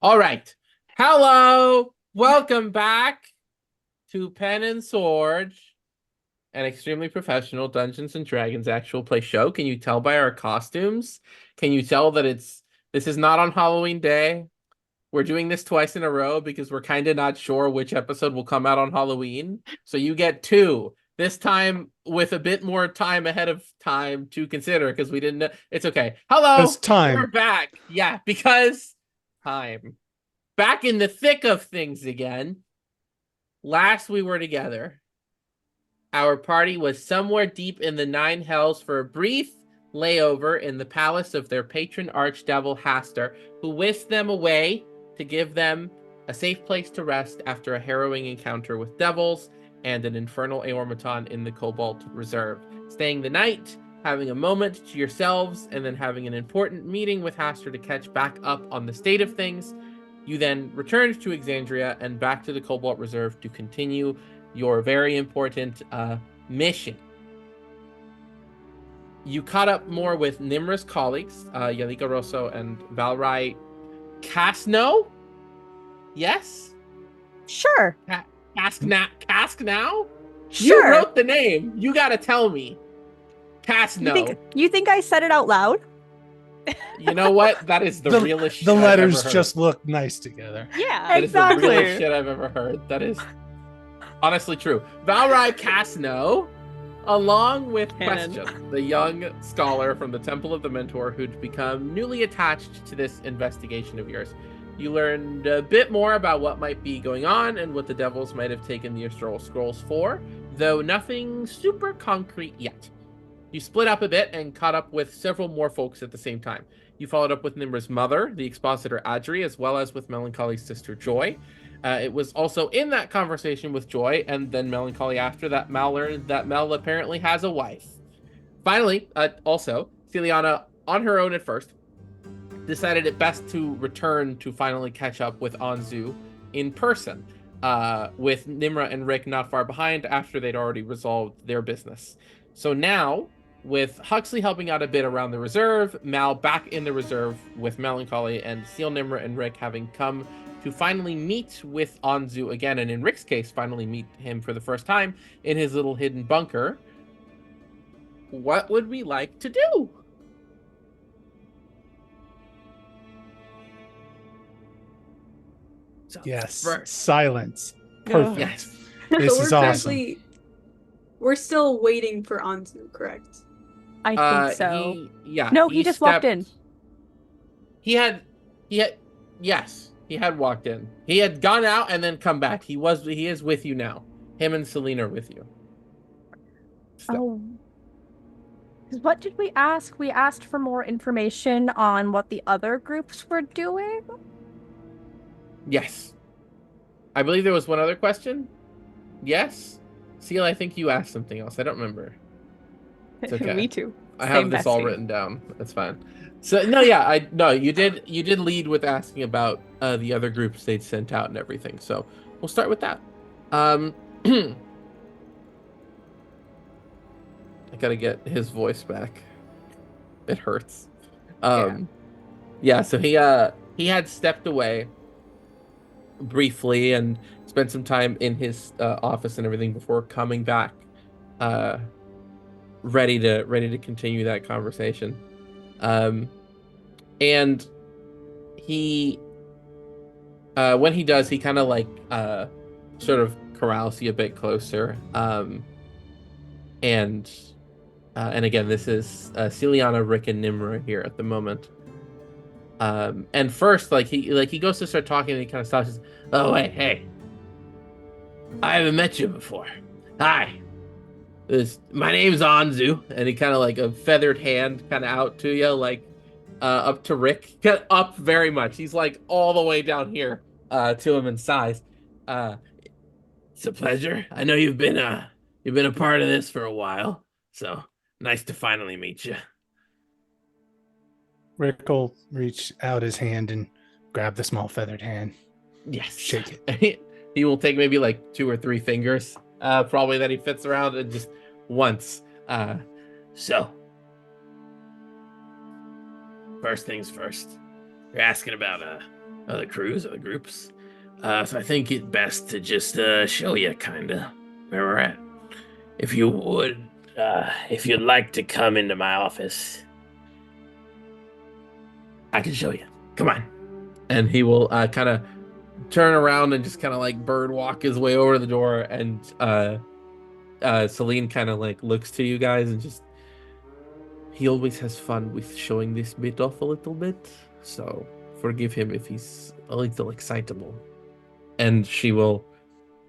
All right. Hello. Welcome back to Pen and Sword, an extremely professional Dungeons and Dragons actual play show. Can you tell by our costumes? Can you tell that this is not on Halloween Day? We're doing this twice in a row because we're kind of not sure which episode will come out on Halloween. So you get two. This time with a bit more time ahead of time to consider because we didn't know. It's okay. Because Hello. We're time. back. Yeah, because time. Back in the thick of things again. Last we were together, our party was somewhere deep in the nine hells for a brief layover in the palace of their patron archdevil Hastur, who whisked them away to give them a safe place to rest after a harrowing encounter with devils and an infernal aormaton in the Cobalt Reserve. Staying the night, having a moment to yourselves, and then having an important meeting with Hastur to catch back up on the state of things. You then returned to Exandria and back to the Cobalt Reserve to continue your very important mission. You caught up more with Nimra's colleagues, Yalika Rosso and Valrai Casno? Yes? Sure. Cask now? You Sure. wrote the name. You gotta tell me. Casno. You think I said it out loud? You know what? That is the realest shit The I've letters ever heard. just look nice together. Yeah, That exactly. is the realest shit I've ever heard. That is honestly true. Valrai Casno, along with Canon. Question, the young scholar from the Temple of the Mentor who'd become newly attached to this investigation of yours. You learned a bit more about what might be going on and what the devils might have taken the Astral Scrolls for, though nothing super concrete yet. You split up a bit and caught up with several more folks at the same time. You followed up with Nimra's mother, the expositor Adri, as well as with Melancholy's sister Joy. It was also in that conversation with Joy and then Melancholy after that Mal learned that Mel apparently has a wife. Finally, also, Celiana, on her own at first, decided it best to return to finally catch up with Anzu in person, with Nimra and Rick not far behind after they'd already resolved their business. So now, with Huxley helping out a bit around the reserve, Mal back in the reserve with Melancholy, and Seal, Nimra, and Rick having come to finally meet with Anzu again, and in Rick's case, finally meet him for the first time in his little hidden bunker. What would we like to do? So yes. First. Silence. Perfect. Yes. This So is we're awesome. currently we're still waiting for Anzu, correct? I think so. Yeah. No, he just walked in. He had, yes, he had walked in. He had gone out and then come back. He is with you now. Him and Selena are with you. Oh. What did we ask? We asked for more information on what the other groups were doing. Yes. I believe there was one other question. Yes? Seal, I think you asked something else. I don't remember. It's okay. Me too. I have this all written down. That's fine. So no, yeah, you did lead with asking about the other groups they'd sent out and everything. So we'll start with that. I gotta get his voice back. It hurts. Yeah, so he had stepped away briefly and spent some time in his office and everything before coming back, ready to continue that conversation. And he when he does, he kind of like sort of corrals you a bit closer. And again, this is Celiana, Rick, and Nimra here at the moment. And first, he goes to start talking, and he kind of stops. Says, "Oh wait, hey, I haven't met you before. Hi, my name's Anzu," and he kind of like a feathered hand kind of out to you, like up to Rick, up very much. He's like all the way down here to him in size. It's a pleasure. I know you've been a part of this for a while, so nice to finally meet you. Rick will reach out his hand and grab the small feathered hand. Yes. Shake it. He will take maybe like 2 or 3 fingers, probably, that he fits around, and just once. So, first things first. You're asking about other crews, other groups. So I think it's best to just show you kinda where we're at. If you would, if you'd like to come into my office, I can show you. Come on. And he will kind of turn around and just kind of like bird walk his way over to the door, and Celine kind of like looks to you guys and just, he always has fun with showing this bit off a little bit, so forgive him if he's a little excitable. And she will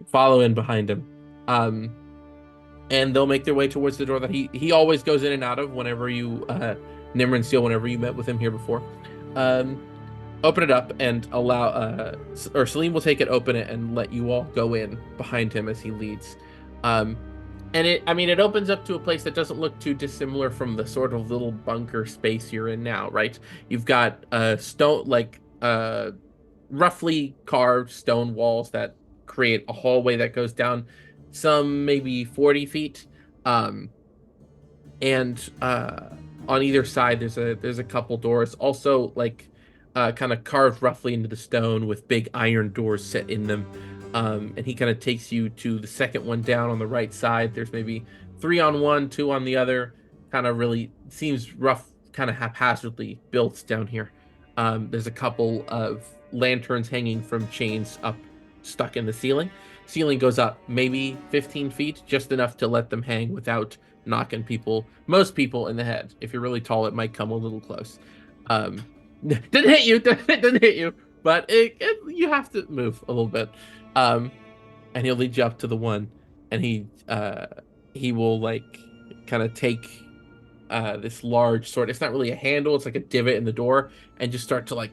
follow in behind him, and they'll make their way towards the door that he always goes in and out of whenever you Nimmer and Seal, whenever you met with him here before. Open it up and allow or Celine will take it, open it, and let you all go in behind him as he leads. And it opens up to a place that doesn't look too dissimilar from the sort of little bunker space you're in now, right? You've got stone, like roughly carved stone walls that create a hallway that goes down some maybe 40 feet. And on either side there's a couple doors, also like kind of carved roughly into the stone with big iron doors set in them. And he kind of takes you to the second one down on the right side. There's maybe 3 on one, 2 on the other. Kind of really seems rough, kind of haphazardly built down here. There's a couple of lanterns hanging from chains up, stuck in the ceiling. Ceiling goes up maybe 15 feet, just enough to let them hang without knocking most people in the head. If you're really tall, it might come a little close. Didn't hit you, but you have to move a little bit. And he'll lead you up to the one, and he will like kind of take this large sword. It's not really a handle, it's like a divot in the door, and just start to like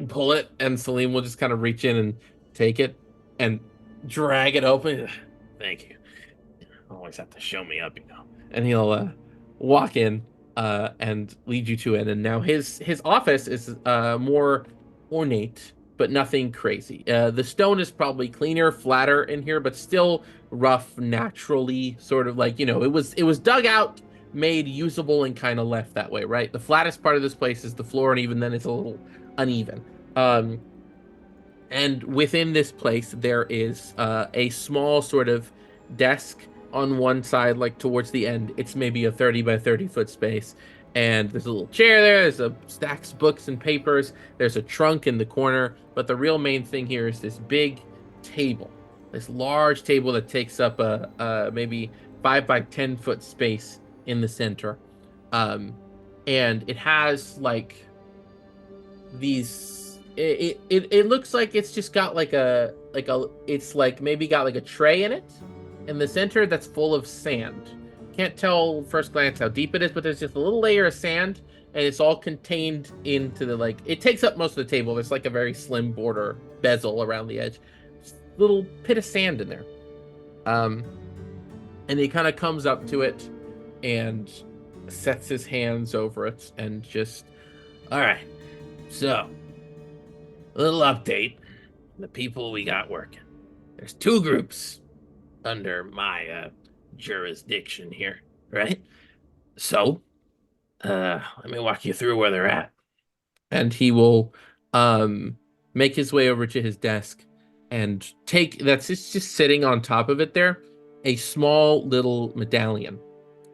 pull it, and Salim will just kind of reach in and take it and drag it open. Thank you. Always have to show me up, And he'll walk in and lead you to it. And now his office is more ornate, but nothing crazy. The stone is probably cleaner, flatter in here, but still rough, naturally, sort of like, it was dug out, made usable, and kind of left that way, right? The flattest part of this place is the floor, and even then it's a little uneven. And within this place, there is a small sort of desk on one side, like towards the end. It's maybe a 30 by 30 foot space. And there's a little chair there. There's stacks of books and papers. There's a trunk in the corner. But the real main thing here is this big table. This large table that takes up a maybe 5 by 10 foot space in the center. And it has like these... It looks like it's just got it's like maybe got like a tray in it in the center that's full of sand. Can't tell first glance how deep it is, but there's just a little layer of sand, and it's all contained into the it takes up most of the table. There's like a very slim border bezel around the edge. Just a little pit of sand in there. And he kind of comes up to it and sets his hands over it and just, all right, so a little update. The people we got working. There's 2 groups under my jurisdiction here, right? So, let me walk you through where they're at. And he will make his way over to his desk and that's just sitting on top of it there, a small little medallion.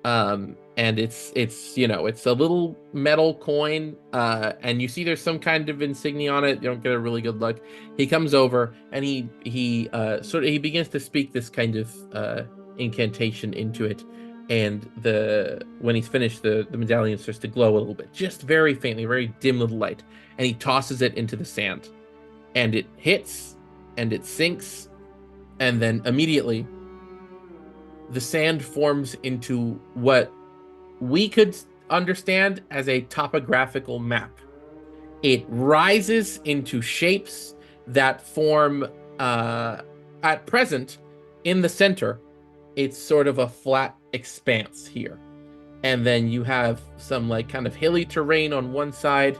And it's a little metal coin, and you see there's some kind of insignia on it. You don't get a really good look. He comes over and he begins to speak this kind of incantation into it, and when he's finished, the medallion starts to glow a little bit, just very faintly, very dim little light, and he tosses it into the sand, and it hits and it sinks, and then immediately the sand forms into what we could understand as a topographical map. It rises into shapes that form, at present, in the center, it's sort of a flat expanse here. And then you have some like kind of hilly terrain on one side,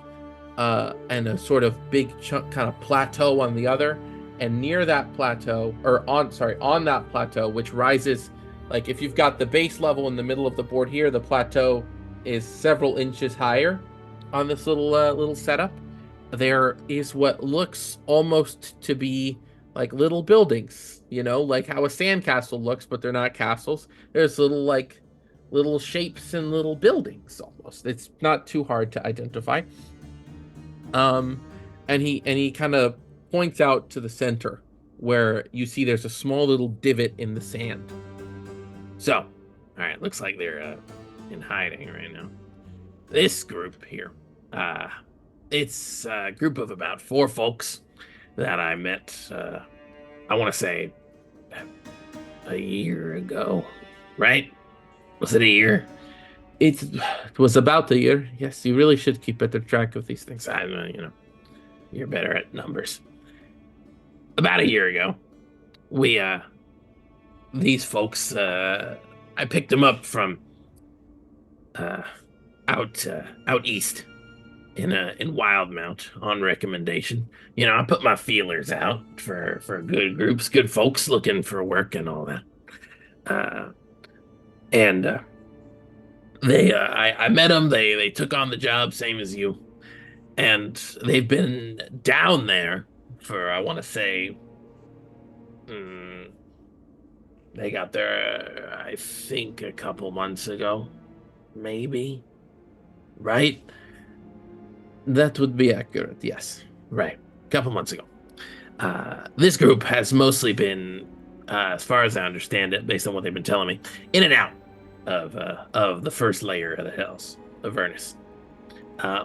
and a sort of big chunk kind of plateau on the other. And near that plateau, on that plateau, which rises, like if you've got the base level in the middle of the board here, the plateau is several inches higher on this little setup. there is what looks almost to be like little buildings, like how a sandcastle looks, but they're not castles. There's little shapes and little buildings almost. It's not too hard to identify. And he kind of points out to the center where you see there's a small little divot in the sand. So, all right, looks like they're in hiding right now. This group here, it's a group of about 4 folks that I met, I want to say, a year ago, right? Was it a year? It was about the year. Yes, you really should keep better track of these things. I know, you're better at numbers. About a year ago, we, these folks, I picked them up from, out east in Wildmount on recommendation. I put my feelers out for good groups, good folks looking for work and all that. And I met them. They took on the job, same as you, and they've been down there for, I want to say, they got there, I think, a couple months ago, maybe, right? That would be accurate, yes. Right, a couple months ago. This group has mostly been, as far as I understand it, based on what they've been telling me, in and out of the first layer of the hills of Vernus.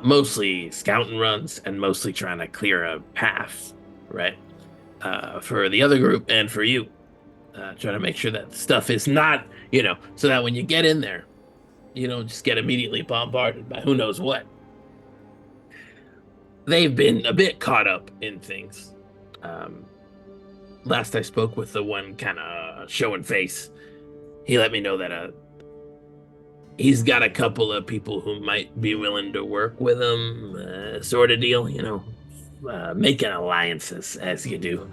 Mostly scouting runs and mostly trying to clear a path, right? For the other group and for you. Trying to make sure that stuff is not, so that when you get in there, you don't just get immediately bombarded by who knows what. They've been a bit caught up in things. Last I spoke with the one kind of showing face, he let me know that he's got a couple of people who might be willing to work with him, sort of deal, making alliances as you do.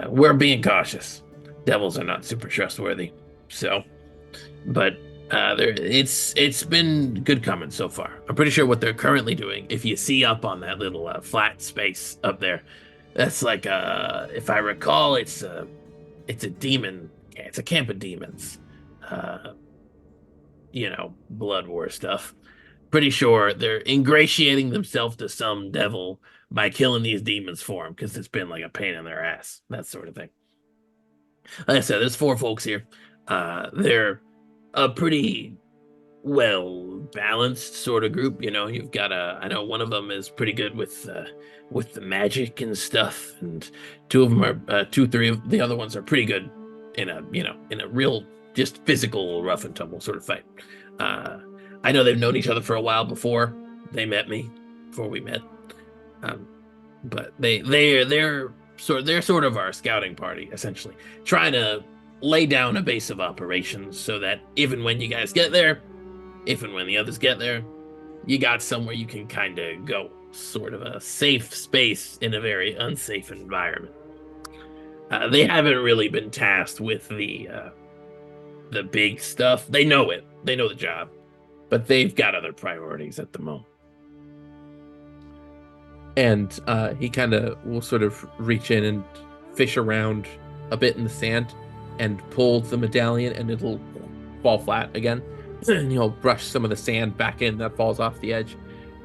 We're being cautious. Devils are not super trustworthy, but it's been good coming so far. I'm pretty sure what they're currently doing, if you see up on that little flat space up there, that's like if I recall, it's a demon. It's a camp of demons. Blood war stuff. Pretty sure they're ingratiating themselves to some devil by killing these demons for them, because it's been like a pain in their ass, that sort of thing. Like I said, there's 4 folks here. They're a pretty well-balanced sort of group. You've got I know one of them is pretty good with the magic and stuff, and 2 of them are 3 of the other ones are pretty good in a real just physical rough and tumble sort of fight. I know they've known each other for a while before they met me, before we met. But they're sort of our scouting party, essentially, trying to lay down a base of operations so that even when you guys get there, if and when the others get there, you got somewhere you can kind of go, sort of a safe space in a very unsafe environment. They haven't really been tasked with the big stuff. They know it. They know the job, but they've got other priorities at the moment. And he kind of will sort of reach in and fish around a bit in the sand and pull the medallion, and it'll fall flat again. And he'll brush some of the sand back in that falls off the edge.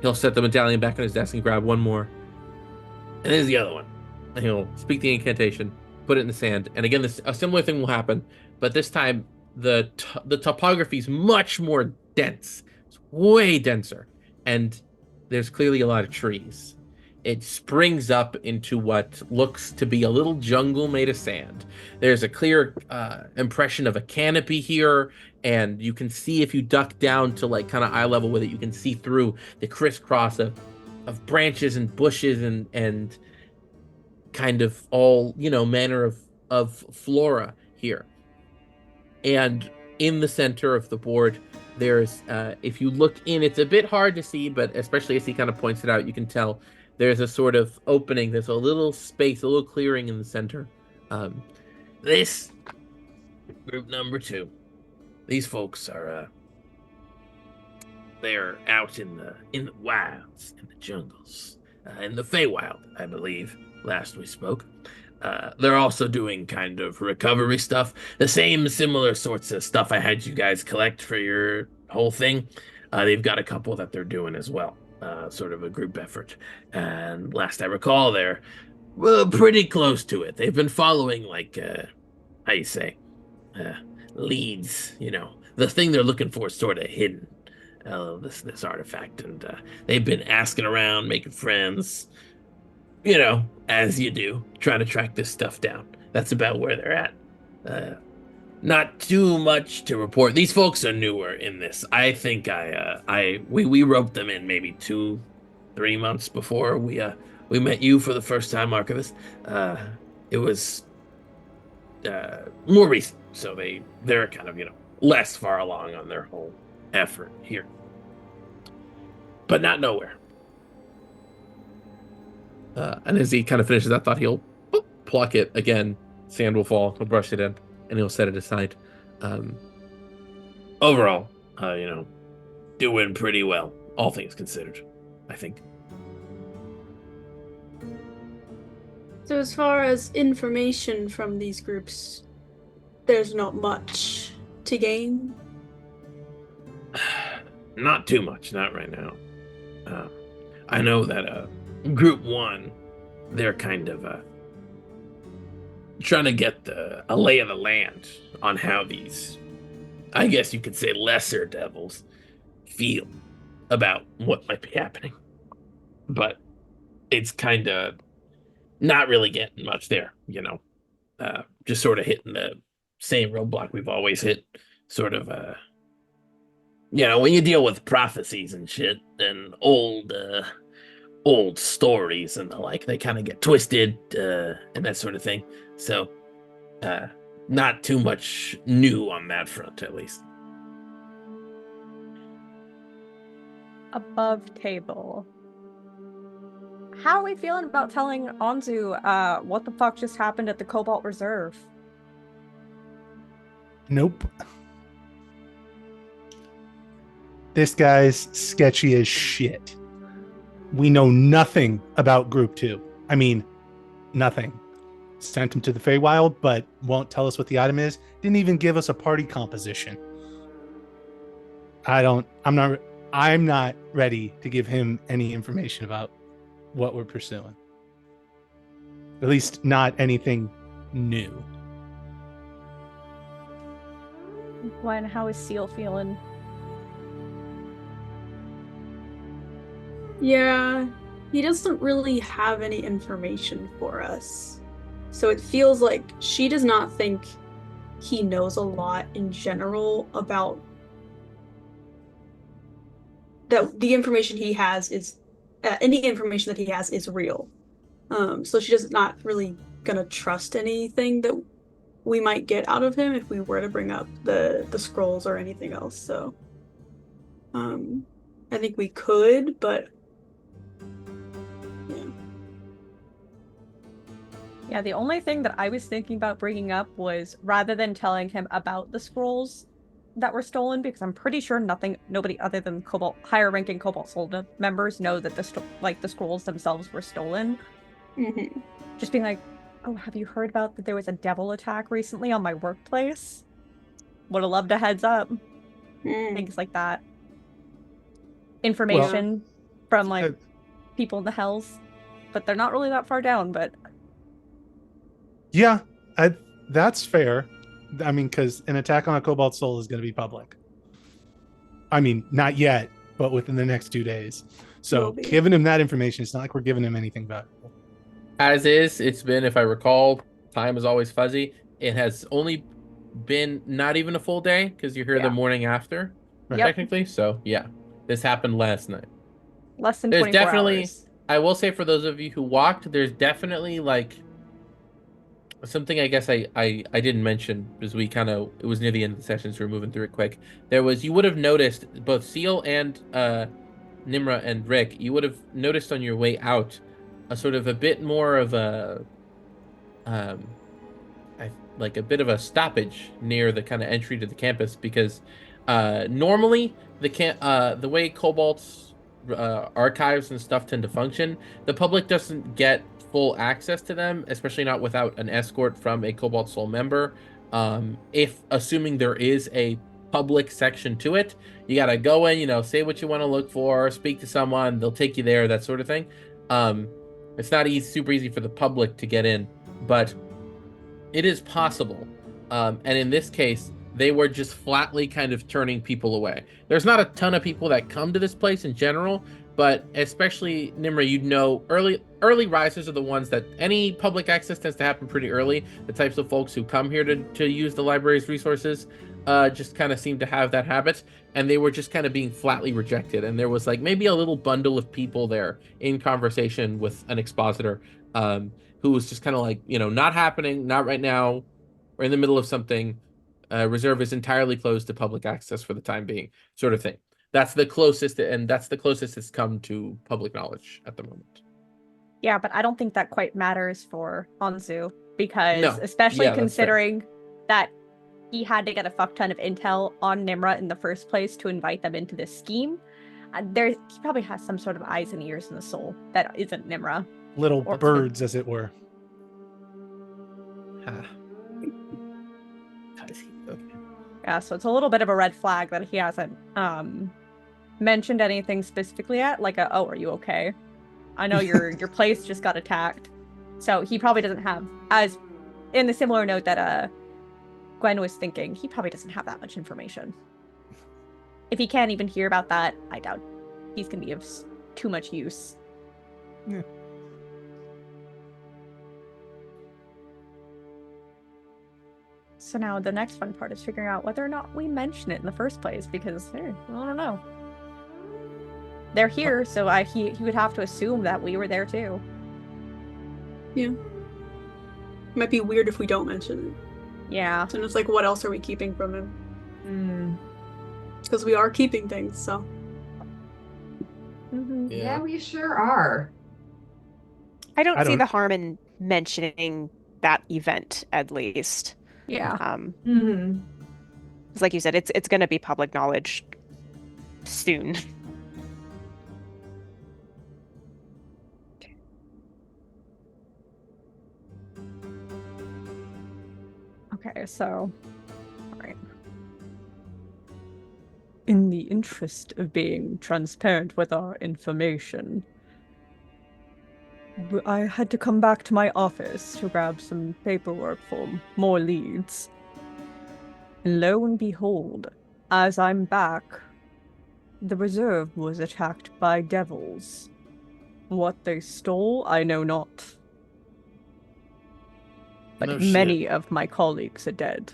He'll set the medallion back on his desk and grab one more. And there's the other one. And he'll speak the incantation, put it in the sand. And again, a similar thing will happen, but this time the topography is much more dense. It's way denser. And there's clearly a lot of trees. It springs up into what looks to be a little jungle made of sand. There's a clear impression of a canopy here, and you can see, if you duck down to like kind of eye level with it, you can see through the crisscross of branches and bushes and kind of all, manner of flora here. And in the center of the board, there's, if you look in, it's a bit hard to see, but especially as he kind of points it out, you can tell there's a sort of opening. There's a little space, a little clearing in the center. This group number 2, these folks are they're out in the wilds, in the jungles. in the Feywild, I believe, last we spoke. They're also doing kind of recovery stuff, the same similar sorts of stuff I had you guys collect for your whole thing. They've got a couple that they're doing as well, sort of a group effort. And last I recall, they're pretty close to it. They've been following, like, how you say, uh, leads. The thing they're looking for is sort of hidden. This artifact, and they've been asking around, making friends. As you do, trying to track this stuff down. That's about where they're at. Not too much to report. These folks are newer in this. I think we roped them in maybe 2-3 months before we met you for the first time, Archivist. It was more recent, so they're kind of less far along on their whole effort here, but not nowhere. And as he kind of finishes that thought, he'll pluck it again. Sand will fall. He'll brush it in, and he'll set it aside. Overall, doing pretty well, all things considered, I think. So as far as information from these groups, there's not much to gain? Not too much, not right now. I know that Group 1, they're kind of trying to get a lay of the land on how these, I guess you could say, lesser devils feel about what might be happening. But it's kind of not really getting much there, just sort of hitting the same roadblock we've always hit, sort of, when you deal with prophecies and shit and old stories and the like, they kind of get twisted and that sort of thing. So not too much new on that front, at least. Above table. How are we feeling about telling Anzu what the fuck just happened at the Cobalt Reserve? Nope. This guy's sketchy as shit. We know nothing about Group 2. I mean, nothing. Sent him to the Feywild, but won't tell us what the item is. Didn't even give us a party composition. I'm not ready to give him any information about what we're pursuing. At least not anything new. Gwen, how is Seal feeling? Yeah, he doesn't really have any information for us. So it feels like she does not think he knows a lot in general about that the information he has is any information that he has is real. So she's not really gonna trust anything that we might get out of him if we were to bring up the scrolls or anything else. So I think we could, but Yeah, the only thing that I was thinking about bringing up was rather than telling him about the scrolls that were stolen, because I'm pretty sure nobody other than higher ranking Cobalt Soul members know that the scrolls themselves were stolen. Mm-hmm. Just being like, oh, have you heard about that there was a devil attack recently on my workplace? Would have loved a heads up. Things like that. Information from people in the hells, but they're not really that far down, but yeah, that's fair. I mean, because an attack on a Cobalt Soul is going to be public. I mean, not yet, but within the next 2 days. So giving him that information, it's not like we're giving him anything valuable. As is, it's been, if I recall, time is always fuzzy. It has only been not even a full day, because you're here the morning after, technically. So, yeah, this happened last night. Less than 24 hours. I will say, for those of you who walked, there's definitely, something I guess I didn't mention, because it was near the end of the session, so we're moving through it quick. You would have noticed, both Seal and Nimra and Rick, you would have noticed on your way out a sort of a bit more of a bit of a stoppage near the kind of entry to the campus, because normally the way Cobalt's archives and stuff tend to function, the public doesn't get full access to them, especially not without an escort from a Cobalt Soul member. If assuming there is a public section to it, you gotta go in, say what you want to look for, speak to someone, they'll take you there, that sort of thing. It's not super easy for the public to get in, but it is possible. And in this case, they were just flatly kind of turning people away. There's not a ton of people that come to this place in general, but especially Nimra, early risers are the ones that any public access tends to happen pretty early. The types of folks who come here to use the library's resources just kind of seem to have that habit, and they were just kind of being flatly rejected. And there was like maybe a little bundle of people there in conversation with an expositor who was just kind of like, not happening, not right now. We're in the middle of something. Reserve is entirely closed to public access for the time being, sort of thing. That's the closest it's come to public knowledge at the moment. Yeah, but I don't think that quite matters for Anzu, because No. especially Yeah, that's fair. considering that he had to get a fuck ton of intel on Nimra in the first place to invite them into this scheme. He probably has some sort of eyes and ears in the soul that isn't Nimra. Little Or- birds, as it were. Okay. Yeah, so it's a little bit of a red flag that he hasn't mentioned anything specifically yet, like oh, are you okay? I know your place just got attacked. So he probably doesn't have, as in the similar note that Gwen was thinking, he probably doesn't have that much information. If he can't even hear about that, I doubt he's gonna be of too much use. Yeah. So now the next fun part is figuring out whether or not we mention it in the first place, because I don't know. They're here, so he would have to assume that we were there too. Yeah. Might be weird if we don't mention it. Yeah. And it's like, what else are we keeping from him? Because we are keeping things, so. Mm-hmm. Yeah, we sure are. I don't see don't- the harm in mentioning that event, at least. Yeah. Mm-hmm. 'Cause like you said, it's going to be public knowledge soon. Okay, so, all right. In the interest of being transparent with our information, I had to come back to my office to grab some paperwork for more leads. And lo and behold, as I'm back, the reserve was attacked by devils. What they stole, I know not. But No many of my colleagues are dead.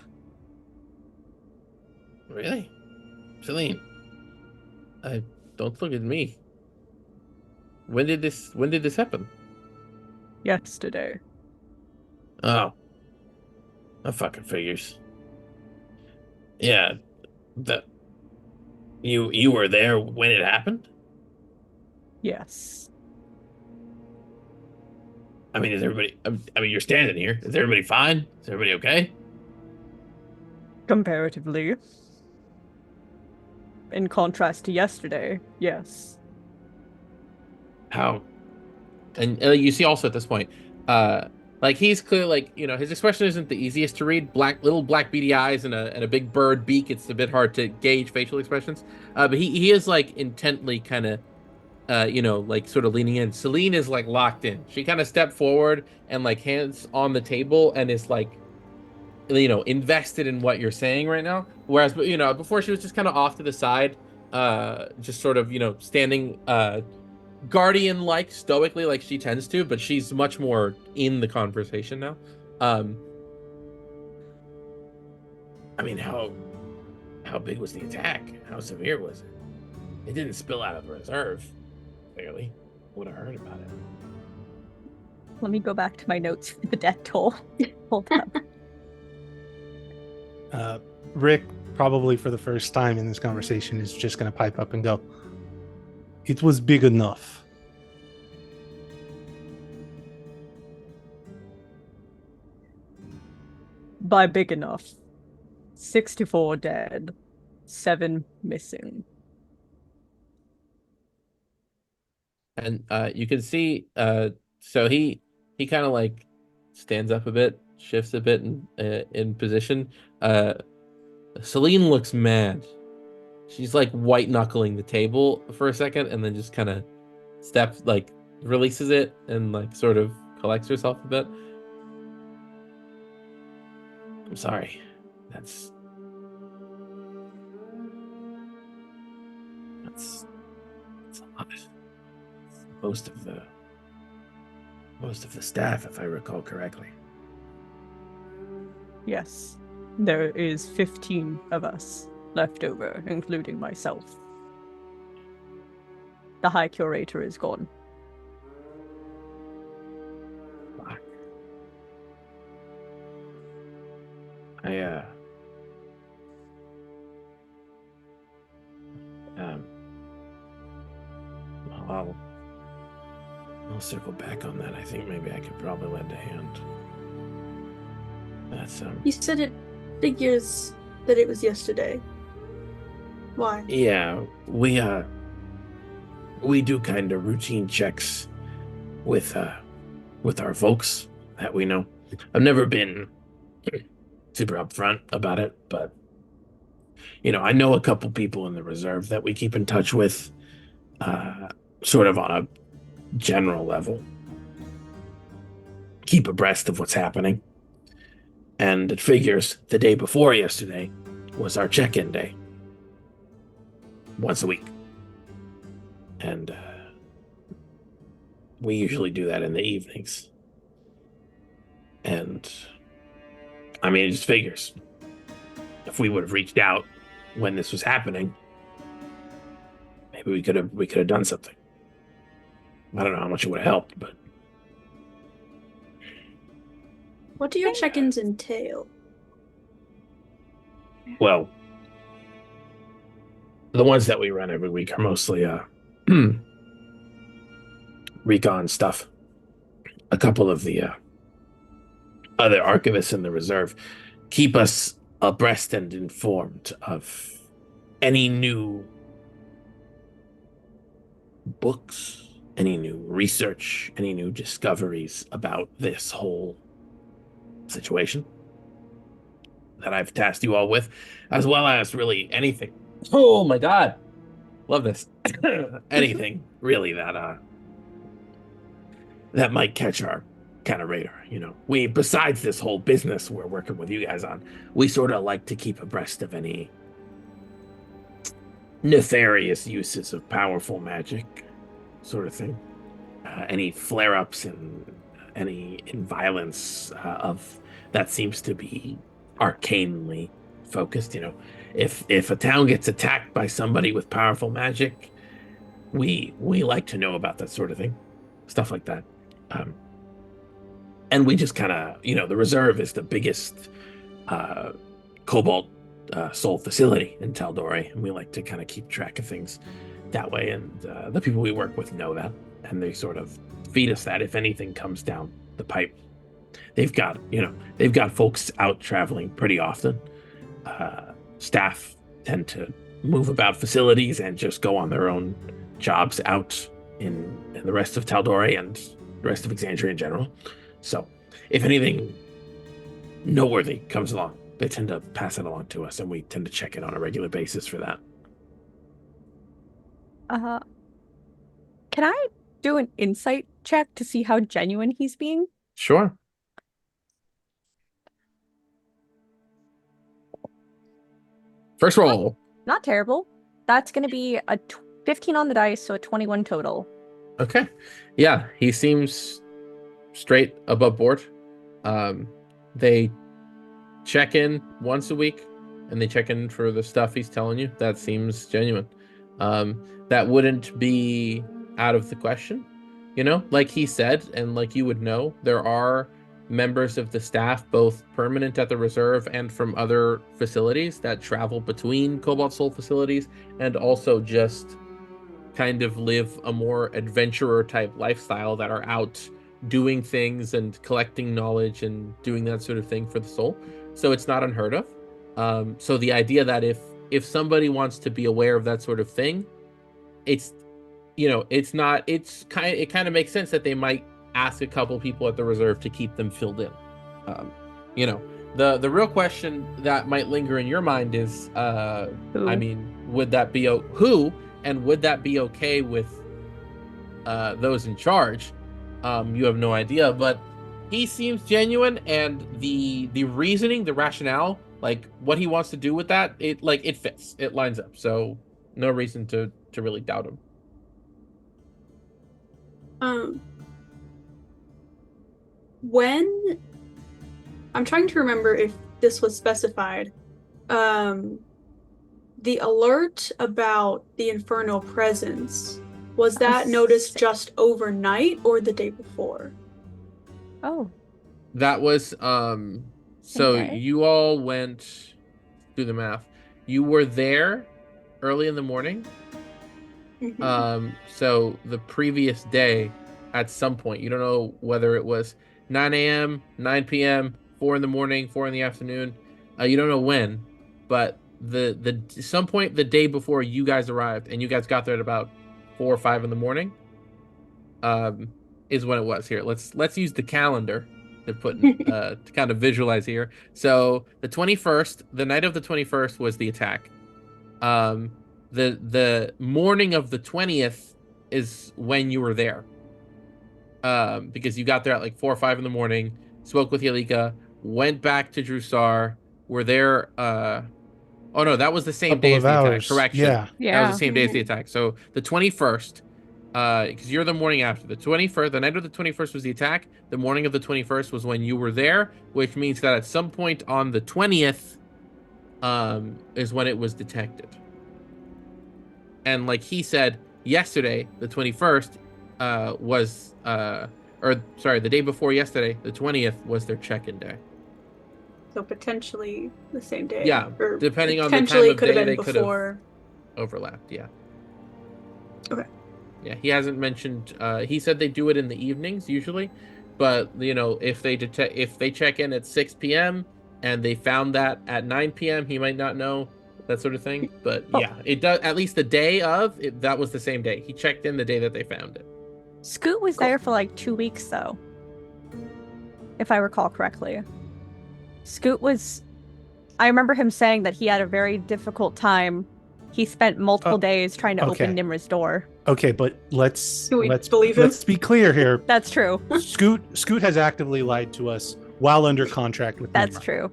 Really? Celine, Don't look at me. When did this happen? Yesterday. Oh. That fucking figures. Yeah. You were there when it happened? Yes. I mean, is everybody you're standing here. Is everybody fine? Is everybody okay? Comparatively. In contrast to yesterday, yes. How? And you see also at this point, like he's clearly like, his expression isn't the easiest to read. Little black beady eyes and a big bird beak. It's a bit hard to gauge facial expressions. But he is like intently kind of, like sort of leaning in. Celine is like locked in. She kind of stepped forward and like hands on the table and is like, invested in what you're saying right now. Whereas, before she was just kind of off to the side, just sort of, standing, guardian-like, stoically, like she tends to, but she's much more in the conversation now. I mean, how big was the attack? How severe was it? It didn't spill out of the reserve. Clearly. Would have heard about it. Let me go back to my notes for the death toll. Hold up. Rick, probably for the first time in this conversation, is just going to pipe up and go, "It was big enough." By big enough. 64 dead. 7 missing. And you can see, so he kind of like stands up a bit, shifts a bit in position. Celine looks mad. She's like white knuckling the table for a second, and then just kind of steps, like releases it, and like sort of collects herself a bit. I'm sorry. That's a lot. Most of the staff, if I recall correctly. Yes. There is 15 of us left over, including myself. The High Curator is gone. Fuck. Well, I'll circle back on that. I think maybe I could probably lend a hand. That's You said it figures that it was yesterday. Why? Yeah, we do kind of routine checks with our folks that we know. I've never been super upfront about it, but I know a couple people in the reserve that we keep in touch with, sort of on a general level. Keep abreast of what's happening. And it figures the day before yesterday was our check-in day. Once a week. And we usually do that in the evenings. And I mean, it just figures. If we would have reached out when this was happening, maybe we could have done something. I don't know how much it would have helped, but What do your check-ins entail? well, the ones that we run every week are mostly recon stuff. A couple of the other archivists in the reserve keep us abreast and informed of any new books, any new research, any new discoveries about this whole situation that I've tasked you all with, as well as really anything. Oh my god. Love this. Anything really that might catch our kind of radar. We, besides this whole business we're working with you guys on, we sort of like to keep abreast of any nefarious uses of powerful magic, sort of thing. Any flare-ups and any violence of that seems to be arcanely focused. If a town gets attacked by somebody with powerful magic, we like to know about that sort of thing, stuff like that. And we just kind of, the reserve is the biggest cobalt soul facility in Tal'Dorei, and we like to kind of keep track of things that way. And the people we work with know that, and they sort of feed us that if anything comes down the pipe. They've got folks out traveling pretty often. Staff tend to move about facilities and just go on their own jobs out in the rest of Tal'Dorei and the rest of Exandria in general. So if anything noteworthy comes along, they tend to pass it along to us, and we tend to check in on a regular basis for that. Can I do an insight check to see how genuine he's being? Sure. First roll. Not terrible. That's going to be a 15 on the dice, so a 21 total. Okay. Yeah, he seems straight above board. They check in once a week, and they check in for the stuff he's telling you. That seems genuine. That wouldn't be out of the question. Like he said, and like you would know, there are members of the staff, both permanent at the reserve and from other facilities, that travel between Cobalt Soul facilities and also just kind of live a more adventurer type lifestyle, that are out doing things and collecting knowledge and doing that sort of thing for the soul. So it's not unheard of. So the idea that if somebody wants to be aware of that sort of thing, it's it kind of makes sense that they might ask a couple people at the reserve to keep them filled in. The real question that might linger in your mind is, Who? I mean, would that be who, and would that be okay with those in charge? You have no idea, but he seems genuine, and the reasoning, the rationale, like what he wants to do with that, it fits, it lines up. So no reason to really doubt him. When I'm trying to remember if this was specified, the alert about the infernal presence, was that noticed just overnight or the day before? Oh, That was so Okay. you all went, do the math. You were there early in the morning. So the previous day at some point, you don't know whether it was 9 a.m., 9 p.m., 4 in the morning, 4 in the afternoon. You don't know when, but the some point the day before you guys arrived, and you guys got there at about 4 or 5 in the morning, is when it was. Here, let's use the calendar to put to kind of visualize here. So the 21st, the night of the 21st was the attack. The morning of the 20th is when you were there. Because you got there at like 4 or 5 in the morning, spoke with Yalika, went back to Drusar, were there. Oh no, that was the same day as the attack. Correction. Yeah. That was the same day as the attack. So the 21st, because you're the morning after. The 21st, the night of the 21st was the attack. The morning of the 21st was when you were there, which means that at some point on the 20th, is when it was detected. And like he said, yesterday, the 21st, the day before yesterday, the 20th was their check-in day. So potentially the same day. Yeah, or depending on the potentially time of could have day, been they could have before. overlapped. Yeah. Okay. Yeah, he hasn't mentioned. He said they do it in the evenings usually, but if they check in at 6 p.m. and they found that at 9 p.m., he might not know, that sort of thing. But yeah, it does. At least the day of it, that was the same day. He checked in the day that they found it. Scoot was there for like 2 weeks, though, if I recall correctly. Scoot was. I remember him saying that he had a very difficult time. He spent multiple days trying to open Nimra's door. Okay, but let's believe him? let's be clear here. That's true. Scoot has actively lied to us while under contract with That's Nimra, true.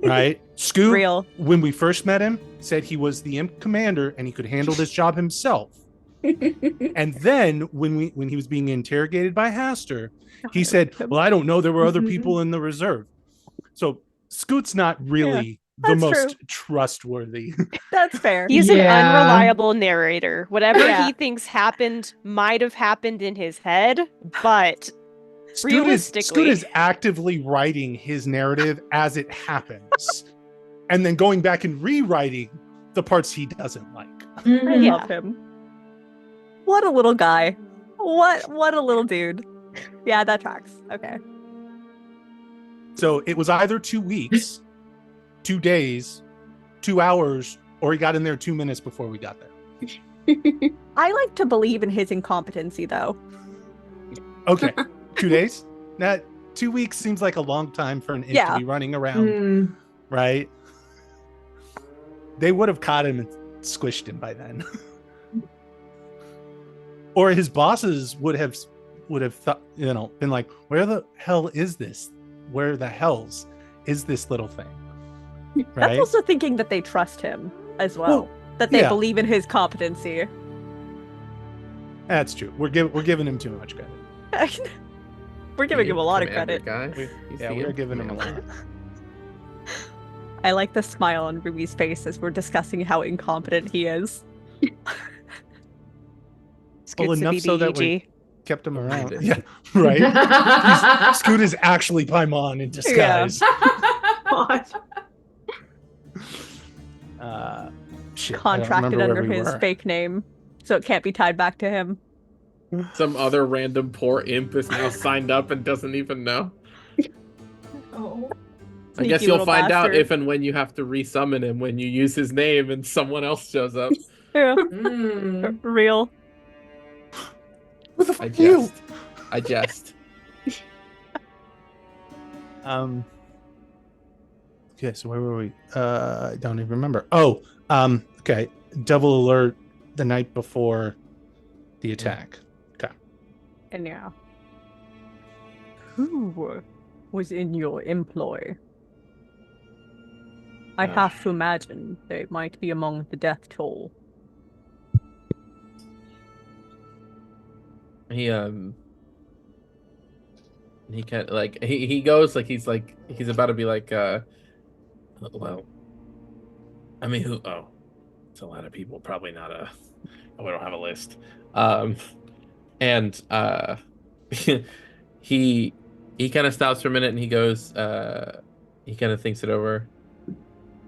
right? Scoot, Real. when we first met him, said he was the imp commander and he could handle this job himself. And then when he was being interrogated by Haster, he said, "Well, I don't know. There were other people in the reserve." So Scoot's not really the that's most true. trustworthy. That's fair. He's an Yeah. unreliable narrator. Whatever Yeah. he thinks happened might have happened in his head, but realistically, Scoot is actively writing his narrative as it happens, and then going back and rewriting the parts he doesn't like. I Yeah. love him. What a little guy. What a little dude. Yeah, that tracks. Okay. So it was either 2 weeks, 2 days, 2 hours, or he got in there 2 minutes before we got there. I like to believe in his incompetency, though. Okay, 2 days? That 2 weeks seems like a long time for an imp to be running around, right? They would have caught him and squished him by then. Or his bosses would have thought, been like, where the hell is this? Where the hells is this little thing? That's Right? also thinking that they trust him as well. That they believe in his competency. That's true. We're giving him too much credit. We're giving him a lot of Commander credit. Guy. He's the We're imp giving him a commander. lot. I like the smile on Ruby's face as we're discussing how incompetent he is. Scoot's a enough so that BBEG. Kept him around. Kinda. Yeah, right. Scoot is actually Paimon in disguise. God. Shit, I don't Contracted remember where under we his were. fake name, so it can't be tied back to him. Some other random poor imp is now signed up and doesn't even know. Oh. I guess Sneaky you'll little find out bastard. if and when you have to resummon him when you use his name and someone else shows up. Yeah, Mm. real. Who the I fuck are you? jest. I jest. Okay, so where were we? I don't even remember. Oh, okay. Double alert the night before the attack. Okay. And yeah. Who was in your employ? I have to imagine they might be among the death toll. He can't like he goes like he's about to be like well, I mean who it's a lot of people, probably not a we don't have a list. And he kind of stops for a minute and he goes he kind of thinks it over.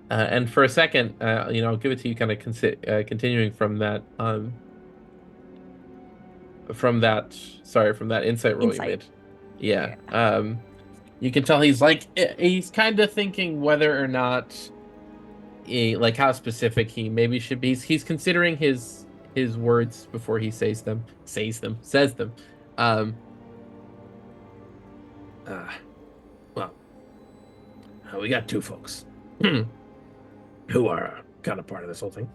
And for a second, I'll give it to you kind of continuing from that insight roll you made. Yeah. You can tell he's kind of thinking whether or not like how specific he maybe should be. He's considering his words before he says them. Well, we got two folks who are kind of part of this whole thing.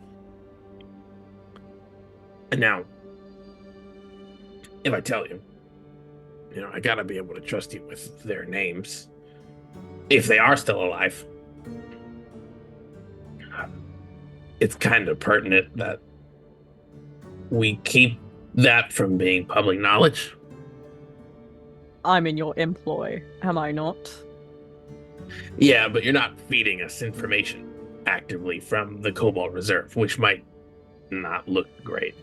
And now, if I tell you, I gotta be able to trust you with their names. If they are still alive. It's kind of pertinent that we keep that from being public knowledge. I'm in your employ, am I not? Yeah, but you're not feeding us information actively from the Cobalt Reserve, which might not look great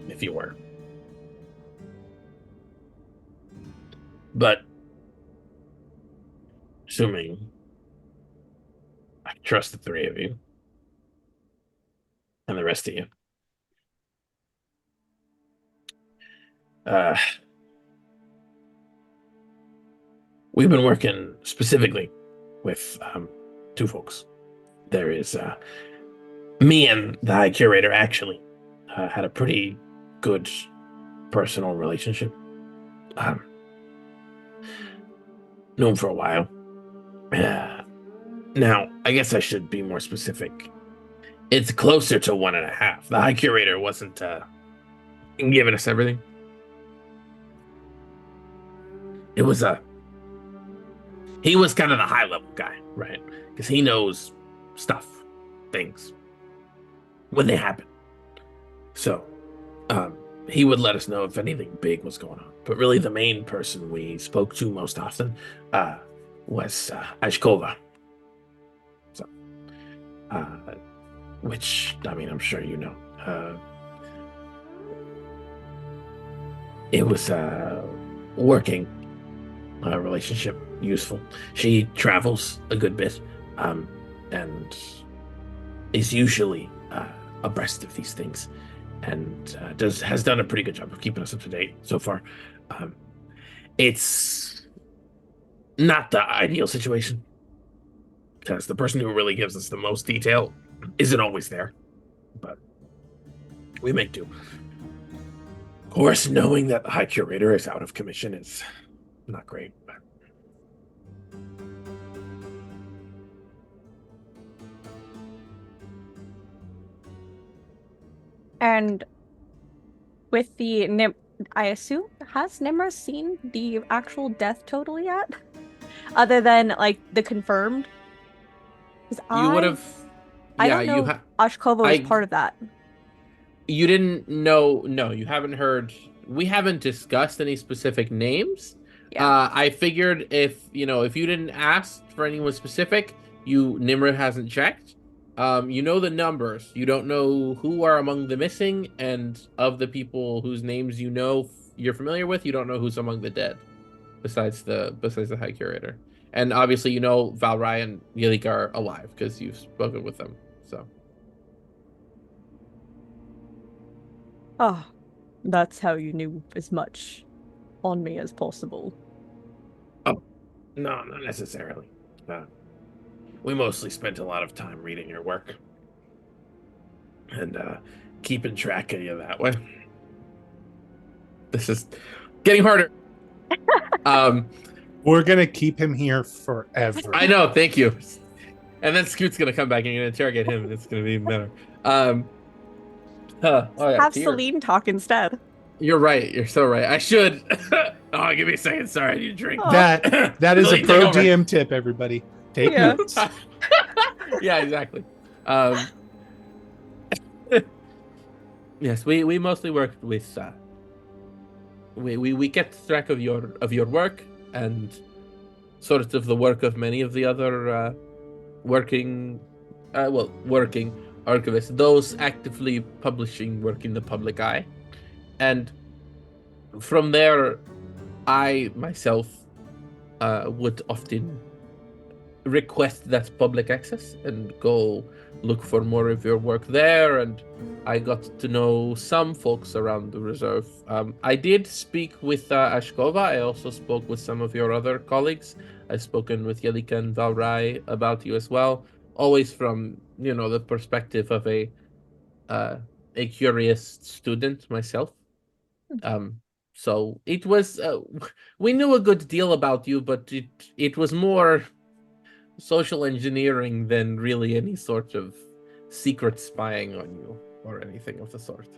if you were. But assuming I trust the three of you and the rest of you, we've been working specifically with two folks. There is me and the High Curator actually had a pretty good personal relationship. Knew him for a while. Now, I guess I should be more specific. It's closer to 1.5. The High Curator wasn't giving us everything. It was he was kind of the high level guy, right? Because he knows things when they happen. So he would let us know if anything big was going on. But really the main person we spoke to most often was Ashkova. So, which, I mean, I'm sure you know. It was working relationship, useful. She travels a good bit and is usually abreast of these things and has done a pretty good job of keeping us up to date so far. It's not the ideal situation because the person who really gives us the most detail isn't always there, but we make do. Of course, knowing that the High Curator is out of commission is not great, but And with the I assume, has Nimra seen the actual death total yet? Other than like the confirmed? You would have. I Yeah, don't know Ashkova was part of that. You didn't know. No, you haven't heard. We haven't discussed any specific names. Yeah. I figured if you didn't ask for anyone specific, Nimrod hasn't checked. You know the numbers. You don't know who are among the missing, and of the people whose names you're familiar with, you don't know who's among the dead, besides the High Curator. And obviously, Valrai and Yelik are alive because you've spoken with them. So. Oh, that's how you knew as much on me as possible. Oh, no, not necessarily. We mostly spent a lot of time reading your work and keeping track of you that way. This is getting harder. We're gonna keep him here forever. I know. Thank you. And then Scoot's gonna come back and you're gonna interrogate him, and it's gonna be even better. Oh yeah, Have dear. Celine talk instead. You're right. You're so right. I should. Oh, give me a second. Sorry, I need a drink. That is a Celine, pro take over. DM tip, everybody. Take Yeah. notes. Yeah, exactly. Yes, we mostly worked with. We kept track of your work and sort of the work of many of the other working archivists, those actively publishing work in the public eye, and from there, I myself would often request that public access and go look for more of your work there, and I got to know some folks around the reserve. I did speak with Ashkova. I also spoke with some of your other colleagues. I've spoken with Yelika and Valrai about you as well, always from the perspective of a curious student myself. So it was we knew a good deal about you, but it was more social engineering than really any sort of secret spying on you or anything of the sort.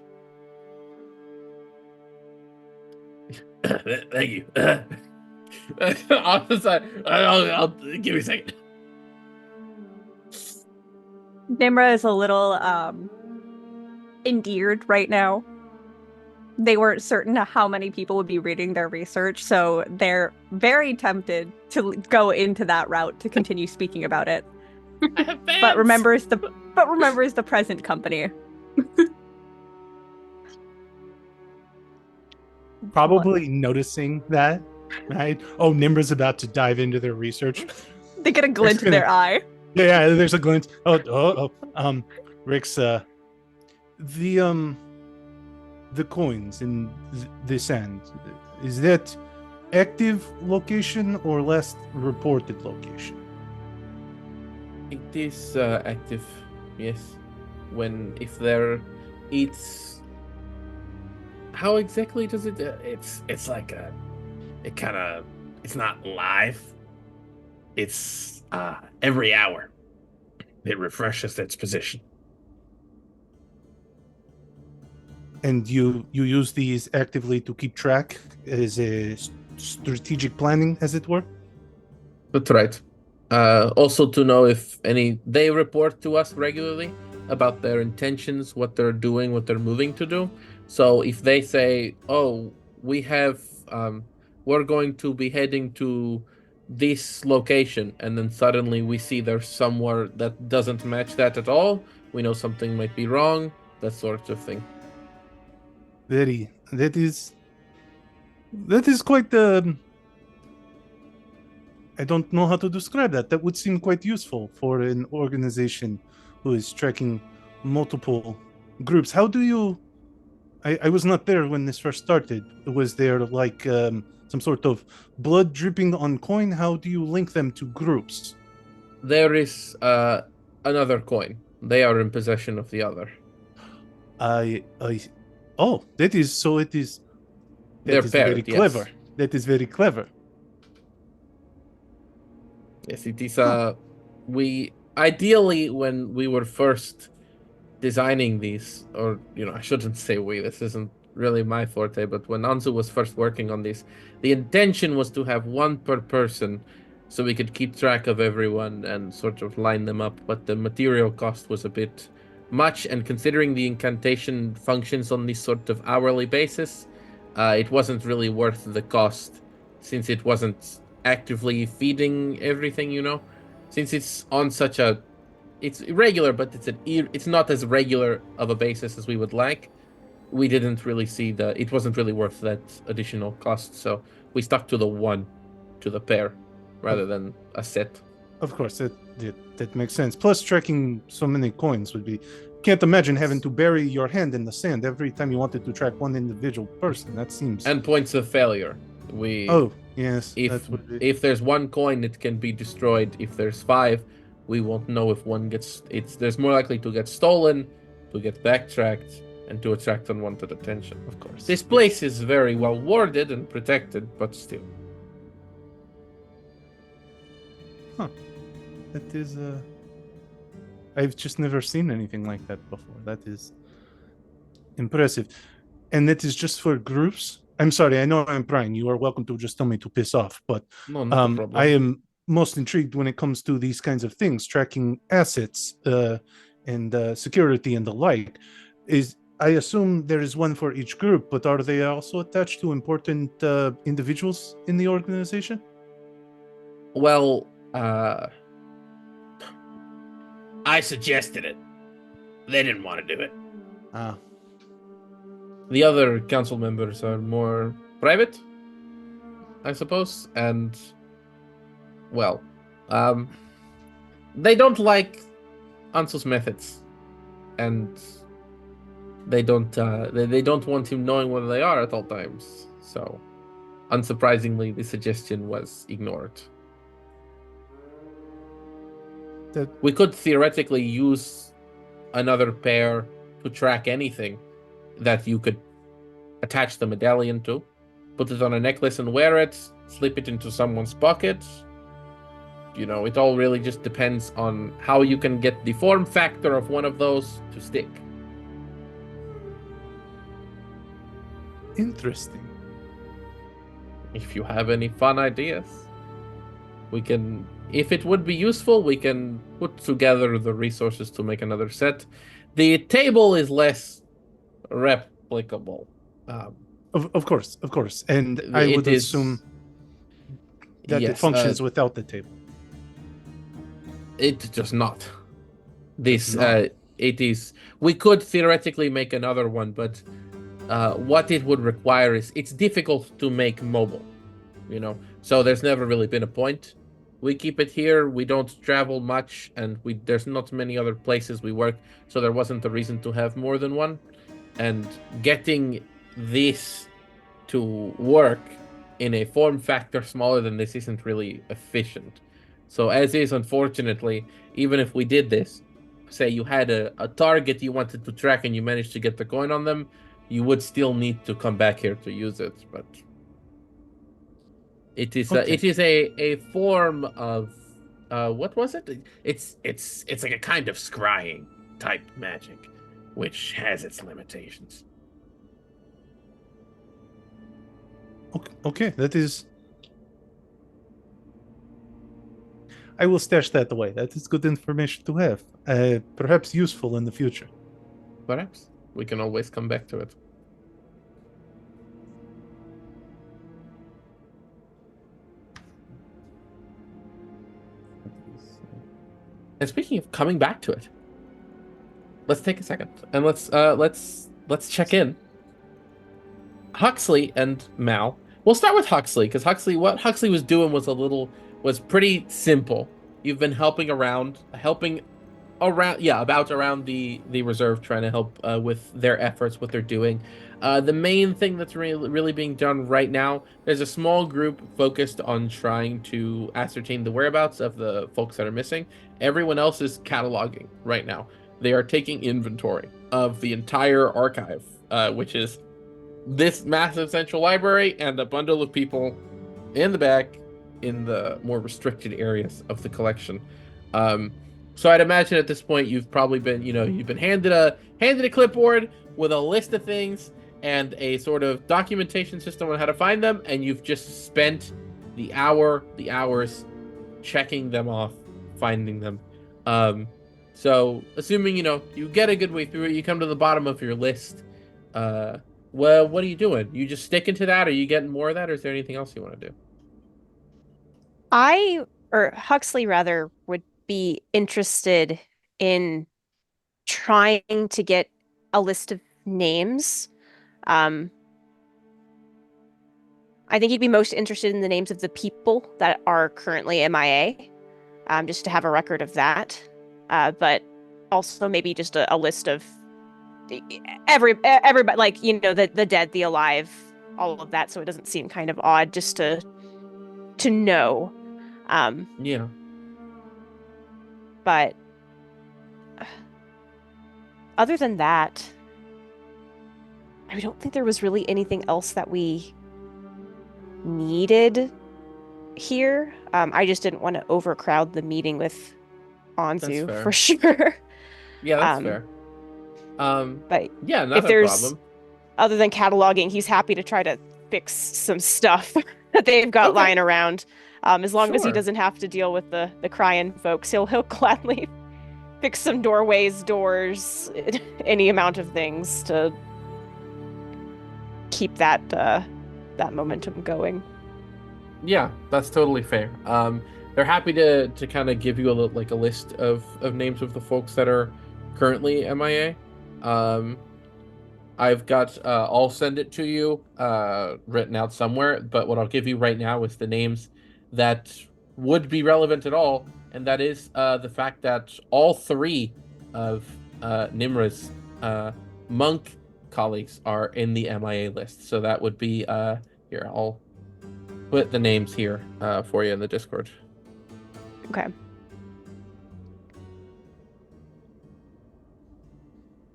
Thank you. I'll give me a second. Nimra is a little endeared right now. They weren't certain how many people would be reading their research, so they're very tempted to go into that route to continue speaking about it. I have fans. But remembers the present company. Probably noticing that, right? Oh, Nimbra's about to dive into their research. They get a glint in their eye. Yeah, there's a glint. Rick's the coins in the sand, is that active location or last reported location? It is active, yes. It's how exactly does it? It's like it's not live. It's every hour it refreshes its position. And you use these actively to keep track as a strategic planning, as it were? That's right. Also to know if they report to us regularly about their intentions, what they're doing, what they're moving to do. So if they say, "Oh, we're going to be heading to this location," and then suddenly we see there's somewhere that doesn't match that at all, we know something might be wrong. That sort of thing. That is quite I don't know how to describe that. That would seem quite useful for an organization who is tracking multiple groups. How do you... I was not there when this first started. Was there like some sort of blood dripping on coin? How do you link them to groups? There is another coin. They are in possession of the other. Oh, that is so. It is. They're That is paired, very yes. clever. That is very clever. Yes, it is. We ideally, when we were first designing these, or I shouldn't say we. This isn't really my forte. But when Anzu was first working on these, the intention was to have one per person, so we could keep track of everyone and sort of line them up. But the material cost was a bit much, and considering the incantation functions on this sort of hourly basis, it wasn't really worth the cost, since it wasn't actively feeding everything, since it's on such a, it's irregular, but it's not as regular of a basis as we would like. We didn't really see it wasn't really worth that additional cost, so we stuck to the pair rather than a set. Of course, that makes sense. Plus, tracking so many coins would be... Can't imagine having to bury your hand in the sand every time you wanted to track one individual person. That seems... And points of failure. Oh, yes. If there's one coin, it can be destroyed. If there's 5, we won't know if one gets... There's more likely to get stolen, to get backtracked, and to attract unwanted attention. Of course. This place is very well warded and protected, but still. That is I've just never seen anything like that before. That is impressive. And that is just for groups? I'm sorry, I know I'm prying. You are welcome to just tell me to piss off, but No, not a problem. I am most intrigued when it comes to these kinds of things, tracking assets and security and the like. I assume there is one for each group, but are they also attached to important individuals in the organization? Well, I suggested it. They didn't want to do it. the other council members are more private, I suppose, and well, they don't like Ansel's methods, and they don't want him knowing where they are at all times. So, unsurprisingly, the suggestion was ignored. We could theoretically use another pair to track anything that you could attach the medallion to, put it on a necklace and wear it, slip it into someone's pocket. You know, it all really just depends on how you can get the form factor of one of those to stick. Interesting. If you have any fun ideas, we can, if it would be useful, we can put together the resources to make another set. The table is less replicable. Of course, and I would assume that it functions without the table. It does not. It is. We could theoretically make another one, but what it would require is it's difficult to make mobile. You know, so there's never really been a point. We keep it here. We don't travel much, and there's not many other places we work, so there wasn't a reason to have more than one. And getting this to work in a form factor smaller than this isn't really efficient. So as is, unfortunately, even if we did this, say you had a target you wanted to track and you managed to get the coin on them, you would still need to come back here to use it. But it is it is a form of what was it? It's like a kind of scrying type magic, which has its limitations. Okay, that is. I will stash that away. That is good information to have. Perhaps useful in the future. Perhaps. We can always come back to it. And speaking of coming back to it, let's take a second and let's check in. Huxley and Mal. We'll start with Huxley, because what Huxley was doing was pretty simple. You've been helping around the reserve, trying to help with their efforts, what they're doing. The main thing that's really being done right now, there's a small group focused on trying to ascertain the whereabouts of the folks that are missing. Everyone else is cataloging right now. They are taking inventory of the entire archive, which is this massive central library and a bundle of people in the back in the more restricted areas of the collection. So I'd imagine at this point you've probably been, you've been handed a clipboard with a list of things and a sort of documentation system on how to find them, and you've just spent the hours checking them off, finding them. So assuming you get a good way through it, you come to the bottom of your list. Well, what are you doing? You just sticking to that? Are you getting more of that, or is there anything else you want to do? Huxley rather would be interested in trying to get a list of names. I think he'd be most interested in the names of the people that are currently MIA, just to have a record of that. But also maybe just a list of everybody, like, the dead, the alive, all of that, so it doesn't seem kind of odd just to know. Yeah. But other than that, I don't think there was really anything else that we needed here. I just didn't want to overcrowd the meeting with Anzu fair. for sure. Yeah, that's Um, fair. But Yeah, not if a there's problem. other than cataloging, he's happy to try to fix some stuff that they've got Okay. lying around. As long as he Sure. doesn't have to deal with the crying folks, he'll gladly fix some doorways, doors, any amount of things to keep that momentum going. Yeah, that's totally fair. They're happy to kind of give you a list of names of the folks that are currently MIA. I've got I'll send it to you written out somewhere, but what I'll give you right now is the names that would be relevant at all, and that is the fact that all 3 of Nimra's monk colleagues are in the MIA list. So that would be here, I'll put the names here for you in the Discord. Okay.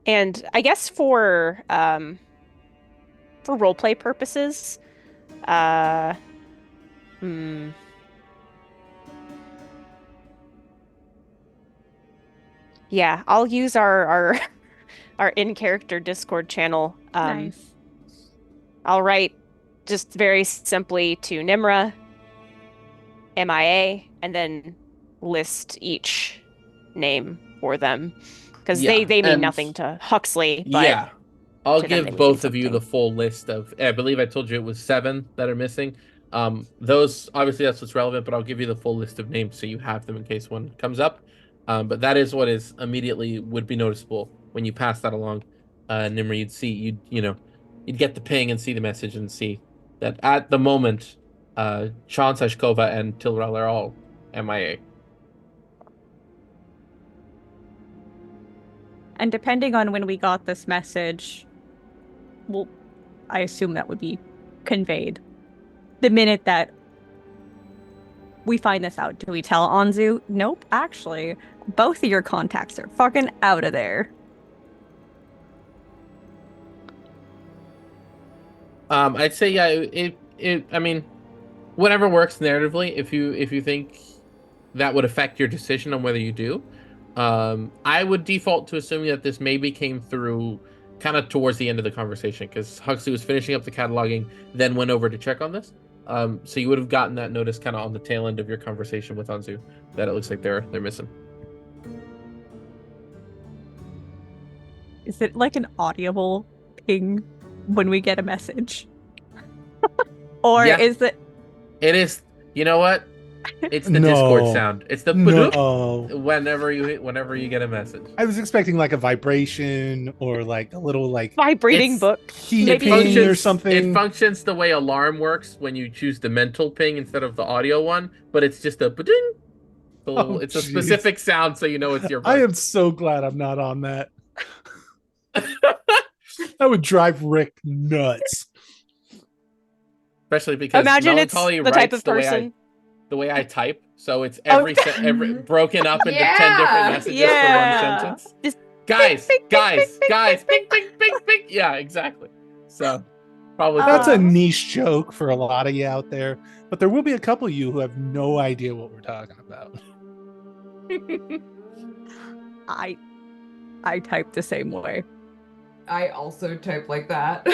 And I guess for roleplay purposes, yeah, I'll use our our in-character Discord channel. Nice. I'll write just very simply to Nimra, MIA, and then list each name for them. Because Yeah, they mean and- nothing to Huxley, but Yeah, I'll to them, they give mean both of you something. the full list of. I believe I told you it was 7 that are missing. Those obviously that's what's relevant, but I'll give you the full list of names so you have them in case one comes up. But that is what is immediately would be noticeable when you pass that along. Nimra, you'd see you'd get the ping and see the message and see that at the moment, Sean Sashkova and Tilral are all MIA. And depending on when we got this message, well, I assume that would be conveyed. The minute that we find this out, do we tell Anzu? Nope, actually, both of your contacts are fucking out of there. I'd say yeah. I mean, whatever works narratively. If you think that would affect your decision on whether you do, I would default to assuming that this maybe came through kind of towards the end of the conversation because Huxley was finishing up the cataloging, then went over to check on this. So you would have gotten that notice kind of on the tail end of your conversation with Anzu that it looks like they're missing. Is it like an audible ping when we get a message? Or Yeah. is it... It is. You know what? It's the No. Discord sound. It's the badoop No. whenever you get a message. I was expecting like a vibration or like a little like Vibrating It's- book. heat Maybe- ping or It something. functions the way alarm works when you choose the mental ping instead of the audio one, but it's just a ba-ding. Oh, It's a jeez. specific sound, so you know it's your. I voice. am so glad I'm not on that. That would drive Rick nuts. Especially because Imagine it's Melancholy the type writes of person. the way I type, so it's Oh, every broken up into 10 different Yeah. messages Yeah. for one sentence. Just Guys, bing, bing, guys, bing, guys, bing, bing, bing, bing, bing. Yeah, exactly. So probably That's a Uh, niche joke for a lot of you out there, but there will be a couple of you who have no idea what we're talking about. I type the same way. I also type like that.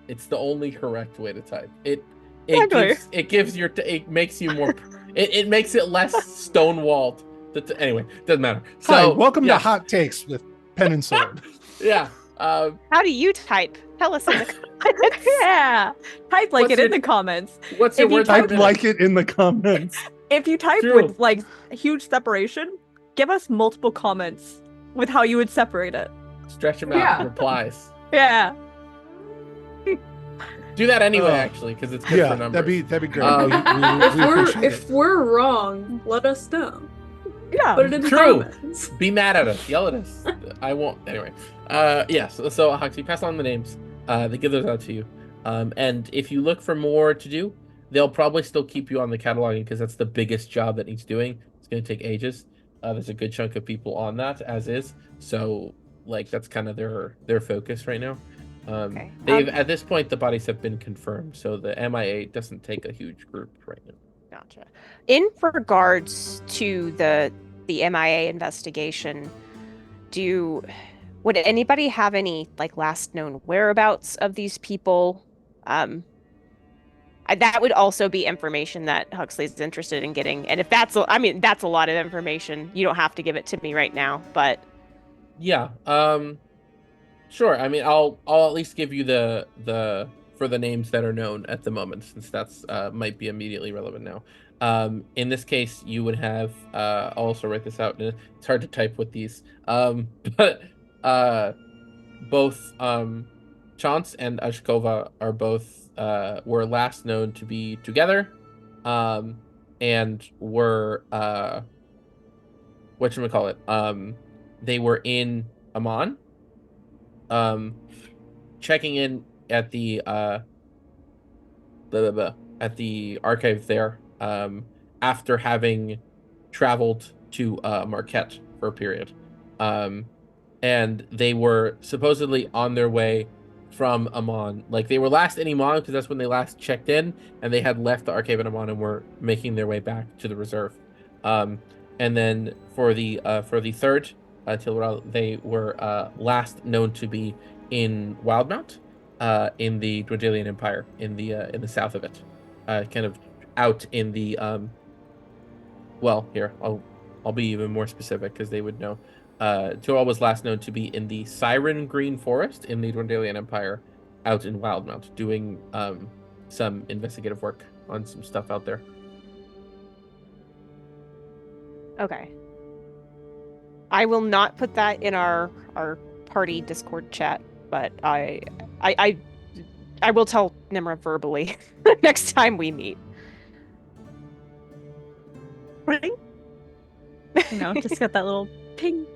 It's the only correct way to type. It makes you more. it makes it less stonewalled. Anyway, doesn't matter. So Hi, welcome yeah, to Hot Takes with Pen and Sword. Yeah. How do you type? Tell us in the comments. Yeah. Type like What's it in your- the comments. What's your If you word? type Type like it in the comments. If you type True. with like a huge separation, give us multiple comments with how you would separate it. Stretch them out. Yeah. Replies. Yeah. Do that anyway, Oh. actually, because it's good Yeah, for numbers. that'd be great. Um, We appreciate it. If we're wrong, let us know. Yeah. Put it in the True. comments. Be mad at us. Yell at us. I won't. Anyway. Yeah. So Huxley, pass on the names. They give those out to you. And if you look for more to do, they'll probably still keep you on the cataloging because that's the biggest job that needs doing. It's going to take ages. There's a good chunk of people on that as is. So like that's kind of their focus right now. Okay. They've at this point the bodies have been confirmed, so the MIA doesn't take a huge group right now. Gotcha. In regards to the MIA investigation, would anybody have any like last known whereabouts of these people? That would also be information that Huxley's interested in getting. And if I mean, that's a lot of information. You don't have to give it to me right now, but Yeah. Sure. I mean, I'll at least give you the for the names that are known at the moment, since that's might be immediately relevant now. In this case, you would have I'll also write this out. It's hard to type with these. But both Chance and Ashkova are both were last known to be together, and were whatchamacallit, they were in Amman, checking in at the at the archive there, after having traveled to Marquette for a period, and they were supposedly on their way from Amman. Like, they were last in Amman because that's when they last checked in, and they had left the archive in Amman and were making their way back to the reserve. And then for the third Tilral, they were last known to be in Wildmount, in the Dwendalian Empire, in the south of it, kind of out in the well, here I'll be even more specific because they would know. Tilral was last known to be in the Siren Green Forest in the Dwendalian Empire, out in Wildmount, doing some investigative work on some stuff out there. okay. I will not put that in our party Discord chat, but I will tell Nimra verbally next time we meet. You know, just got that little ping.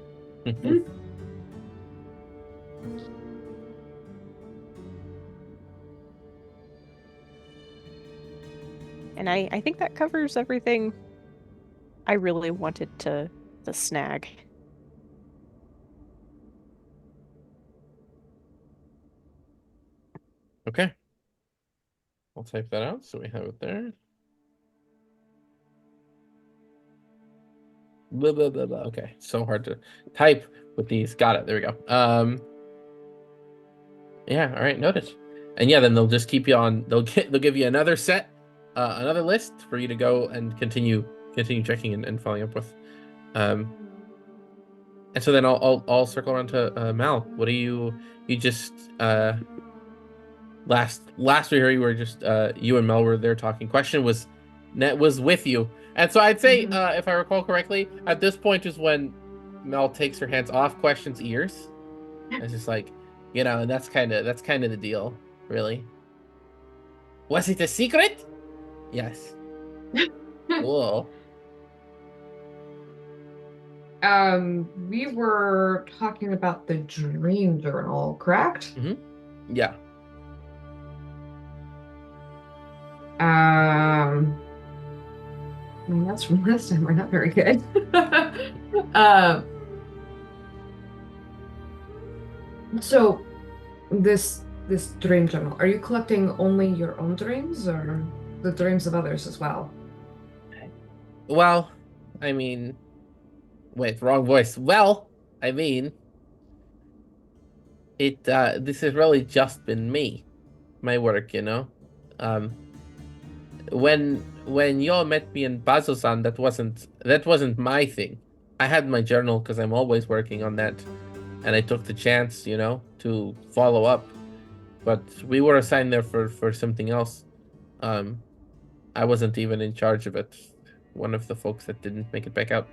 And I think that covers everything I really wanted to snag. Okay. I'll type that out so we have it there. Blah, blah, blah, blah. Okay, so hard to type with these. Got it. There we go. Yeah, all right, noted. And yeah, then they'll just keep you on. They'll give you another set, another list for you to go and continue checking and following up with. And so then I'll circle around to Mal. What do you just last we heard you were just you and Mel were there talking. Question was Net was with you, and so I'd say if I recall correctly, at this point is when Mel takes her hands off Question's ears. It's just like, and that's kind of the deal, really. Was it a secret? Yes. Cool. We were talking about the dream journal, correct? Yeah. I mean, that's from last time. We're not very good. So, this dream journal, are you collecting only your own dreams or the dreams of others as well? Well, I mean, wait, wrong voice. Well, I mean, this has really just been me, my work, When y'all met me in Bazozan, that wasn't my thing. I had my journal because I'm always working on that, and I took the chance, to follow up. But we were assigned there for something else. I wasn't even in charge of it. One of the folks that didn't make it back out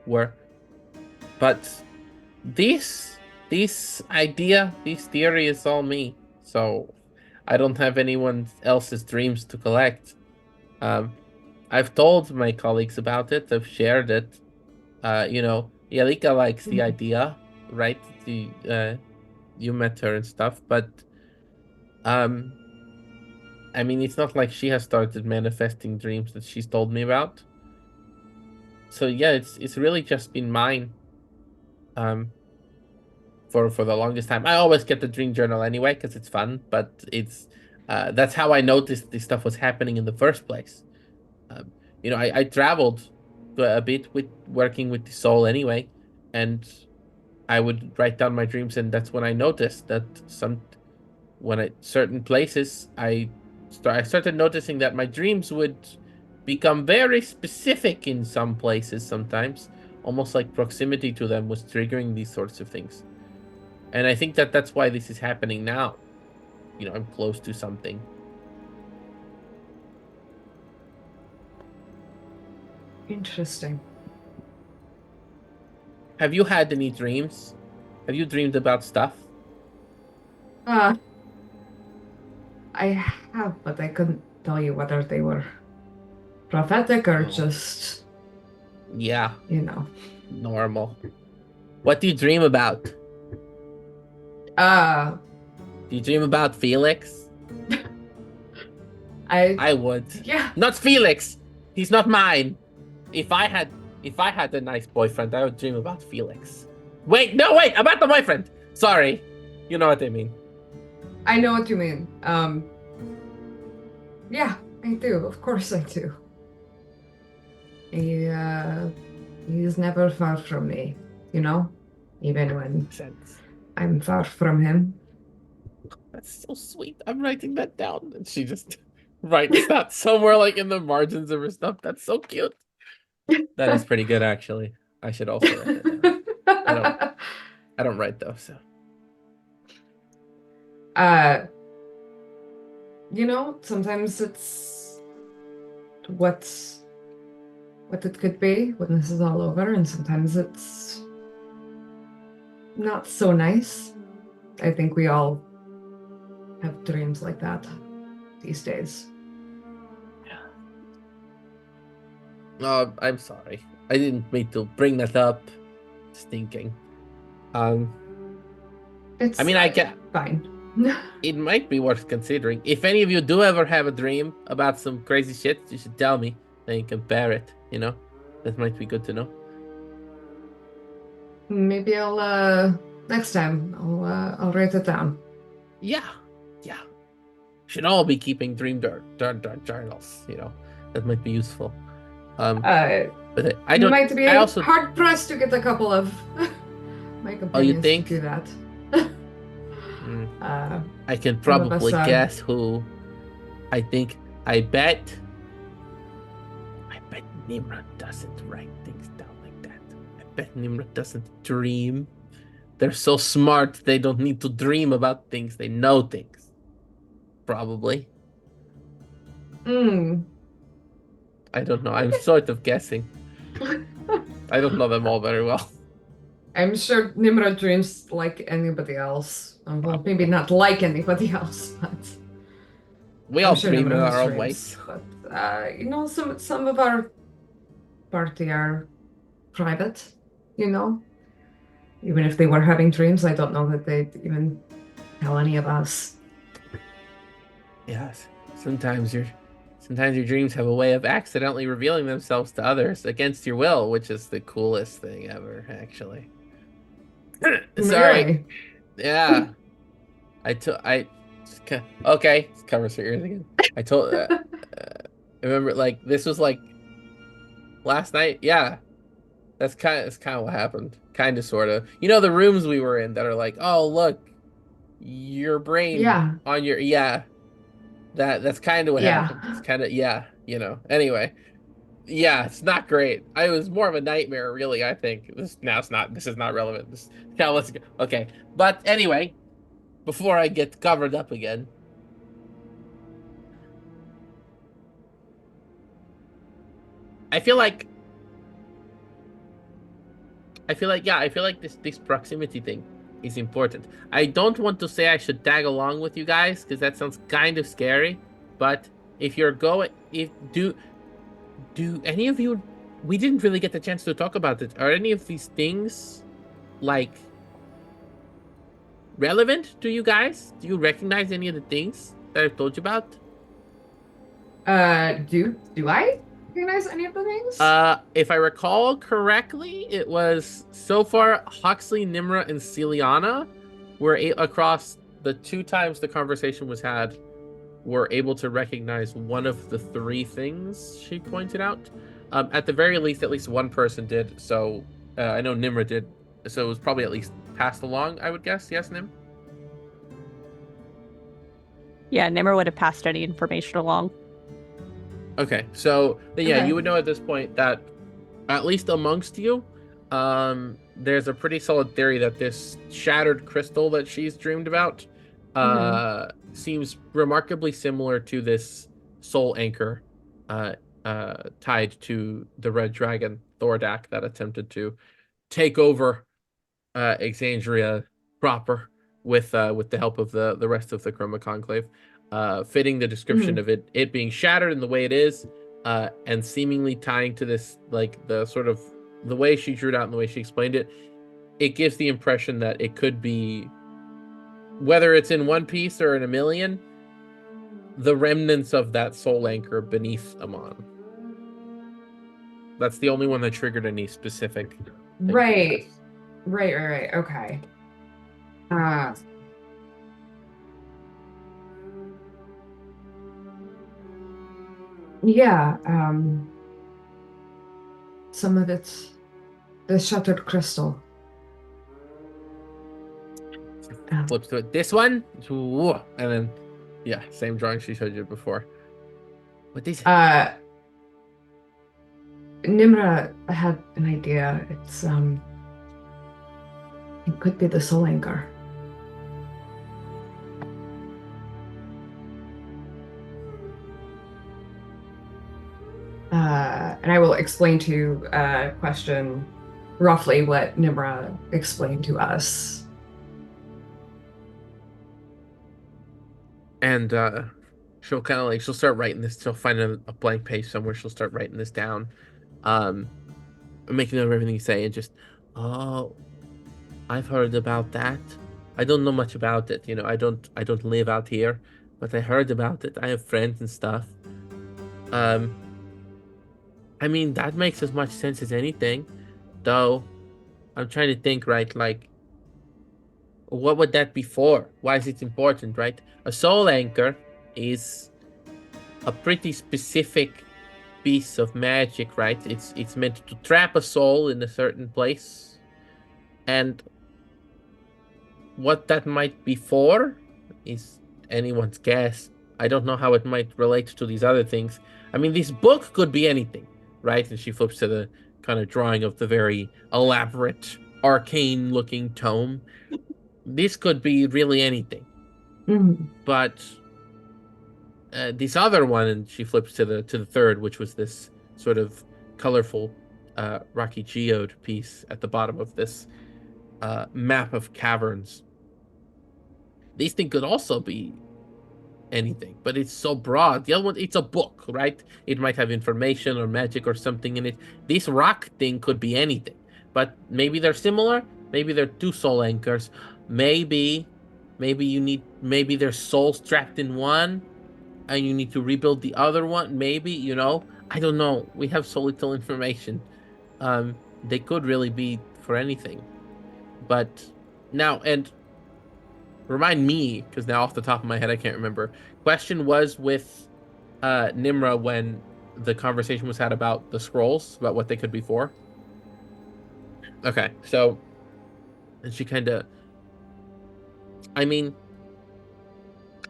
were. But this idea, this theory is all me. So I don't have anyone else's dreams to collect. I've told my colleagues about it. I've shared it. Yalika likes the idea, right? You met her and stuff, but I mean, it's not like she has started manifesting dreams that she's told me about. So yeah, it's really just been mine. for the longest time. I always get the dream journal anyway because it's fun, but it's that's how I noticed this stuff was happening in the first place. I traveled a bit with working with the soul anyway, and I would write down my dreams, and that's when I noticed that certain places I started noticing that my dreams would become very specific in some places sometimes, almost like proximity to them was triggering these sorts of things. And I think that's why this is happening now. I'm close to something. Interesting. Have you had any dreams? Have you dreamed about stuff? I have, but I couldn't tell you whether they were prophetic or just, Yeah, normal. What do you dream about? Do you dream about Felix? I would. Yeah. Not Felix. He's not mine. If I had a nice boyfriend, I would dream about Felix. Wait, about the boyfriend. Sorry. You know what I mean. I know what you mean. Yeah, I do. Of course I do. He's never far from me, even when I'm far from him. That's so sweet. I'm writing that down. And she just writes that somewhere like in the margins of her stuff. That's so cute. That is pretty good, actually. I should also write that down. I don't write though, so. Sometimes it's what it could be when this is all over, and sometimes it's not so nice. I think we all have dreams like that these days. I'm sorry. I didn't mean to bring that up. Stinking. It's I get fine. It might be worth considering. If any of you do ever have a dream about some crazy shit, you should tell me. Then you compare it, That might be good to know. Maybe I'll next time I'll write it down. Yeah. Should all be keeping dream journals, That might be useful. But I don't. You might be I also hard pressed to get a couple of my companions think? to do that. I can probably guess who. I bet Nimrod doesn't write things down like that. I bet Nimrod doesn't dream. They're so smart, they don't need to dream about things. They know things. Probably. I don't know. I'm sort of guessing. I don't know them all very well. I'm sure Nimrod dreams like anybody else. Well, maybe not like anybody else, but we all dream in our own ways. But some of our party are private. Even if they were having dreams, I don't know that they'd even tell any of us. Yes, sometimes your dreams have a way of accidentally revealing themselves to others against your will, which is the coolest thing ever, actually. Sorry. Really? Yeah. Okay, let's cover your ears again. I remember, this was last night. Yeah, that's kind of what happened. Kind of, sort of. The rooms we were in that are like, oh look, your brain on your That's kind of what happened. It's kind of Anyway, it's not great. It was more of a nightmare, really. I think this is not relevant. Let's go. Okay, but anyway, before I get covered up again, I feel like this proximity thing is important. I don't want to say I should tag along with you guys because that sounds kind of scary. But if you're going, do any of you? We didn't really get the chance to talk about it. Are any of these things relevant to you guys? Do you recognize any of the things that I've told you about? Do I? recognize any of the names? If I recall correctly, it was so far Huxley, Nimra, and Celiana were across the 2 times the conversation was had, were able to recognize one of the 3 things she pointed out. At the very least, at least one person did. So I know Nimra did. So it was probably at least passed along, I would guess. Yes, Nim? Yeah, Nimmer would have passed any information along. Okay, so then, yeah, Okay. you would know at this point that at least amongst you, there's a pretty solid theory that this shattered crystal that she's dreamed about seems remarkably similar to this soul anchor tied to the red dragon Thordak that attempted to take over Exandria proper with the help of the rest of the Chroma Conclave, fitting the description of it being shattered in the way it is, and seemingly tying to this, like the sort of the way she drew it out and the way she explained it. It gives the impression that it could be, whether it's in one piece or in a million, the remnants of that soul anchor beneath Amon. That's the only one that triggered any specific thing. Right. Okay. Yeah, some of it's the shattered crystal. Flips to it. This one? Ooh. And then, yeah, same drawing she showed you before. What is it? Nimra had an idea. It's it could be the soul anchor. And I will explain to question roughly what Nimra explained to us. And she'll kind of like, she'll start writing this. She'll find a blank page somewhere. She'll start writing this down, making note of everything you say, and just, oh, I've heard about that. I don't know much about it. You know, I don't live out here, but I heard about it. I have friends and stuff. I mean, that makes as much sense as anything, though. I'm trying to think, right? Like, what would that be for? Why is it important, right? A soul anchor is a pretty specific piece of magic, right? It's meant to trap a soul in a certain place, and what that might be for is anyone's guess. I don't know how it might relate to these other things. I mean, this book could be anything, right? And she flips to the kind of drawing of the very elaborate, arcane-looking tome. This could be really anything. But this other one, and she flips to the third, which was this sort of colorful rocky geode piece at the bottom of this map of caverns. These things could also be anything, but it's so broad. The other one, it's a book, right? It might have information or magic or something in it. This rock thing could be anything, but maybe they're similar. Maybe they're 2 soul anchors. Maybe there's souls trapped in one, and you need to rebuild the other one. Maybe, you know, I don't know. We have so little information. They could really be for anything. But now, and remind me, because now off the top of my head I can't remember. Question was with Nimra when the conversation was had about the scrolls, about what they could be for. Okay, so, and she kind of, I mean,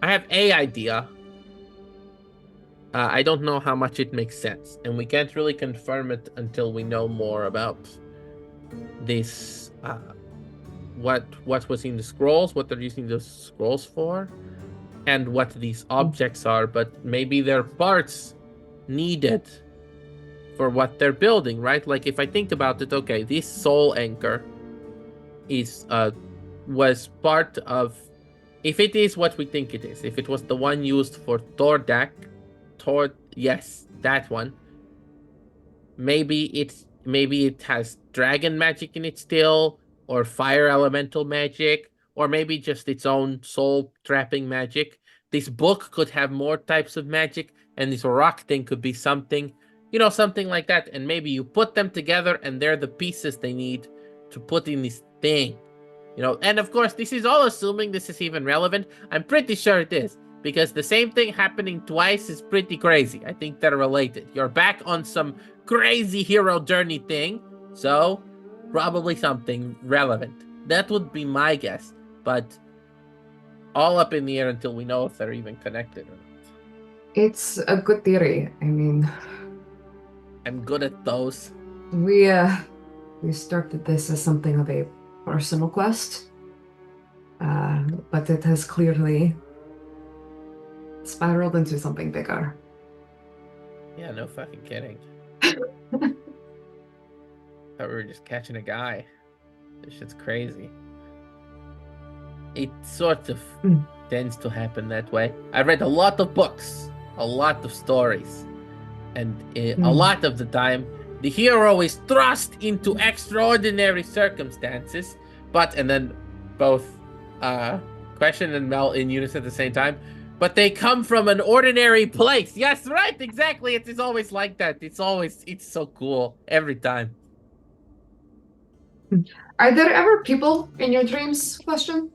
I have a idea. I don't know how much it makes sense, and we can't really confirm it until we know more about this, what was in the scrolls, what they're using those scrolls for, and what these objects are, but maybe they're parts needed for what they're building, right? Like, if I think about it, okay, this soul anchor is was part of, if it is what we think it is, if it was the one used for yes, that one, maybe it has dragon magic in it still, or fire elemental magic, or maybe just its own soul trapping magic. This book could have more types of magic, and this rock thing could be something something like that, and maybe you put them together and they're the pieces they need to put in this thing. And of course, this is all assuming this is even relevant. I'm pretty sure it is, because the same thing happening twice is pretty crazy. I think they're related. You're back on some crazy hero journey thing, so probably something relevant. That would be my guess, but all up in the air until we know if they're even connected or not. It's a good theory. I mean, I'm good at those. we started this as something of a personal quest, but it has clearly spiraled into something bigger. Yeah, no fucking kidding. Thought we were just catching a guy. This shit's crazy. It sort of tends to happen that way. I read a lot of books, a lot of stories, and a lot of the time, the hero is thrust into extraordinary circumstances, and then both Question and Mel in unison at the same time, but they come from an ordinary place. Yes, right, exactly. It is always like that. It's so cool every time. Are there ever people in your dreams? Question.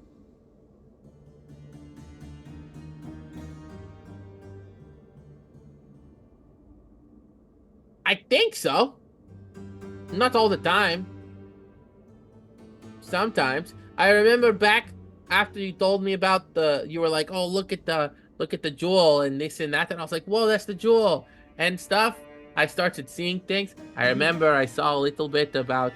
I think so. Not all the time. Sometimes. I remember back after you told me about you were like, oh, look at the jewel and this and that, and I was like, whoa, that's the jewel and stuff. I started seeing things. I remember I saw a little bit about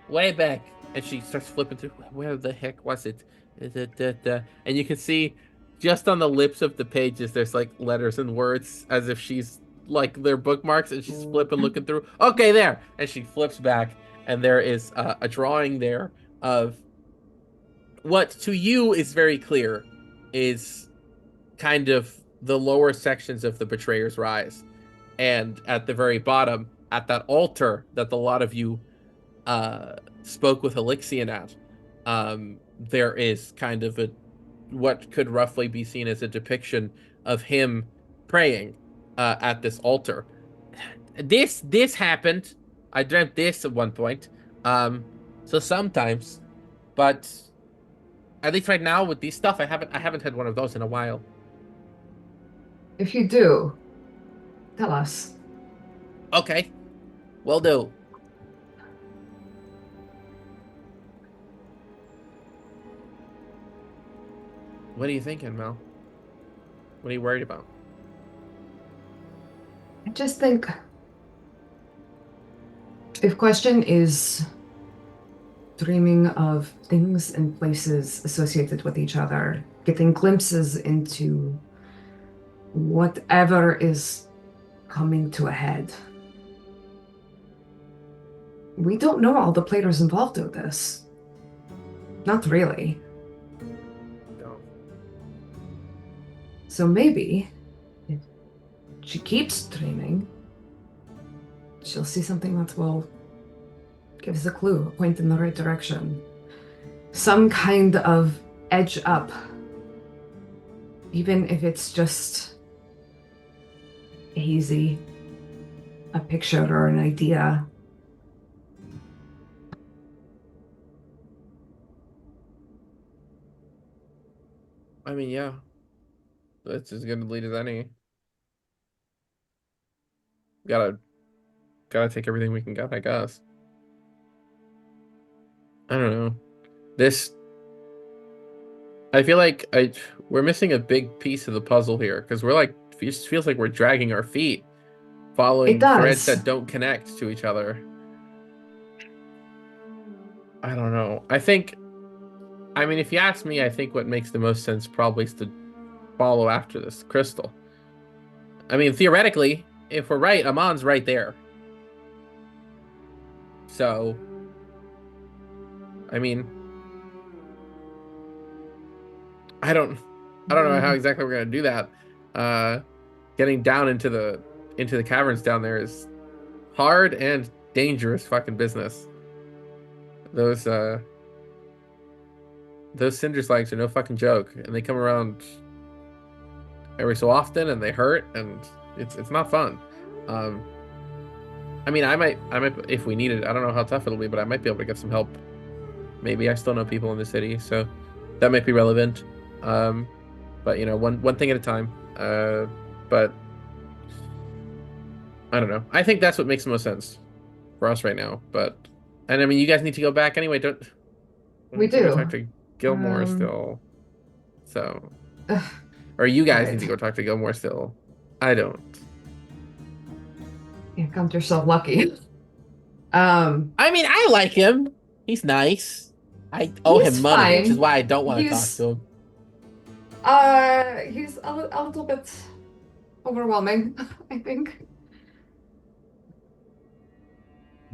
way back, and she starts flipping through. Where the heck was it? And you can see just on the lips of the pages, there's like letters and words as if she's like their bookmarks, and she's flipping, looking through. Okay, there, and she flips back, and there is a drawing there of what to you is very clear is kind of the lower sections of the Betrayer's Rise. And at the very bottom, at that altar that a lot of you spoke with Elixion at, there is kind of what could roughly be seen as a depiction of him praying at this altar. This happened. I dreamt this at one point. So sometimes, but at least right now with these stuff, I haven't had one of those in a while. If you do, tell us. Okay, will do. What are you thinking, Mel? What are you worried about? I just think if Question is dreaming of things and places associated with each other, getting glimpses into whatever is coming to a head. We don't know all the players involved in this. Not really. No. So maybe if she keeps dreaming, she'll see something that will give us a clue, a point in the right direction. Some kind of edge up. Even if it's just hazy, a picture or an idea. I mean, yeah. That's as good a lead as any. Gotta take everything we can get, I guess. I don't know. I feel like we're missing a big piece of the puzzle here, because it just feels like we're dragging our feet, following threads that don't connect to each other. I don't know. I mean, if you ask me, I think what makes the most sense probably is to follow after this crystal. I mean, theoretically, if we're right, Amon's right there. So, I mean, I don't know how exactly we're gonna do that. Getting down into the caverns down there is hard and dangerous fucking business. Those cinder slags are no fucking joke, and they come around every so often, and they hurt, and it's not fun. I mean, I might, if we need it. I don't know how tough it'll be, but I might be able to get some help. Maybe I still know people in the city, so that might be relevant. But you know, one thing at a time. But I don't know. I think that's what makes the most sense for us right now. And I mean, you guys need to go back anyway. Don't We need to go do. talk to Gilmore still. So, Ugh, or you guys Right. need to go talk to Gilmore still. I don't. you count yourself lucky. Um, I mean, I like him. He's nice. I owe He's him money, which is fine. why I don't want to talk He's- to him. he's a little bit overwhelming, I think.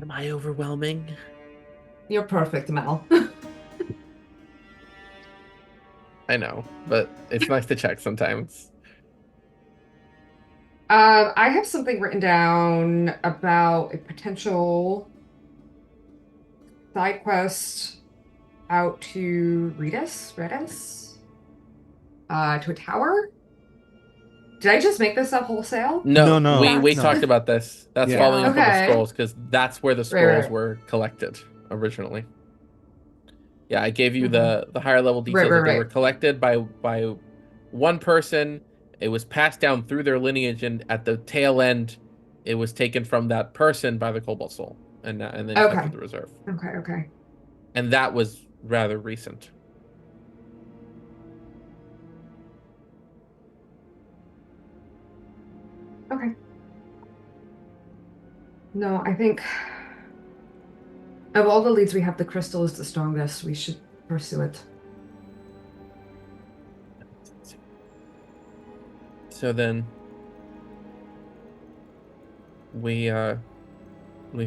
Am I overwhelming? You're perfect, Mel. I know, but it's nice to check sometimes. I have something written down about a potential side quest out to Redis, to a tower. Did I just make this up wholesale? No, No, we no. talked about this. That's Yeah. following up on the Okay. scrolls because that's where the scrolls right. were collected originally. Yeah, I gave you the higher level details Right, that they were right. collected by one person. It was passed down through their lineage, and at the tail end, it was taken from that person by the Cobalt Soul, and then kept Okay. in the reserve. Okay. And that was rather recent. Okay. No, I think of all the leads we have, the crystal is the strongest. We should pursue it. So then we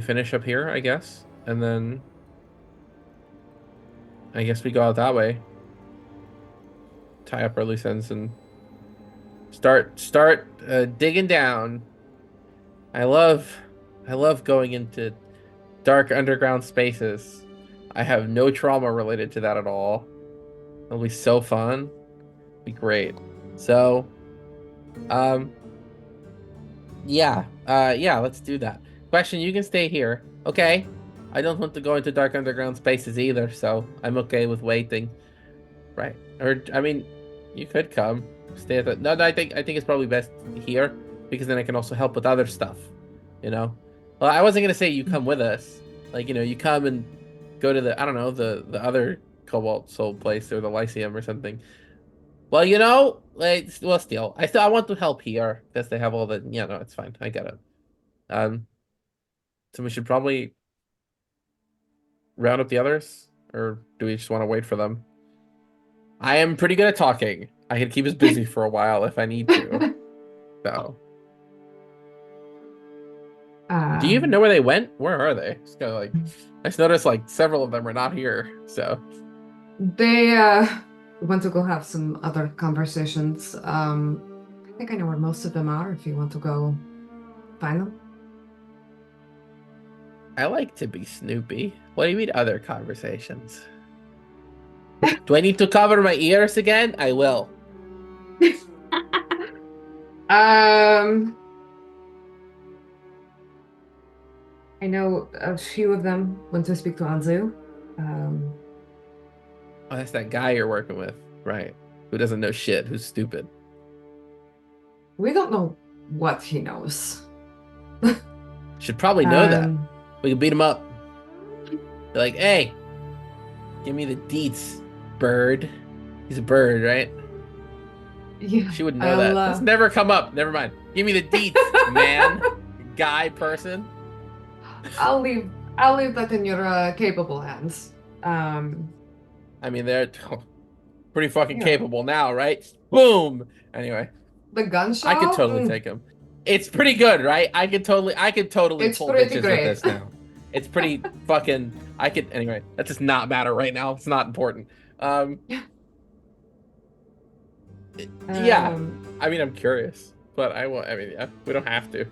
finish up here, I guess, and then I guess we go out that way, tie up our loose ends, and start digging down. I love going into dark underground spaces. I have no trauma related to that at all. It'll be so fun. Be great. So, yeah, let's do that. Question, you can stay here, okay? I don't want to go into dark underground spaces either, so I'm okay with waiting. Right? Or I mean, you could come, stay at the. No, I think it's probably best here because then I can also help with other stuff. You know, well, I wasn't gonna say you come with us. Like, you know, you come and go to the, I don't know, the other Cobalt Soul place or the Lyceum or something. Well, you know, like, well, still, I want to help here because they have all the. Yeah, no, it's fine. I get it. So we should probably round up the others, or do we just want to wait for them? I am pretty good at talking. I can keep us busy for a while if I need to. So, do you even know where they went? Where are they? Just kind of like, I just noticed like several of them are not here. So They want to go have some other conversations. I think I know where most of them are. If you want to go find them. I like to be Snoopy. What do you mean other conversations? Do I need to cover my ears again? I will. I know a few of them went to speak to Anzu. Oh, that's that guy you're working with, right? Who doesn't know shit? Who's stupid? We don't know what he knows. Should probably know that. We can beat him up. Be like, hey, give me the deets, bird. He's a bird, right? Yeah, She would know that. That's never come up. Never mind. Give me the deets, man. Guy person. I'll leave that in your capable hands. I mean, they're pretty fucking Yeah. capable now, right? Boom. Anyway, The gunshot. I could totally take him. It's pretty good, right? I could totally It's pull pretty bitches great. with this now. It's pretty fucking. Anyway. That does not matter right now. It's not important. Yeah. I mean, I'm curious, but I will. I mean, yeah, we don't have to.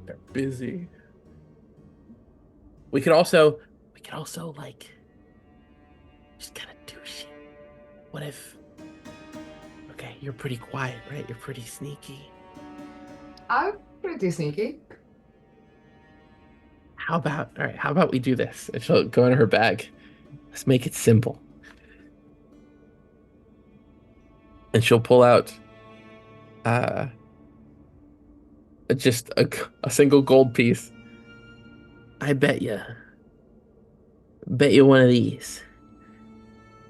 They're busy. We could also like just kind of do shit. What if? Okay, you're pretty quiet, right? You're pretty sneaky. I'm pretty sneaky. How about we do this? And she'll go into her bag. Let's make it simple. And she'll pull out just a single gold piece. I bet you one of these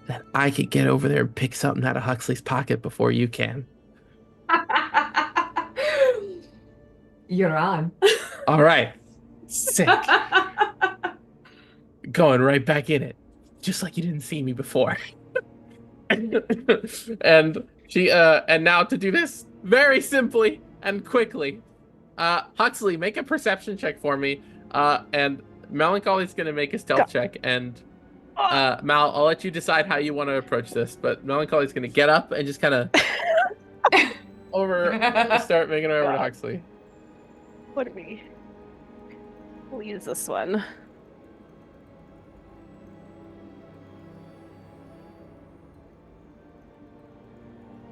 that I could get over there and pick something out of Huxley's pocket before you can. You're on. All right. Sick. Going right back in it. Just like you didn't see me before. And she and now to do this very simply and quickly. Huxley, make a perception check for me. And Melancholy's gonna make a stealth check, and Mal, I'll let you decide how you want to approach this, but Melancholy's gonna get up and just kind of start making her over to Huxley. What do we? We'll use this one.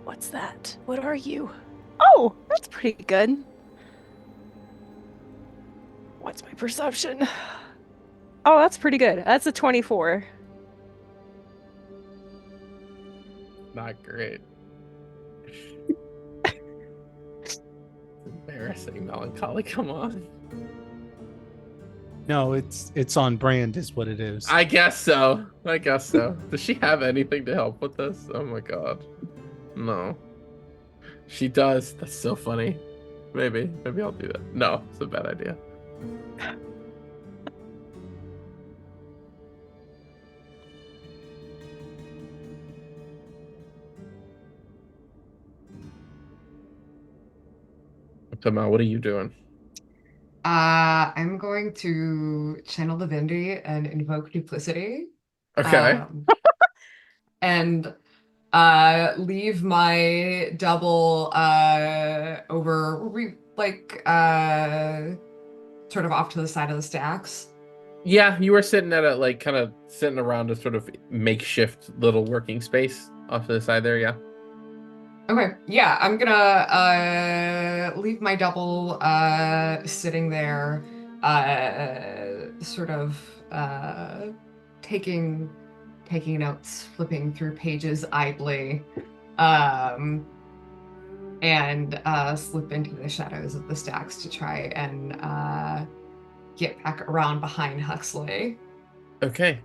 What's that? What are you? Oh, that's pretty good. What's my perception? Oh, that's pretty good. That's a 24. Not great. It's embarrassing, Melancholy. Come on. No, it's on brand, is what it is. I guess so. Does she have anything to help with this? Oh my god. No. She does. That's so funny. Maybe I'll do that. No, it's a bad idea. Come on, what are you doing? I'm going to channel divinity and invoke duplicity. Okay. And leave my double sort of off to the side of the stacks. Yeah, you were sitting at a kind of sitting around a sort of makeshift little working space off to the side there, yeah. Okay, yeah, I'm gonna leave my double sitting there, sort of taking notes, flipping through pages idly, and slip into the shadows of the stacks to try and get back around behind Huxley. Okay.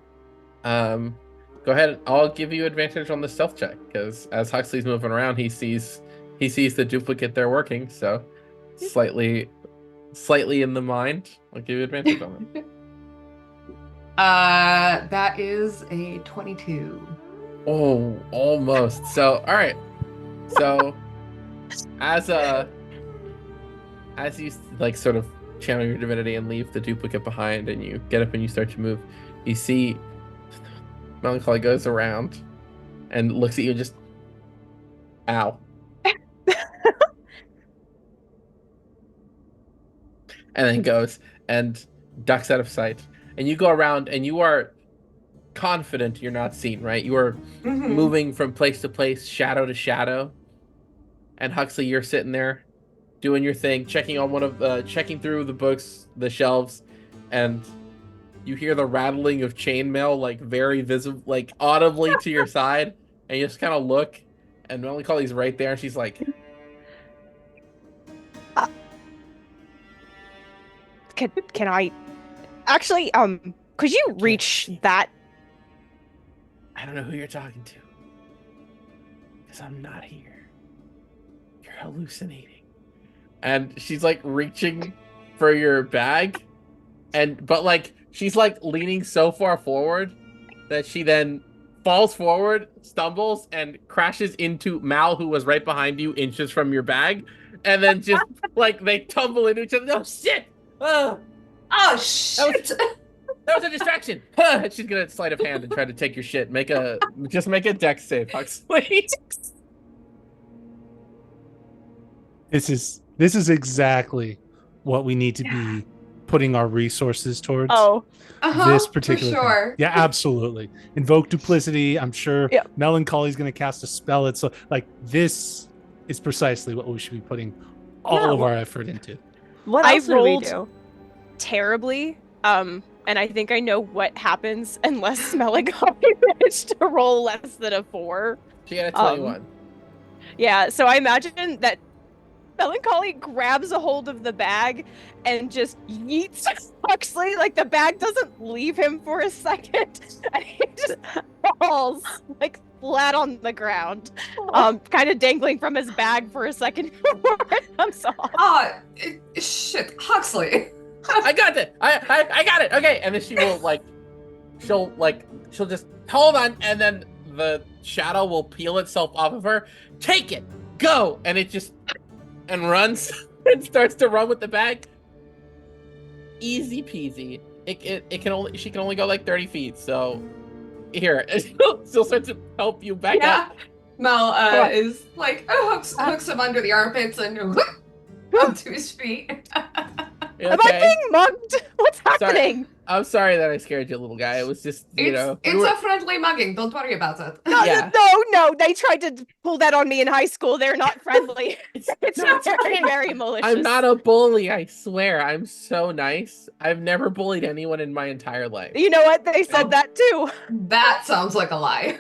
Go ahead. I'll give you advantage on the stealth check, because as Huxley's moving around, he sees the duplicate they're working, so slightly in the mind. I'll give you advantage on it. That is a 22. Oh, almost. So, all right. So, as you sort of channel your divinity and leave the duplicate behind, and you get up and you start to move, you see Melancholy goes around and looks at you and just, ow. And then goes and ducks out of sight. And you go around and you are confident you're not seen, right? You are moving from place to place, shadow to shadow. And Huxley, you're sitting there doing your thing, checking through the books, the shelves, and you hear the rattling of chainmail, very visible, audibly to your side, and you just kind of look, and Melancholy's right there, and she's like, Can I actually could you reach that? I don't know who you're talking to, because I'm not here. You're hallucinating. And she's reaching for your bag, but she's leaning so far forward that she then falls forward, stumbles, and crashes into Mal, who was right behind you, inches from your bag, and then just they tumble into each other. Oh shit! Oh shit! That was a distraction. She's gonna sleight of hand and try to take your shit. Make a dex save, Huxley. This is exactly what we need to be putting our resources towards. Oh, this particular for sure. thing. Yeah, absolutely. Invoke duplicity. I'm sure Melancholy's going to cast a spell. It's this is precisely what we should be putting all of our effort into. What I else did we rolled do? terribly And I think I know what happens unless Melancholy managed to roll less than a 4. She got a 21. Yeah, so I imagine that Melancholy grabs a hold of the bag and just yeets Huxley. Like, the bag doesn't leave him for a second, and he just falls, like, flat on the ground, kind of dangling from his bag for a second before it comes off. Shit, Huxley. I got it. I got it. Okay, and then she'll just hold on, and then the shadow will peel itself off of her. Take it, go, and it just runs and starts to run with the bag. Easy peasy. She can only go like 30 feet. So here, she'll start to help you back up. Mel is like hooks him under the armpits and onto his feet. Okay? Am I being mugged? What's happening? I'm sorry that I scared you, little guy. It was just, It's a friendly mugging. Don't worry about it. No, they tried to pull that on me in high school. They're not friendly. It's very, very malicious. I'm not a bully, I swear. I'm so nice. I've never bullied anyone in my entire life. You know what? They said that too. That sounds like a lie.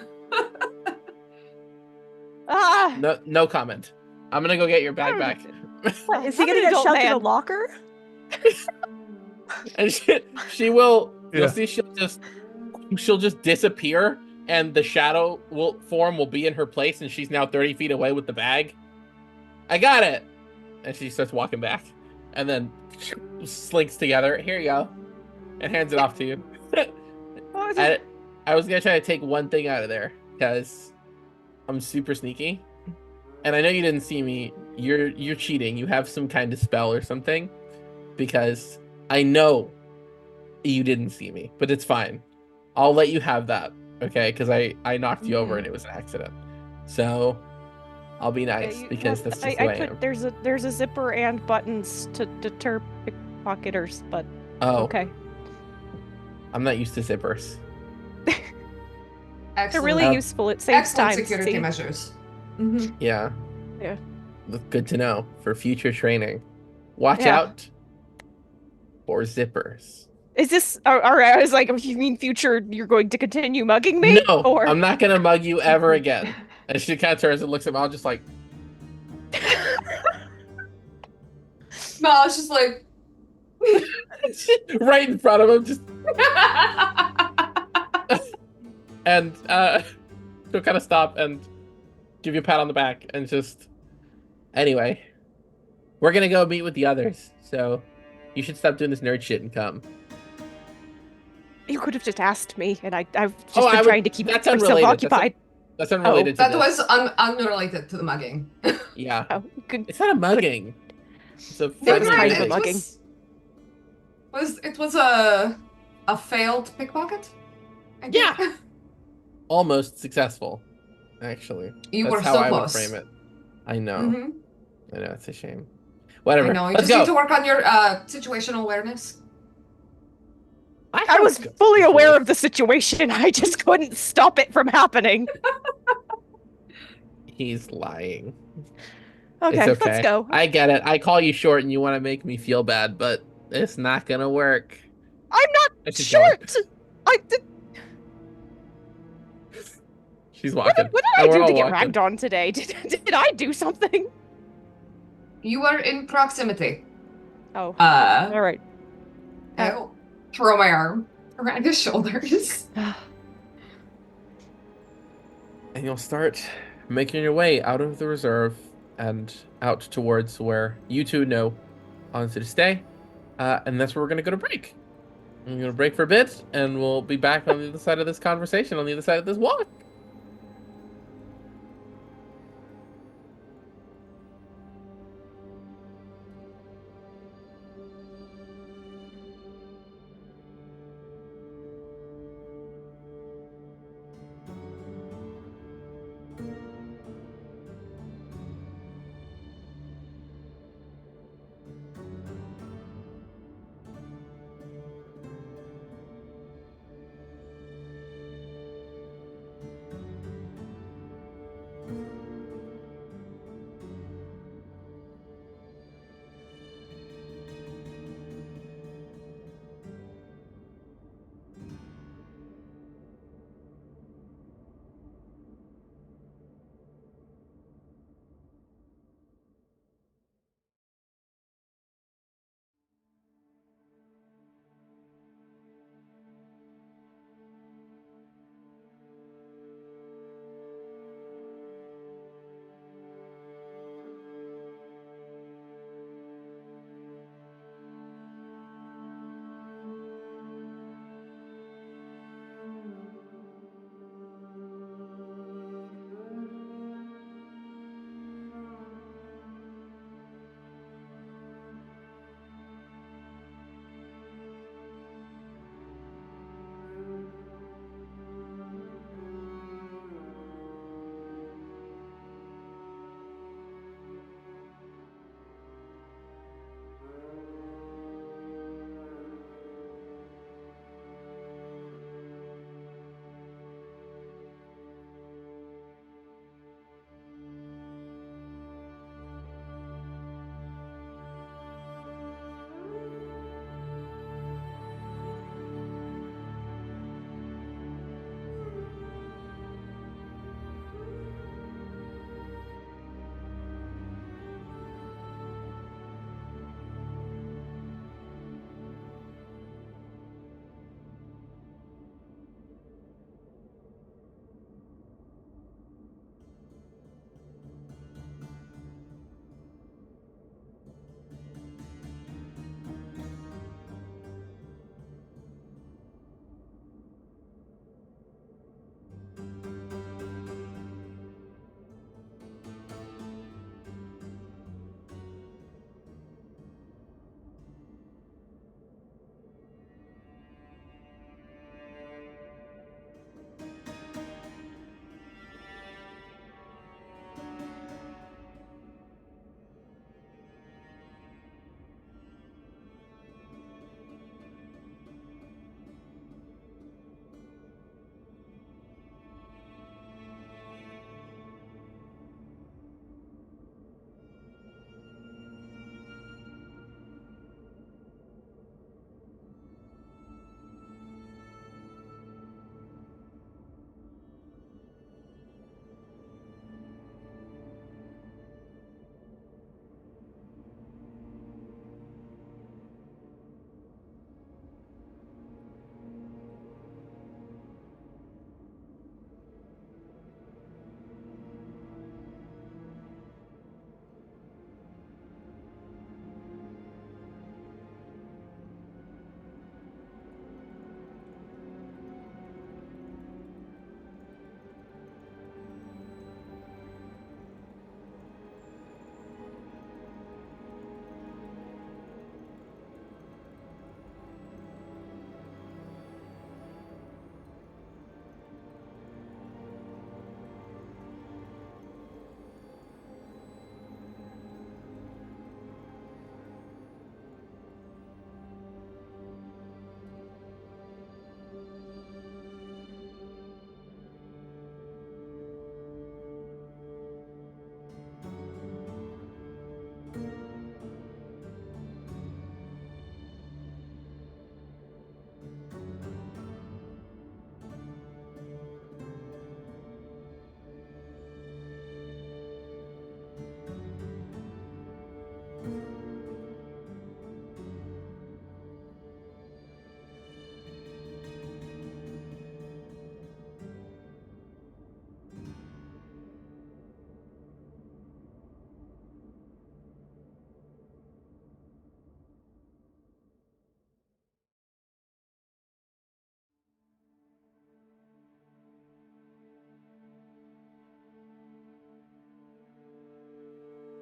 No comment. I'm gonna go get your bag back. Is he gonna get shoved in a locker? And she will. Yeah. You'll see. She'll just disappear, and the shadow form will be in her place, and she's now 30 feet away with the bag. I got it. And she starts walking back, and then slinks together. Here you go, and hands it off to you. I was gonna try to take one thing out of there because I'm super sneaky, and I know you didn't see me. You're cheating. You have some kind of spell or something, because I know you didn't see me, but it's fine. I'll let you have that, okay? Because I knocked you over and it was an accident. So I'll be nice because that's just the way I am. There's a zipper and buttons to deter pickpocketers, but okay. I'm not used to zippers. They're really useful. It saves time. Security measures. Mm-hmm. Yeah. Good to know for future training. Watch out for zippers. Is this? I was like, you mean future? You're going to continue mugging me? No, I'm not gonna mug you ever again. And she kind of turns and looks at Mal, just like. No, it's just like. Right in front of him, just. And she'll kind of stop and give you a pat on the back and just. Anyway, we're gonna go meet with the others, so you should stop doing this nerd shit and come. You could have just asked me, and I've just been trying to keep myself occupied. That's unrelated to that was unrelated to the mugging. Yeah. Good. It's not a mugging. It's a kind of a mugging. It was a failed pickpocket? Yeah. Almost successful, actually. You were how so I close. Would frame it. I know. Mm-hmm. I know, it's a shame. Whatever. I know. You Let's just go. need to work on your situational awareness. I was fully aware of the situation. I just couldn't stop it from happening. He's lying. Okay, let's go. I get it. I call you short and you want to make me feel bad, but it's not going to work. I'm not short. She's walking. What did I do to get ragged on today? Did I do something? You were in proximity. Oh. All right. I'll throw my arm around his shoulders. And you'll start making your way out of the reserve and out towards where you two know honestly to stay. And that's where we're going to go to break. We're going to break for a bit, and we'll be back on the other side of this conversation, on the other side of this walk.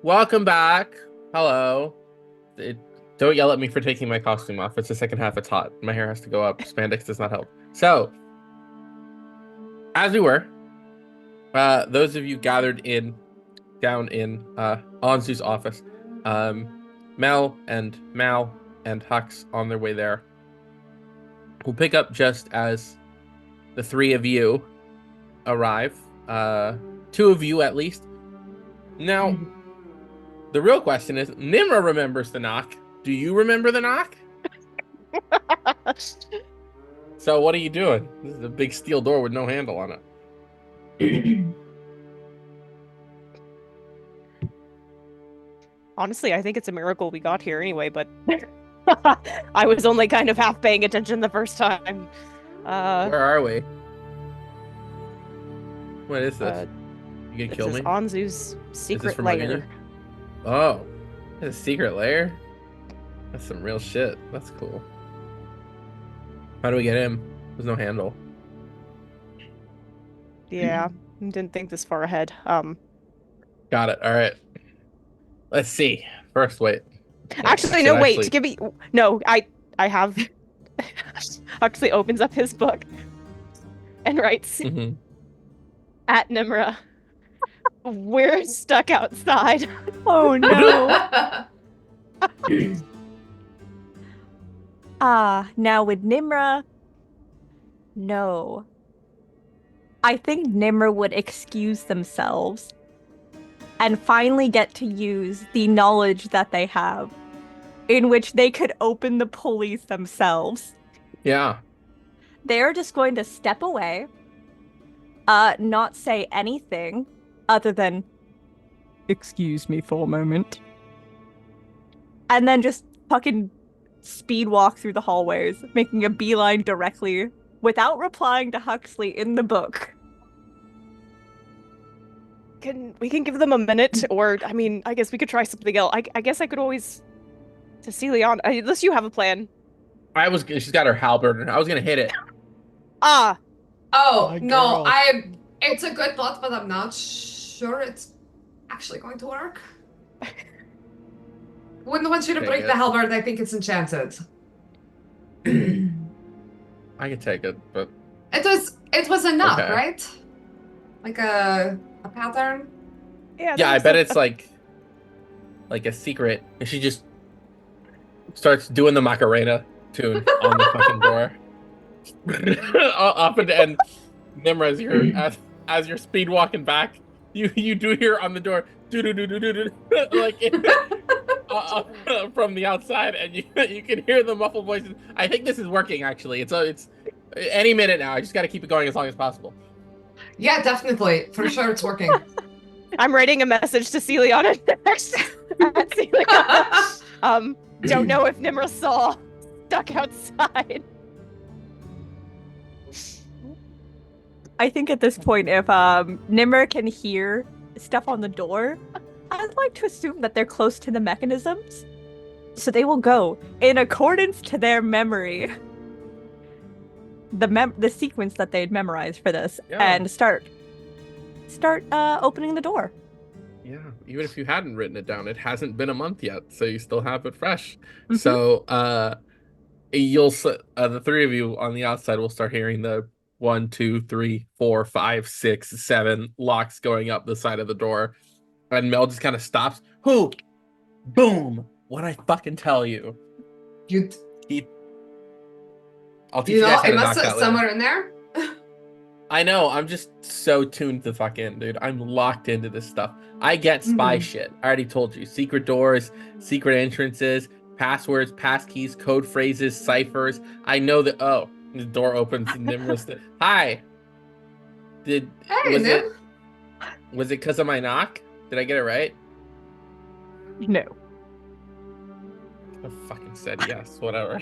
Welcome back. Hello. Don't yell at me for taking my costume off. It's the second half. It's hot. My hair has to go up. Spandex does not help. So, as we were, those of you gathered down in Anzu's office, Mel and Mal and Hux on their way there. We'll pick up just as the three of you arrive. Two of you at least. Now, the real question is, Nimra remembers the knock. Do you remember the knock? So what are you doing? This is a big steel door with no handle on it. Honestly, I think it's a miracle we got here anyway, but I was only kind of half paying attention the first time. Where are we? What is this? You gonna kill me? Anzu's secret lair. Oh, it's a secret lair? That's some real shit. That's cool. How do we get in? There's no handle. Yeah, didn't think this far ahead. Got it. All right. Let's see. First, wait. Actually, no, wait. Give me. No, I have. Huxley opens up his book and writes at Nimra. We're stuck outside. Oh no. Now with Nimra, no. I think Nimra would excuse themselves and finally get to use the knowledge that they have, in which they could open the pulleys themselves. Yeah. They're just going to step away, not say anything other than, "Excuse me for a moment," and then just fucking speed walk through the hallways, making a beeline directly, without replying to Huxley in the book. We can give them a minute, or I mean, I guess we could try something else. I guess I could always Cecilion. Unless you have a plan. She's got her halberd, and I was gonna hit it. Ah. Oh My no, girl. It's a good thought, but I'm not sure it's actually going to work. Wouldn't want you to break the halberd. I think it's enchanted. I can take it, but it was a knot, Okay. right? Like a pattern. yeah, I bet it's like a secret. And she just starts doing the Macarena tune on the fucking door. Up and Nimra, as you're speed walking back, you do hear on the door like from the outside, and you can hear the muffled voices. I think this is working actually. It's any minute now. I just got to keep it going as long as possible. Yeah, definitely. For sure it's working. I'm writing a message to Celion at Celion. Don't know if Nimra saw. Stuck outside. I think at this point, if Nimmer can hear stuff on the door, I'd like to assume that they're close to the mechanisms. So they will go, in accordance to their memory, the sequence that they'd memorized for this, and start opening the door. Yeah, even if you hadn't written it down, it hasn't been a month yet, so you still have it fresh. So you'll the three of you on the outside will start hearing the 1, 2, 3, 4, 5, 6, 7 locks going up the side of the door, and Mel just kind of stops. Who? Boom! What'd I fucking tell you? I'll teach you guys how to it knock must that have later. somewhere in there. I know, I'm just so tuned the fuck in, dude. I'm locked into this stuff. I get spy shit. I already told you. Secret doors, secret entrances, passwords, passkeys, code phrases, ciphers. I know that. Oh, the door opens and Nimra's Hi. Was it because of my knock? Did I get it right? No. I fucking said yes. Whatever.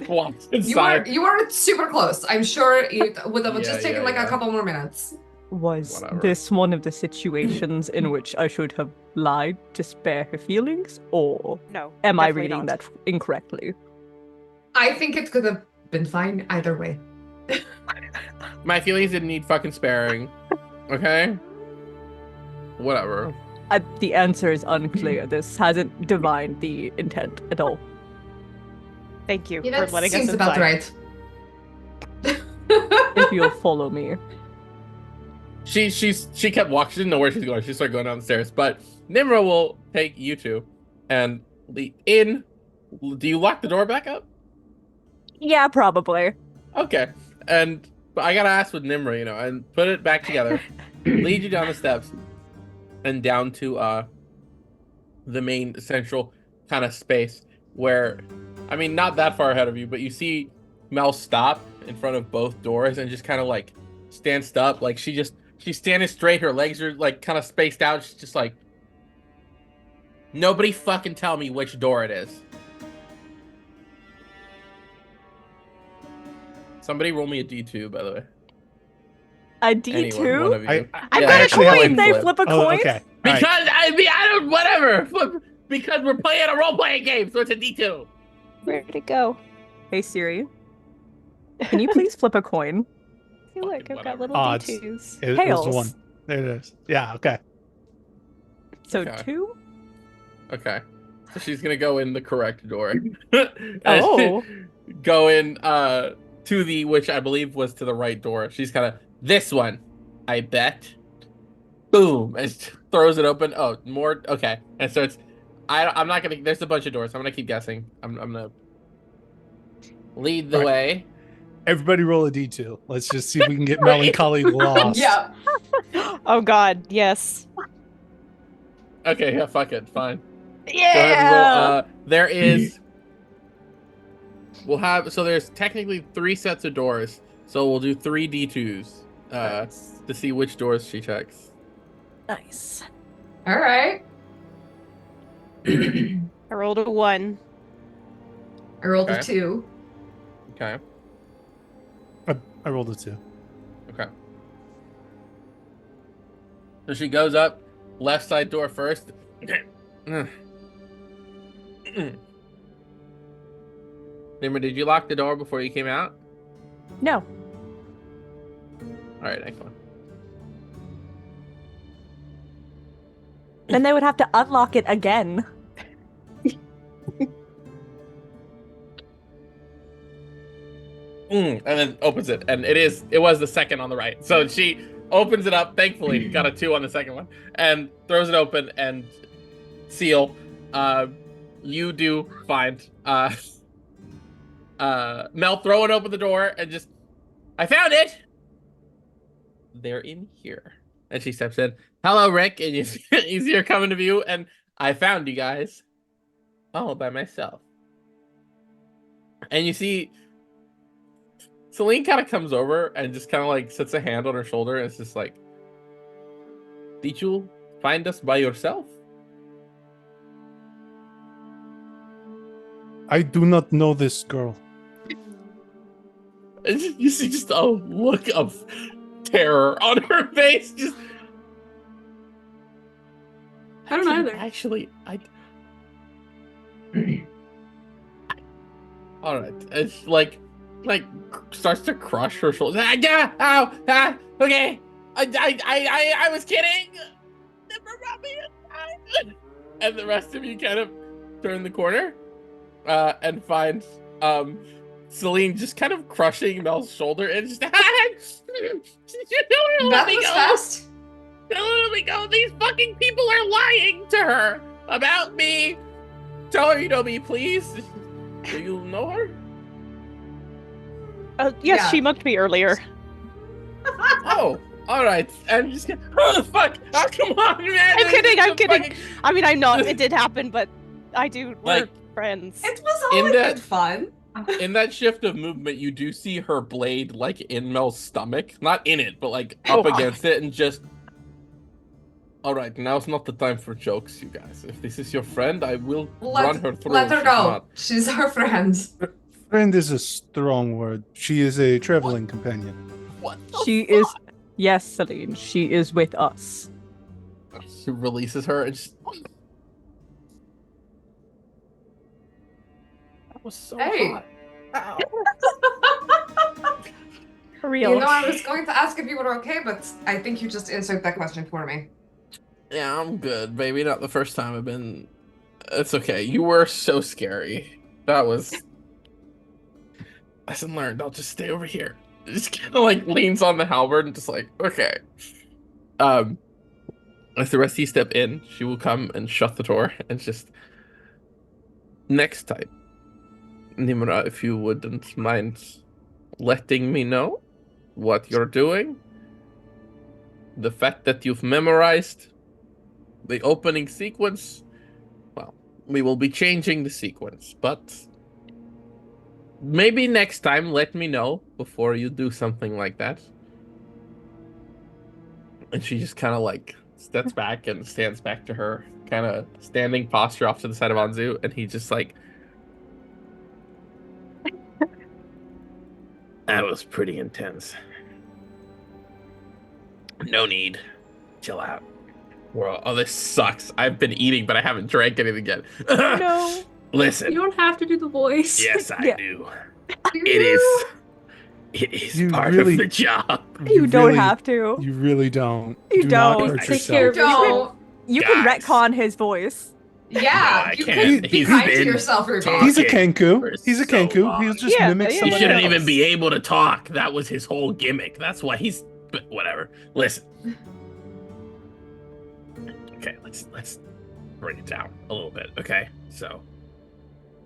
Walked inside. You were super close. I'm sure it would have just taken a couple more minutes. Was this one of the situations in which I should have lied to spare her feelings, or no? Am I reading that incorrectly? I think it could have been fine either way. My feelings didn't need fucking sparing. Okay? Whatever. The answer is unclear. This hasn't divined the intent at all. Thank you Yeah, for that letting seems us about inside. right. If you'll follow me. She kept walking. She didn't know where she's going. She started going down the stairs. But Nimra will take you two and lead in. Do you lock the door back up? Yeah, probably. Okay. But I gotta ask with Nimra, and put it back together. Lead you down the steps and down to the main central kind of space where, I mean, not that far ahead of you, but you see Mel stop in front of both doors and just kind of like stands up, like she's standing straight, her legs are like kind of spaced out. She's just like, nobody fucking tell me which door it is. Somebody roll me a D2, by the way. A D2? Anyone, one of you. I've got a actually have coin! They flip a coin? Okay. Because I don't, whatever. Because we're playing a role-playing game, so it's a D2. Where'd it go? Hey Siri, can you please flip a coin? Hey, look, Fucking I've got whatever. little Odds. D2s. It was Tails. one. There it is. Yeah, okay. So Okay. 2? Okay. So she's gonna go in the correct door. Oh. Go in to the, which I believe was to the right door. She's kind of, this one, I bet. Boom. And throws it open. Oh, more. Okay. And so I'm not gonna, there's a bunch of doors. I'm gonna keep guessing. I'm gonna lead the Right. way. Everybody roll a D2. Let's just see if we can get melancholy lost. Yeah. Oh god, yes. Okay, yeah, fuck it. Fine. Go ahead and Yeah! roll. There is. So there's technically 3 sets of doors. So we'll do 3 D2s to see which doors she checks. Nice. All right. I rolled a 1. I rolled a Okay. 2. Okay. I rolled a 2. Okay. So she goes up, left side door first. Nimra, did you lock the door before you came out? No. All right, excellent. Then they would have to unlock it again. And then opens it, and it was the second on the right. So she opens it up, thankfully got a 2 on the second one, and throws it open and seal. You do find Mel throwing open the door and just, I found it. They're in here. And she steps in. Hello, Rick. And you see her coming to view, and I found you guys all by myself. And you see Celine kind of comes over and just kind of like sets a hand on her shoulder, and it's just like, did you find us by yourself? I do not know this girl. And you see just a look of terror on her face. Just, I don't either. Actually, all right. It's like starts to crush her shoulders. Okay. I was kidding. Never brought me inside. And the rest of you kind of turn the corner, and find Celine just kind of crushing Mel's shoulder and just, That let me was go. fast. Let me go. These fucking people are lying to her about me. Tell her you know me, please. Do you know her? Yes, Yeah. she mugged me earlier. Oh, all right. And just, oh, fuck. Oh, come on, man. I'm kidding, I'm Just kidding. fucking- I mean, I'm not. It did happen, but we're Like, friends. It was In always that- good fun. In that shift of movement, you do see her blade like in Mel's stomach. Not in it, but like up Oh. against it, and just. All right, now's not the time for jokes, you guys. If this is your friend, I will run her through. Let if her she's go. not. She's our friend. Friend is a strong word. She is a traveling companion. What? She is. Yes, Celine, she is with us. She releases her and just. That was so Hey. hot. Ow. For real. You know, I was going to ask if you were okay, but I think you just answered that question for me. Yeah, I'm good. Maybe not the first time I've been. It's okay. You were so scary. That was. Lesson learned. I'll just stay over here. Just kind of like leans on the halberd and just like, okay. Um, as the rest of you step in, she will come and shut the door and just. Next time, Nimra, if you wouldn't mind letting me know what you're doing, the fact that you've memorized the opening sequence, well, we will be changing the sequence, but maybe next time let me know before you do something like that. And she just kind of like steps back and stands back to her kind of standing posture off to the side of Anzu, and he just like, that was pretty intense. No need. Chill out. Oh, this sucks. I've been eating, but I haven't drank anything yet. No. Listen. You don't have to do the voice. Yes, I Yeah. do. It is You part really- of the job. You don't really- have to. You really don't. You Do not don't. hurt Take yourself. care of yourself. Don't. You can Guys. retcon his voice. Yeah, I you can't. can be He's kind to been yourself, Ruby. talking. He's a for Kenku. He's a so Kenku. long. He'll just Yeah, mimic yeah, He somebody shouldn't else. even be able to talk. That was his whole gimmick. That's why he's. But whatever. Listen. Okay, let's bring it down a little bit. Okay, so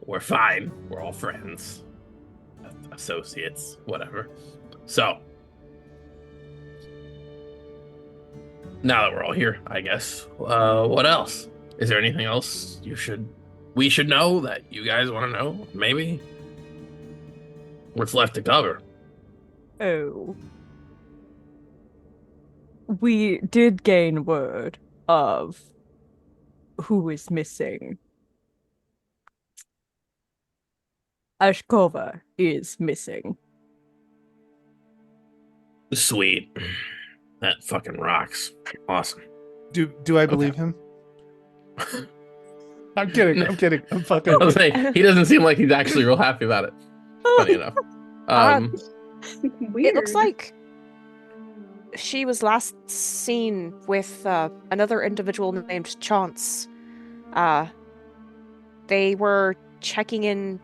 we're fine. We're all friends, associates, whatever. So now that we're all here, I guess. What else? Is there anything else we should know that you guys want to know? Maybe. What's left to cover? Oh. We did gain word of who is missing. Ashkova is missing. Sweet. That fucking rocks. Awesome. Do I believe him? I'm kidding. I'm kidding. I'm fucking. I was saying, he doesn't seem like he's actually real happy about it. Funny enough. Weird. It looks like she was last seen with another individual named Chance. They were checking in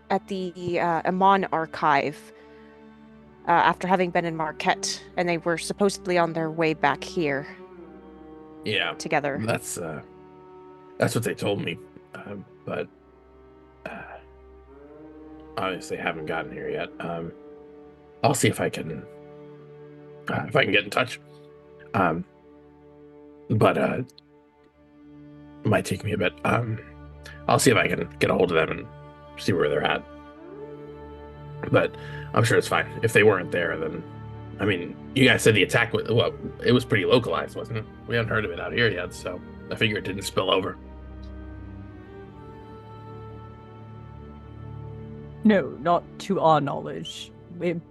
at the Amon archive after having been in Marquette, and they were supposedly on their way back here Yeah, together. that's what they told me. But obviously haven't gotten here yet. I'll see if I can get in touch. But it might take me a bit. I'll see if I can get a hold of them and see where they're at. But I'm sure it's fine. If they weren't there, then I mean, you guys said the attack was it was pretty localized, wasn't it? We haven't heard of it out here yet, so I figure it didn't spill over. No, not to our knowledge.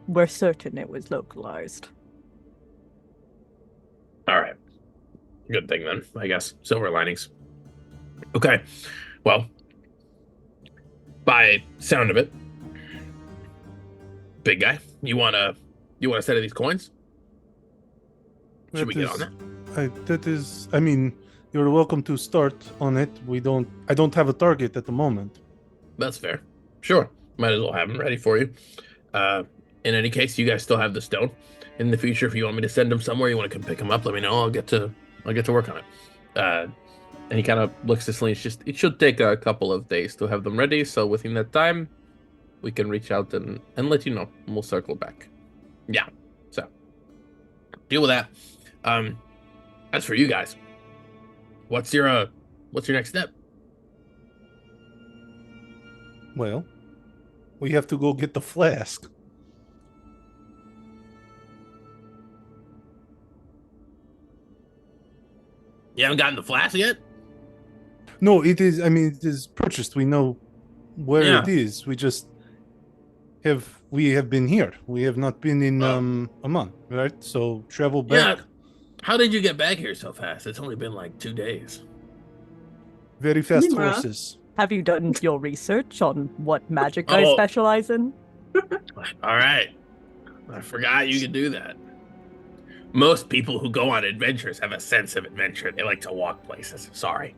We're certain it was localized. All right. Good thing then, I guess. Silver linings. Okay. Well, by sound of it, big guy, you want a set of these coins? Should we get on that? I mean, you're welcome to start on it. I don't have a target at the moment. That's fair. Sure. Might as well have them ready for you. In any case, you guys still have the stone. In the future, if you want me to send them somewhere, you want to come pick them up, let me know. I'll get to work on it. And he kind of looks to Celine. It should take a couple of days to have them ready. So within that time, we can reach out and let you know. And we'll circle back. Yeah. So deal with that. As for you guys, what's your next step? Well, we have to go get the flask. You haven't gotten the flask yet? No, it is. I mean, it is purchased. We know where Yeah. it is. We have been here. We have not been in Amman, right? So travel back. Yeah. How did you get back here so fast? It's only been like 2 days. Very fast Nimra. horses. Have you done your research on what magic I Oh. specialize in? All right. I forgot you could do that. Most people who go on adventures have a sense of adventure. They like to walk places. Sorry.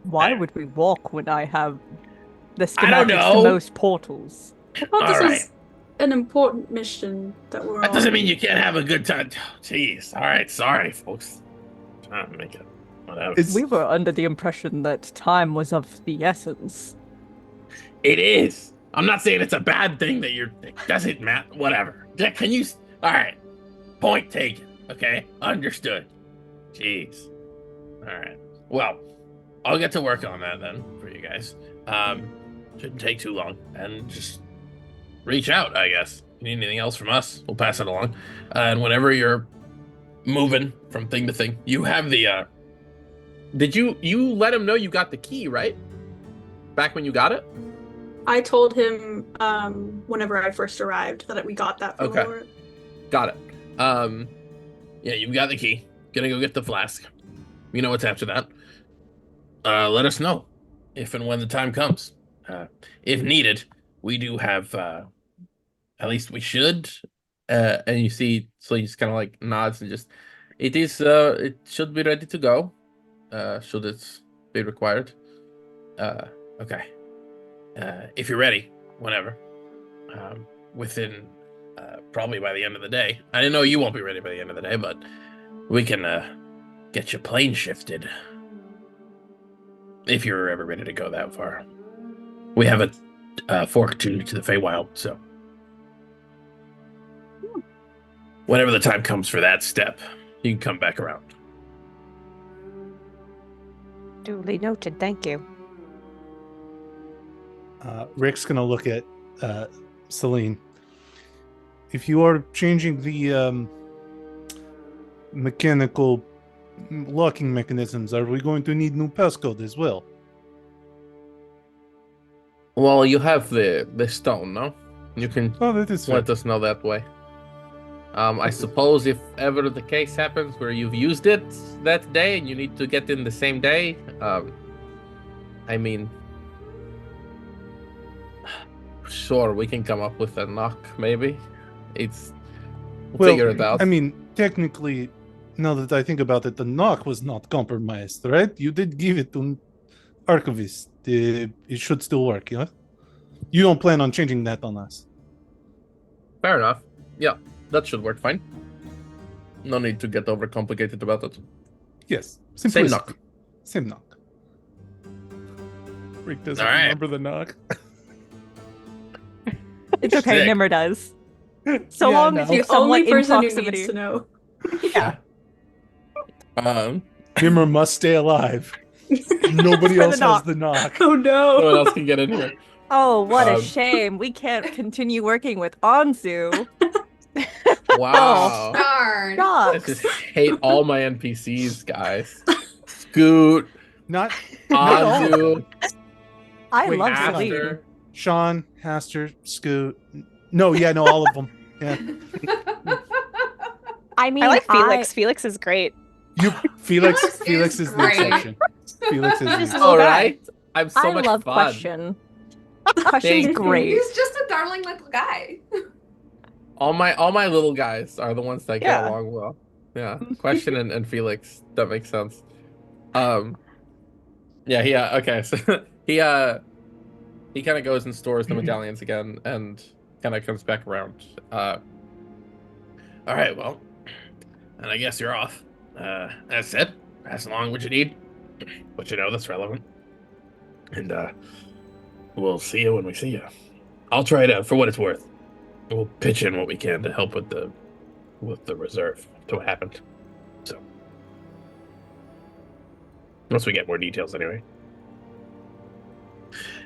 Why would we walk when I have the I don't schematics to know. most portals? I thought this All was an important mission that we're That on. doesn't mean you can't have a good time. Jeez. All right. Sorry, folks. Trying to make it. Whatever. We were under the impression that time was of the essence. It is. I'm not saying it's a bad thing that you're. It doesn't matter. Whatever. Can you? All right. Point taken. Okay. Understood. Jeez. All right. Well, I'll get to work on that then for you guys. Shouldn't take too long, and just reach out. I guess. If you need anything else from us, we'll pass it along. And whenever you're moving from thing to thing, you have the. Did you let him know you got the key, right? Back when you got it? I told him whenever I first arrived that we got that from Okay. Laura. Got it. Yeah, you've got the key. Gonna go get the flask. You know what's after that. Let us know if and when the time comes. If needed, we do have, at least we should. And you see, so he just kind of like nods and just, it should be ready to go. Should it be required. Okay. If you're ready, whenever. Within, probably by the end of the day. I didn't know you won't be ready by the end of the day, but we can, get your plane shifted. If you're ever ready to go that far. We have a fork to the Feywild, so. Whenever the time comes for that step, you can come back around. Duly noted. Thank you. Rick's gonna look at Celine. If you are changing the mechanical locking mechanisms, are we going to need new passcode as well? Well, you have the stone, no? You can Oh, that is fair. let us know that way. I suppose if ever the case happens where you've used it that day and you need to get in the same day, I mean, sure, we can come up with a knock, maybe. We'll figure it out. I mean, technically, now that I think about it, the knock was not compromised, right? You did give it to Archivist. It should still work, yeah? You don't plan on changing that on us? Fair enough. Yeah, that should work fine. No need to get overcomplicated about it. Yes. Same Simplistic. knock. Same knock. Rick doesn't All right. remember the knock. It's okay, Sick. Nimmer does. So Yeah, long no. as you're The only somewhat in person who proximity. needs to know. Yeah. Nimmer must stay alive. Nobody For the else has knock. the knock. Oh No one no! else can get in here. Oh, what a Um, shame. We can't continue working with Anzu. Wow. Darn. I Shucks. just hate all my NPCs, guys. Scoot, Not all. Azu, I Wait, love Haster. Celine. Aster. Sean, Haster, Scoot. No, all of them. Yeah. I mean, I like Felix. Felix is great. You Felix Felix Felix is is the great. exception. Felix is He's the just exception. little All guy. right. I'm so I much love fun. Question. Thank Question's you. great. He's just a darling little guy. All my little guys are the ones that get Yeah. along well. Yeah. Question and Felix. That makes sense. Yeah, okay, so he kind of goes and stores the medallions again and kind of comes back around. All right, well, and I guess you're off. That's it. Pass along what you need, what you know that's relevant, and we'll see you when we see you. I'll try to, for what it's worth, we'll pitch in what we can to help with the reserve to what happened. So, once we get more details, anyway.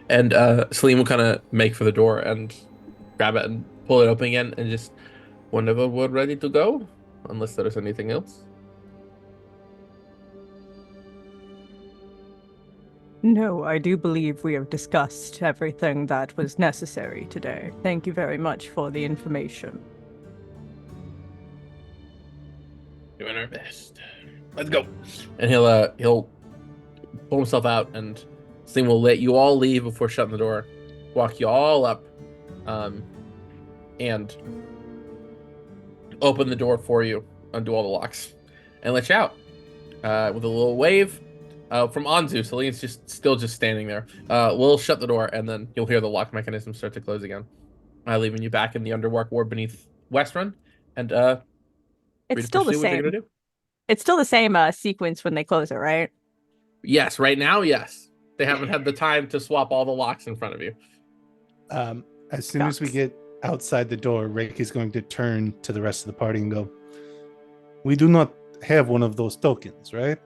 And Celine will kind of make for the door and grab it and pull it open again and just whenever we're ready to go, unless there's anything else. No, I do believe we have discussed everything that was necessary today. Thank you very much for the information. Doing our best. Let's go. And he'll pull himself out and Celine will let you all leave before shutting the door, walk you all up, and open the door for you undo all the locks and let you out with a little wave from Anzu. Celine's still standing there. We'll shut the door, and then you'll hear the lock mechanism start to close again, leaving you back in the Underwork Ward beneath Westruun. And free It's to still the pursue what you're same. gonna do. It's still the same sequence when they close it, right? Yes, right now, yes. They haven't had the time to swap all the locks in front of you. As soon as we Sucks. get outside the door, Rick is going to turn to the rest of the party and go, "We do not have one of those tokens, right?"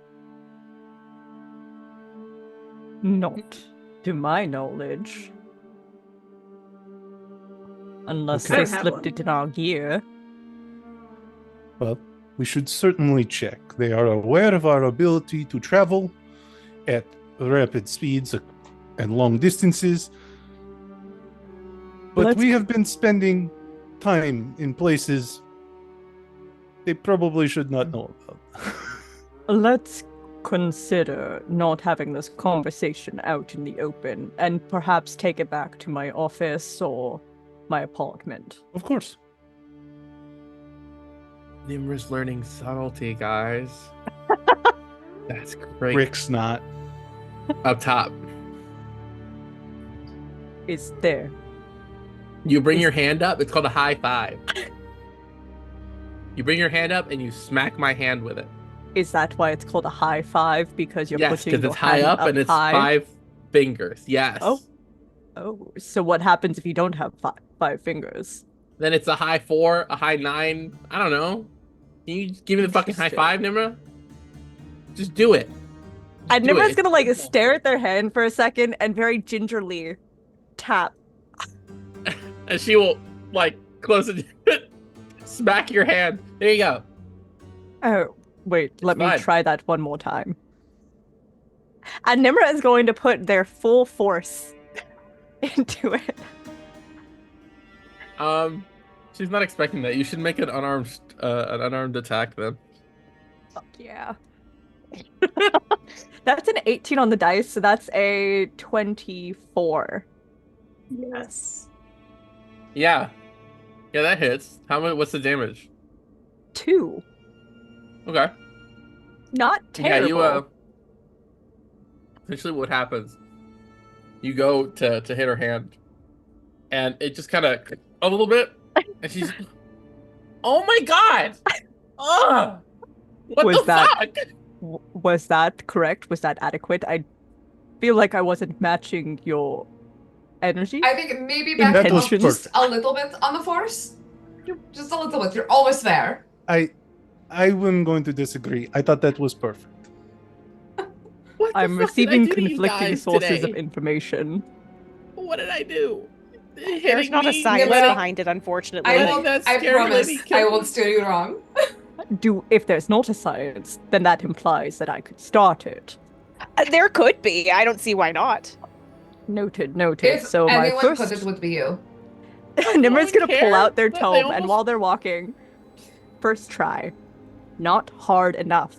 Not to my knowledge. Unless Okay. they I have slipped one. it in our gear. Well, we should certainly check. They are aware of our ability to travel at rapid speeds and long distances. But Let's- we have been spending time in places they probably should not know about. Let's consider not having this conversation out in the open and perhaps take it back to my office or my apartment. Of course. Nimra's learning subtlety, guys. That's great. Rick's not. Up top. Is there? You bring your hand up. It's called a high five. You bring your hand up and you smack my hand with it. Is that why it's called a high five? Because you're Yes, putting because your it's high hand up and it's high? 5 fingers. Yes. Oh. Oh, so what happens if you don't have five fingers? Then it's a high 4, a high 9. I don't know. Can you just give me the fucking high Interesting. 5, Nimra? Just do it. And Do Nimra's it. gonna like stare at their hand for a second and very gingerly tap. And she will like close it, smack your hand. There you go. Oh, wait, let me fine. try that one more time. And Nimra is going to put their full force into it. She's not expecting that. You should make an unarmed attack then. Fuck yeah. That's an 18 on the dice, so that's a 24. Yes. Yeah, that hits. How much? What's the damage? 2. Okay. Not terrible. Yeah, you essentially what happens? You go to hit her hand, and it just kind of a little bit, and she's, oh my god! Ugh! What Was the that- fuck? Was that correct? Was that adequate? I feel like I wasn't matching your energy. I think maybe back That it was up just perfect. a little bit on the force. Just a little bit. You're almost there. I am going to disagree. I thought that was perfect. What the I'm fuck did I receiving do to you conflicting guys sources today? of information. What did I do? There's Hitting not a me? science Nimra, behind it, unfortunately. I Letting will. that I scary promise. lady kill I me? won't steer you wrong. If there's not a science, then that implies that I could start it. There could be. I don't see why not. Noted. If So my anyone first could, it would be you. Nimra's gonna pull care, out their but they tome, and almost- while they're walking, first try, not hard enough.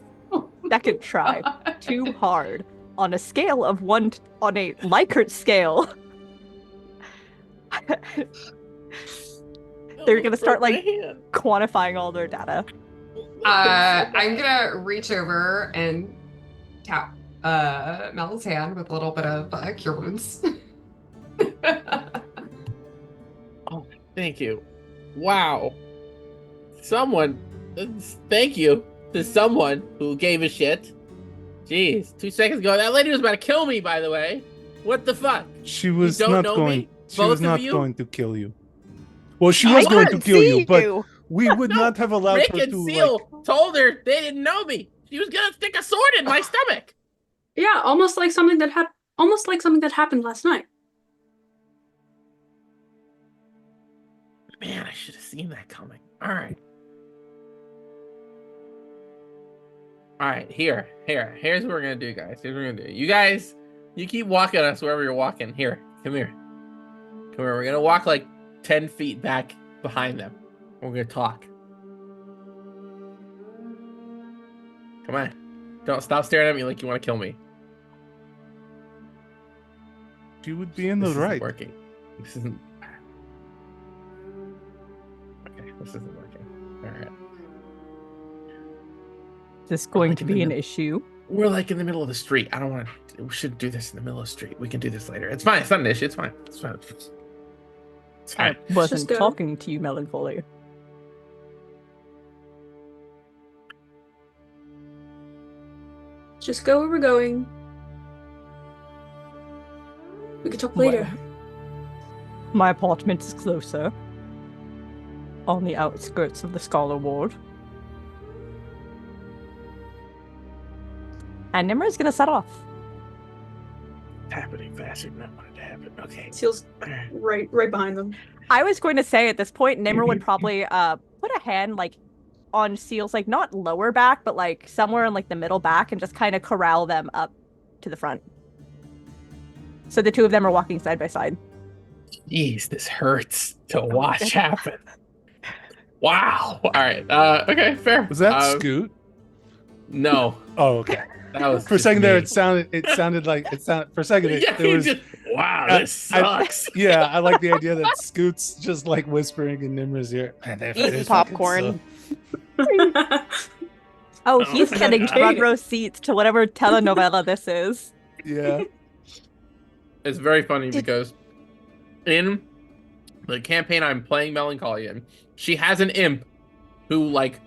Second try, too hard. On a scale of 1 on a Likert scale, they're gonna start My like hand. quantifying all their data. I'm gonna reach over and tap Mel's hand with a little bit of cure wounds. Thank you. Wow. Someone. Thank you to someone who gave a shit. Jeez, 2 seconds ago, that lady was about to kill me. By the way, what the fuck? She was don't not know going. me? She Both was of not you? going to kill you. Well, she I was going to couldn't kill you, see but you. we would No, not have allowed Rick her and to. Seal Like, told her they didn't know me. She was gonna stick a sword in my stomach. Yeah, almost like something that happened last night. Man, I should have seen that coming. All right. All right, here's what we're gonna do, guys. Here's what we're gonna do. You guys, you keep walking us wherever you're walking. Here, come here. We're gonna walk like 10 feet back behind them. We're gonna talk. Come on. Don't stop staring at me like you want to kill me. she would be in the This isn't right. working. This isn't. Okay, this isn't working. All right. Is this going like to in the be an middle. issue? We're like in the middle of the street. I don't want to. We shouldn't do this in the middle of the street. We can do this later. It's fine. It's not an issue. It's fine. It's fine. It's fine. I wasn't go. talking to you, Melancholy. Just go where we're going. We can talk later. My apartment is closer. On the outskirts of the Scholar Ward. And Nimra's gonna set off. It's happening faster than I wanted to happen. Okay. Seal's right behind them. I was going to say at this point, Nimra would probably put a hand like on Seal's like not lower back, but like somewhere in like the middle back, and just kind of corral them up to the front. So the two of them are walking side by side. Jeez, this hurts to watch happen. Wow. All right. Okay. Fair. Was that Scoot? No. Oh, okay. That was For a just second there, me. it sounded like for a second Yeah, there he was just, wow, I- this sucks. yeah, I like the idea that Scoot's just like whispering in Nimra's ear. Man, that Eating is fucking popcorn. Oh, he's Oh, getting okay. front row seats to whatever telenovela this is. Yeah. It's very funny because in the campaign I'm playing Melancholy in, she has an imp who, like,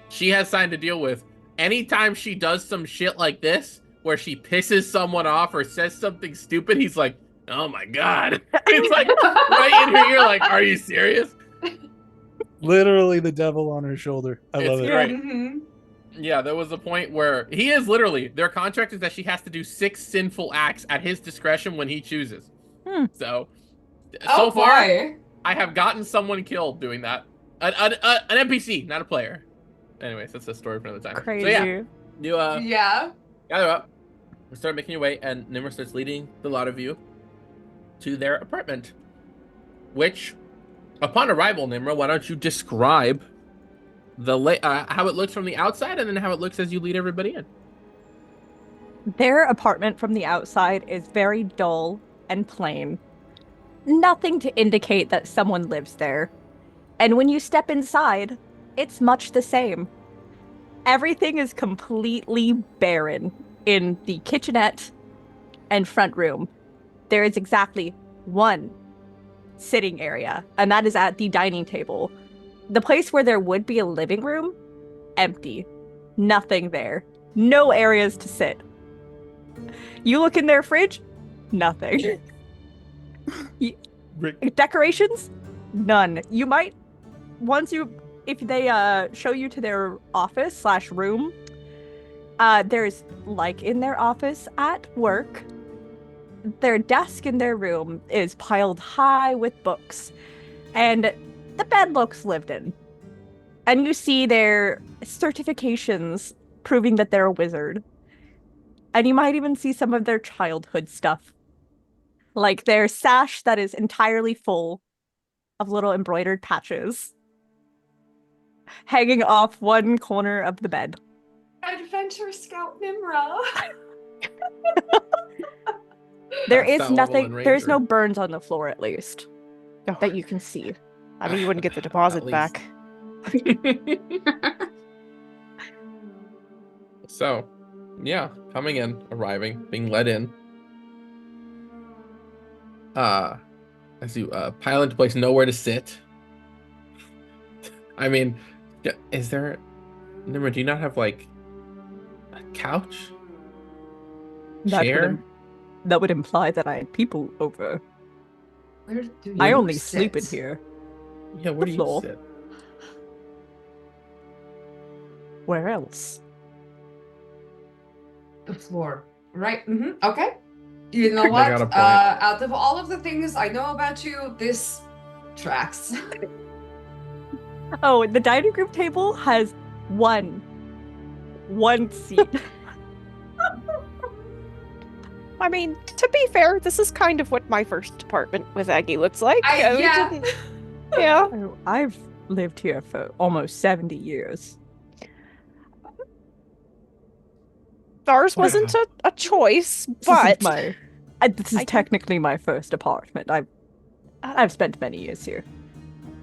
she has signed a deal with. Anytime she does some shit like this, where she pisses someone off or says something stupid, he's like, oh my god. It's like right in her ear, like, are you serious? Literally the devil on her shoulder. I love It's it. great. Mhm. Yeah, there was a point where he is literally, their contract is that she has to do 6 sinful acts at his discretion when he chooses. So Oh far, boy. I have gotten someone killed doing that. An NPC, not a player. Anyways, that's a story for another time. Crazy. So yeah, you Yeah. gather up, start making your way, and Nimra starts leading the lot of you to their apartment. Which, upon arrival, Nimra, why don't you describe how it looks from the outside, and then how it looks as you lead everybody in. Their apartment from the outside is very dull and plain. Nothing to indicate that someone lives there. And when you step inside, it's much the same. Everything is completely barren in the kitchenette and front room. There is exactly one sitting area, and that is at the dining table. The place where there would be a living room, empty. Nothing there. No areas to sit. You look in their fridge, nothing. Decorations, none. You might, if they show you to their office / room, there's like in their office at work, their desk in their room is piled high with books, and the bed looks lived in. And you see their certifications proving that they're a wizard. And you might even see some of their childhood stuff. Like their sash that is entirely full of little embroidered patches hanging off one corner of the bed. Adventure Scout Nimra. There That's is that level nothing, in there's no Ranger. burns on the floor at least that you can see. I mean, you wouldn't get the deposit least. back. So, yeah, coming in, arriving, being let in. As you pile into place, nowhere to sit. I mean, is there? Nimra, do you not have like a couch? That Chair? would imply that I had people over. Where do I you only sit? sleep in here. Yeah, where The do floor. you sit? Where else? The floor. Right. Okay. You know I what? got a point. Out of all of the things I know about you, this tracks. Oh, the dining room table has one seat. I mean, to be fair, this is kind of what my first apartment with Aggie looks like. We yeah. didn't- yeah. Oh, I've lived here for almost 70 years. Ours wasn't a choice, but This is I- technically my first apartment. I've spent many years here.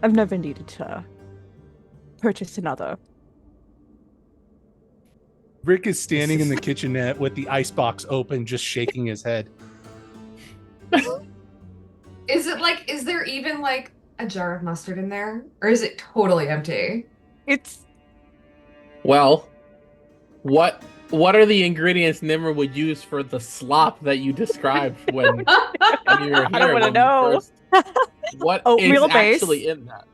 I've never needed to purchase another. Rick is standing in the kitchenette with the icebox open, just shaking his head. Is there even like a jar of mustard in there? Or is it totally empty? It's Well, what are the ingredients Nimmer would use for the slop that you described when you were here? I don't want to when you know. What is Oatmeal base. actually in that?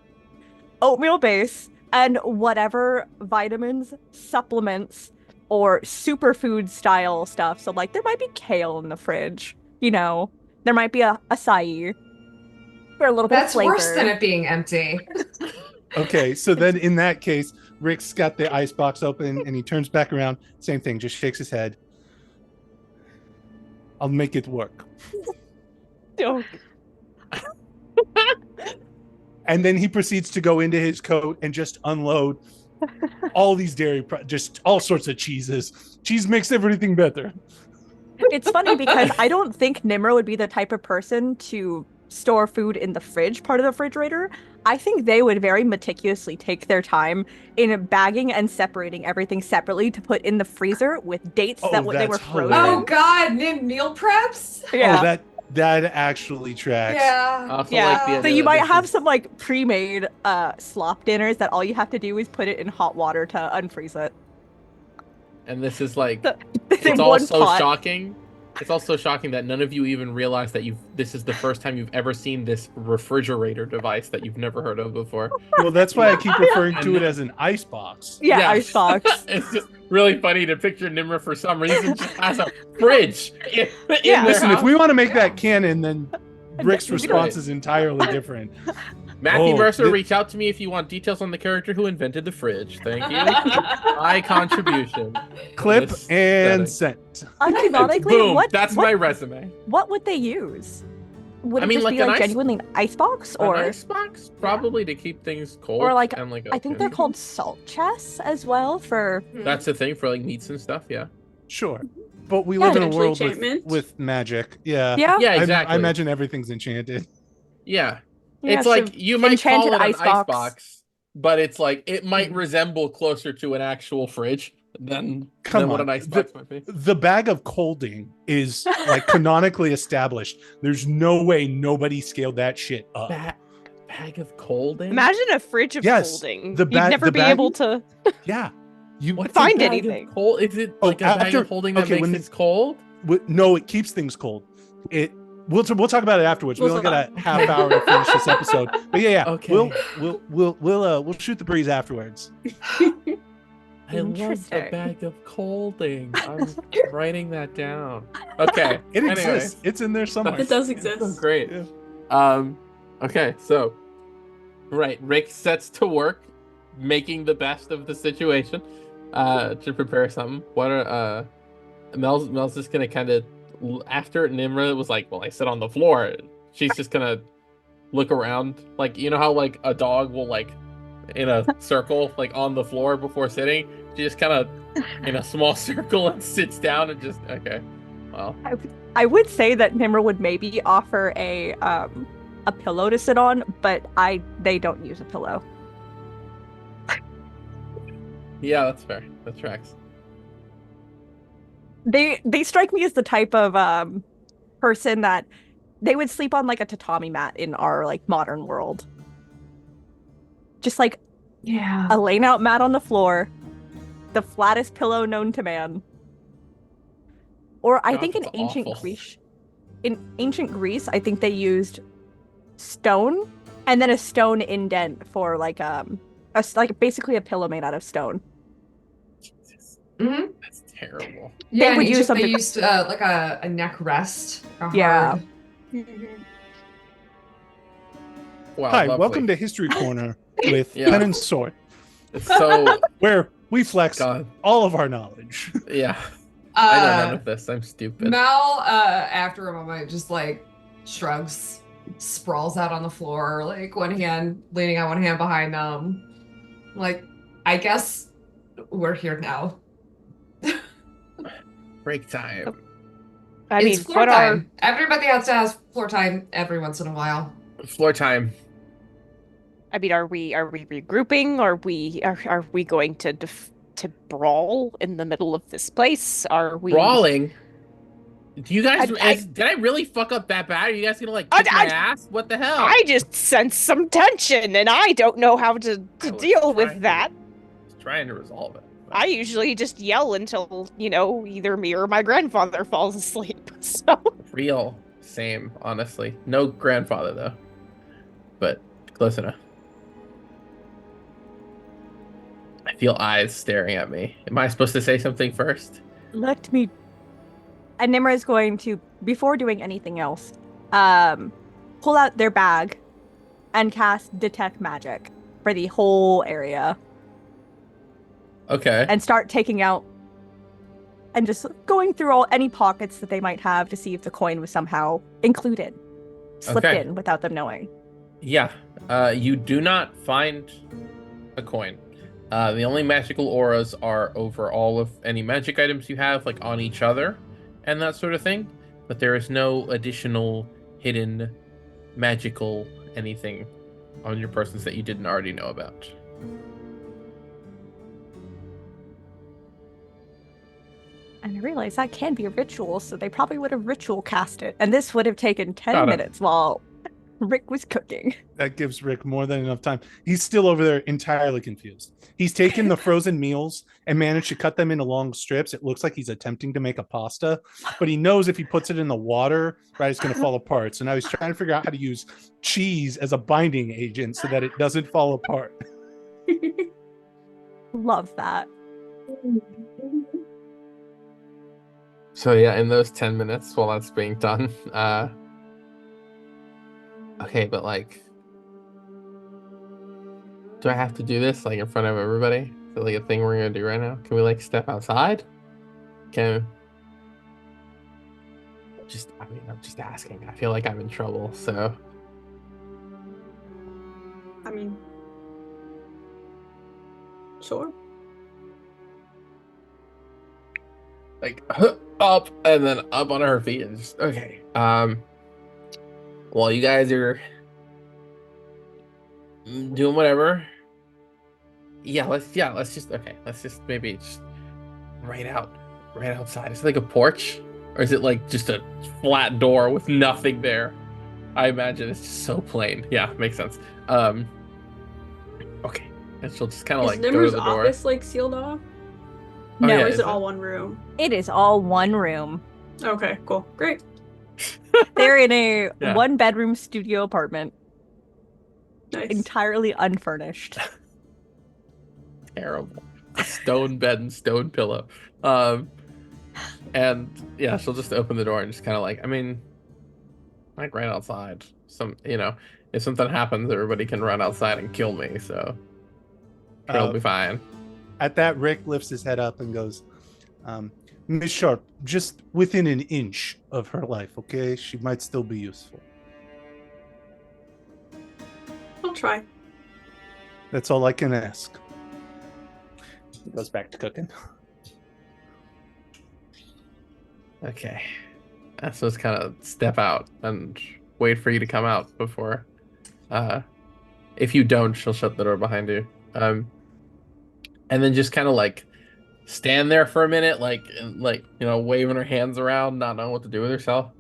oatmeal base and whatever vitamins, supplements, or superfood style stuff. So like there might be kale in the fridge, there might be a acai for a little bit of That's flavor. worse than it being empty. Okay, so then in that case, Rick's got the icebox open and he turns back around. Same thing, just shakes his head. I'll make it work. Oh, And then he proceeds to go into his coat and just unload all these just all sorts of cheeses. Cheese makes everything better. It's funny because I don't think Nimmer would be the type of person to store food in the fridge, part of the refrigerator. I think they would very meticulously take their time in bagging and separating everything separately to put in the freezer with dates that they were that's frozen. hilarious. Oh God, Nim meal preps? Yeah. Oh, that actually tracks. Yeah. I also Yeah. like the So idea you that might this have is- some like pre-made slop dinners that all you have to do is put it in hot water to unfreeze it. and this is like In it's one also pot. shocking. It's also shocking that none of you even realize that this is the first time you've ever seen this refrigerator device that you've never heard of before. Well, that's why I keep referring to it as an icebox. Yeah, Yeah. icebox. It's just really funny to picture Nimmer for some reason just has a fridge in Yeah. their Listen, if house. we want to make that canon, then Rick's Right. response is entirely different. Matthew Oh, Mercer, thi- reach out to me if you want details on the character who invented the fridge. Thank you. My contribution. Clip This and setting. sent. Unironically, Boom. That's my resume. what would they use? Would I it mean, just like be an like ice- genuinely an icebox An or icebox, probably to keep things cold. Or, like, and like I think they're called salt chests as well for That's the thing for like meats and stuff. Yeah. Sure. But we Yeah, live in a potentially world enchantment. with magic. Yeah. yeah. Yeah. I Exactly. imagine everything's enchanted. Yeah. Yeah, It's so like you might call enchanted it an icebox. icebox, but it's like it might resemble closer to an actual fridge than what on. an icebox might be. The bag of colding is like canonically established. There's no way nobody scaled that shit up. Bag of colding. imagine a fridge of Yes, holding. the You'd bag- never the be bag- able to. Yeah. You What's Find a bag anything. Of cold? Is it Oh, like a bag after- of holding that okay, makes when it cold? No, it keeps things cold. We'll talk about it afterwards. We We'll only got a half hour to finish this episode. But yeah. Okay. We'll shoot the breeze afterwards. I love a Interesting. bag of colding. I'm writing that down. Okay. It Anyways. exists. It's in there somewhere. It does It's so exist. great. Yeah. Okay, so right, Rick sets to work making the best of the situation to prepare something. What are Mel's just gonna kind of after Nimra was like, well, I sit on the floor. She's just gonna look around, like how like a dog will like in a circle like on the floor before sitting. She just kind of in a small circle and sits down and just okay. Well, I would say that Nimmer would maybe offer a pillow to sit on, but they don't use a pillow. yeah, that's fair. That tracks. They strike me as the type of person that they would sleep on like a tatami mat in our like modern world. Just like Yeah. a laying out mat on the floor, the flattest pillow known to man. Or I God, think in that's ancient awful. Greece, I think they used stone and then a stone indent for like like basically a pillow made out of stone. hmm That's terrible. Yeah, in would use Egypt something- they used like a neck rest. Yeah. Wow. Hi, lovely. welcome to History Corner with Yeah. Pen and Sword, It's so where we flex God. all of our knowledge. Yeah. I know none Uh, of this. I'm stupid. Mel, after a moment, just like shrugs, sprawls out on the floor, like one hand leaning on one hand behind them. Like, I guess we're here now. Break time. I It's mean, floor what are time. Everybody else has floor time every once in a while. Floor time. I mean, are we regrouping? Are we going to to brawl in the middle of this place? Are we Brawling? Do you guys? I- Did I really fuck up that bad? Are you guys gonna like kick my ass? What the hell? I just sense some tension, and I don't know how to I was deal trying with that. trying to resolve it. I usually just yell until, either me or my grandfather falls asleep. So Real same, honestly. No grandfather though, but close enough. I feel eyes staring at me. Am I supposed to say something first? Let me. And Nimra is going to, before doing anything else, pull out their bag and cast Detect Magic for the whole area Okay. and start taking out and just going through any pockets that they might have to see if the coin was somehow included, slipped Okay. in without them knowing. Yeah. You do not find a coin. The only magical auras are over all of any magic items you have, like on each other and that sort of thing. But there is no additional hidden magical anything on your persons that you didn't already know about. And I realize that can be a ritual, so they probably would have ritual cast it. And this would have taken 10 Got it. minutes while Rick was cooking. That gives Rick more than enough time. He's still over there entirely confused. He's taken the frozen meals and managed to cut them into long strips. It looks like he's attempting to make a pasta, but he knows if he puts it in the water, right, it's going to fall apart. So now he's trying to figure out how to use cheese as a binding agent so that it doesn't fall apart. Love that. So yeah, in those 10 minutes while that's being done, okay, but like, do I have to do this like in front of everybody? Is it like a thing we're gonna do right now? Can we like step outside? I'm just asking. I feel like I'm in trouble, so. I mean, sure. Like up and then up on her feet and just okay. While you guys are doing whatever, let's just maybe just right outside. Is it like a porch, or is it like just a flat door with nothing there? I imagine it's just so plain. Yeah, makes sense. Okay, and she'll just kind of Is like go to Nimmer's the door. office like sealed off? Oh, No, yeah, Or is is it it? all one room? It is all one room. Okay, cool. Great. They're in a Yeah. one bedroom studio apartment, Nice. entirely unfurnished. Terrible. Stone bed and stone pillow. And yeah, she'll just open the door and just kind of like, I mean, like right outside. If something happens, everybody can run outside and kill me, so it'll be fine. At that, Rick lifts his head up and goes, Miss Sharp, just within an inch of her life, okay? She might still be useful. I'll try. That's all I can ask. He goes back to cooking. Okay. So it's kind of step out and wait for you to come out before. If you don't, she'll shut the door behind you. And then just kind of like stand there for a minute, waving her hands around, not knowing what to do with herself.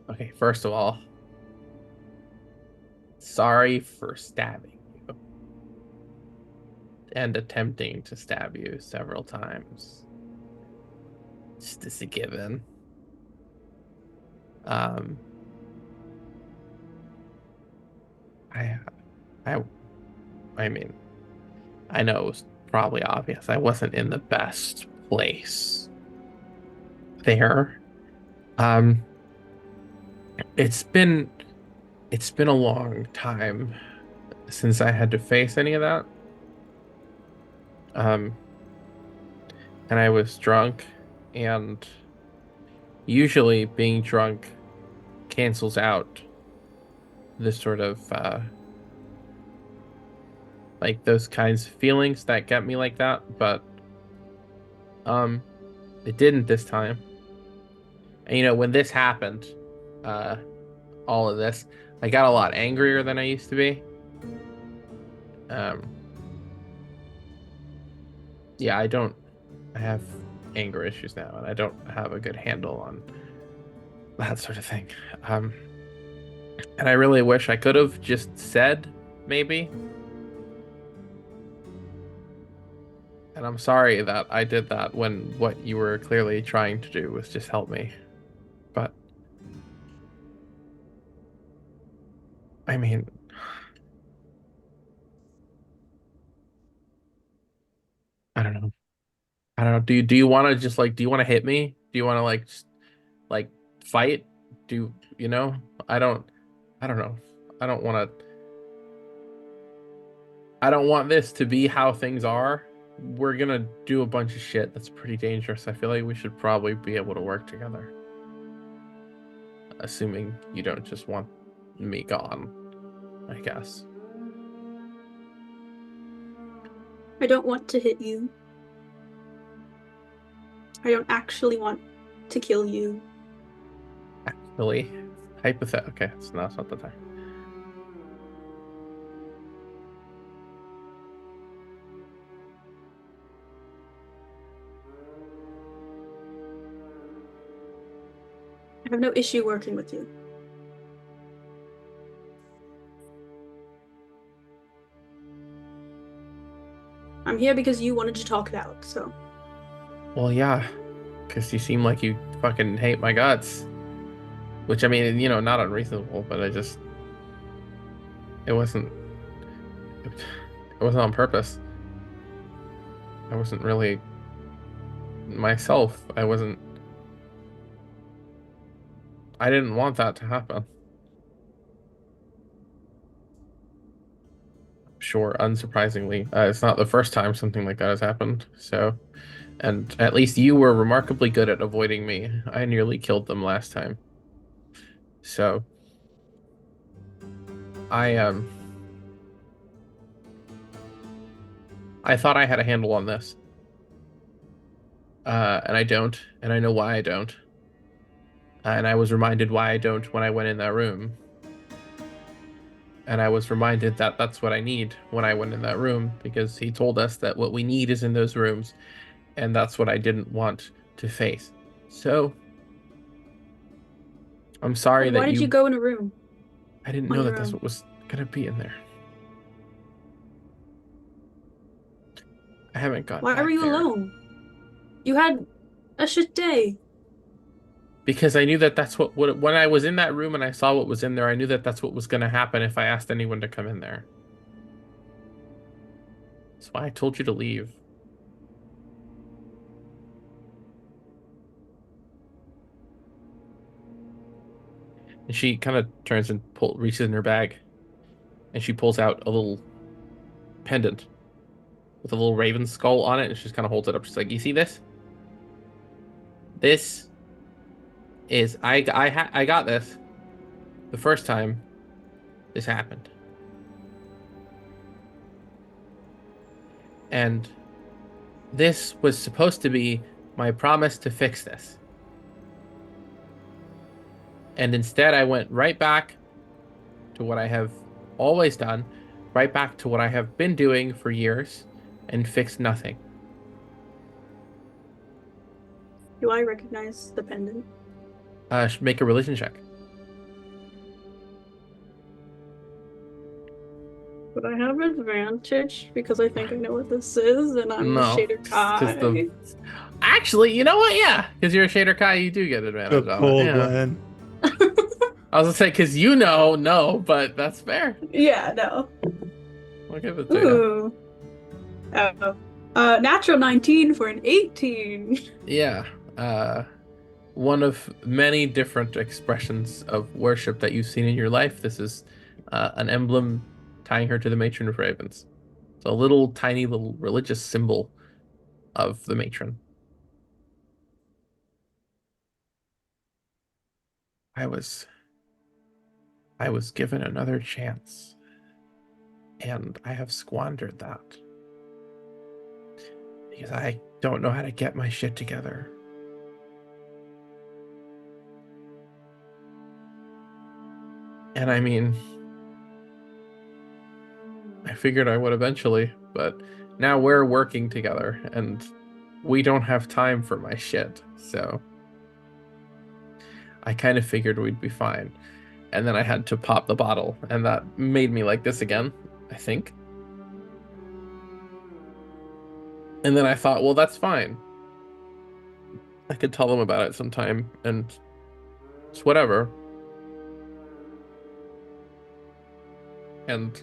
Okay, first of all, sorry for stabbing you and attempting to stab you several times. Just as a given. I mean, I know it was probably obvious. I wasn't in the best place there. It's been a long time since I had to face any of that. And I was drunk, and usually being drunk cancels out this sort of like those kinds of feelings that get me like that, but it didn't this time. And when this happened, all of this. I got a lot angrier than I used to be. Yeah, I have anger issues now, and I don't have a good handle on that sort of thing. And I really wish I could have just said, maybe. And I'm sorry that I did that when what you were clearly trying to do was just help me. But I mean, I don't know. I don't know. Do you want to just like, do you want to hit me? Do you want to like just like fight? Do you know? I don't know. I don't want to I don't want this to be how things are. We're gonna do a bunch of shit that's pretty dangerous. I feel like we should probably be able to work together. Assuming you don't just want me gone, I guess. I don't want to hit you. I don't actually want to kill you. Actually, hypothetical. Okay, it's not the time. I have no issue working with you. I'm here because you wanted to talk it out, so. Well, yeah, because you seem like you fucking hate my guts. Which, I mean, you know, not unreasonable, but it wasn't on purpose. I wasn't really myself. I didn't want that to happen. Sure, unsurprisingly, it's not the first time something like that has happened, so. And at least you were remarkably good at avoiding me. I nearly killed them last time. So I thought I had a handle on this. And I don't, and I know why I don't. And I was reminded why I don't when I went in that room. And I was reminded that that's what I need when I went in that room, because he told us that what we need is in those rooms, and that's what I didn't want to face. So I'm sorry that Why did you go in a room? I didn't on know your that that's own? what was gonna be in there. I haven't got Why back were you there. alone? You had a shit day. Because I knew that that's what when I was in that room and I saw what was in there, I knew that that's what was going to happen if I asked anyone to come in there. That's why I told you to leave. And she kind of turns and reaches in her bag, and she pulls out a little pendant with a little raven skull on it, and she just kind of holds it up. She's like, "You see this? This is I got this the first time this happened, and this was supposed to be my promise to fix this." And instead, I went right back to what I have always done, right back to what I have been doing for years, and fixed nothing. Do I recognize the pendant? Make a religion check. But I have advantage because I think I know what this is, and I'm a No, Shader Kai. Actually, you know what? Yeah, because you're a Shader Kai, you do get advantage Good on pull, it. Yeah. Glenn. I was gonna say because no, but that's fair. Yeah, no. I'll give it to you. Ooh. Natural 19 for an 18. Yeah. One of many different expressions of worship that you've seen in your life. This is an emblem tying her to the matron of ravens. It's a little tiny little religious symbol of the matron. I was given another chance, and I have squandered that because I don't know how to get my shit together. And I mean, I figured I would eventually, but now we're working together and we don't have time for my shit. So I kind of figured we'd be fine. And then I had to pop the bottle, and that made me like this again, I think. And then I thought, well, that's fine. I could tell them about it sometime, and it's whatever. And,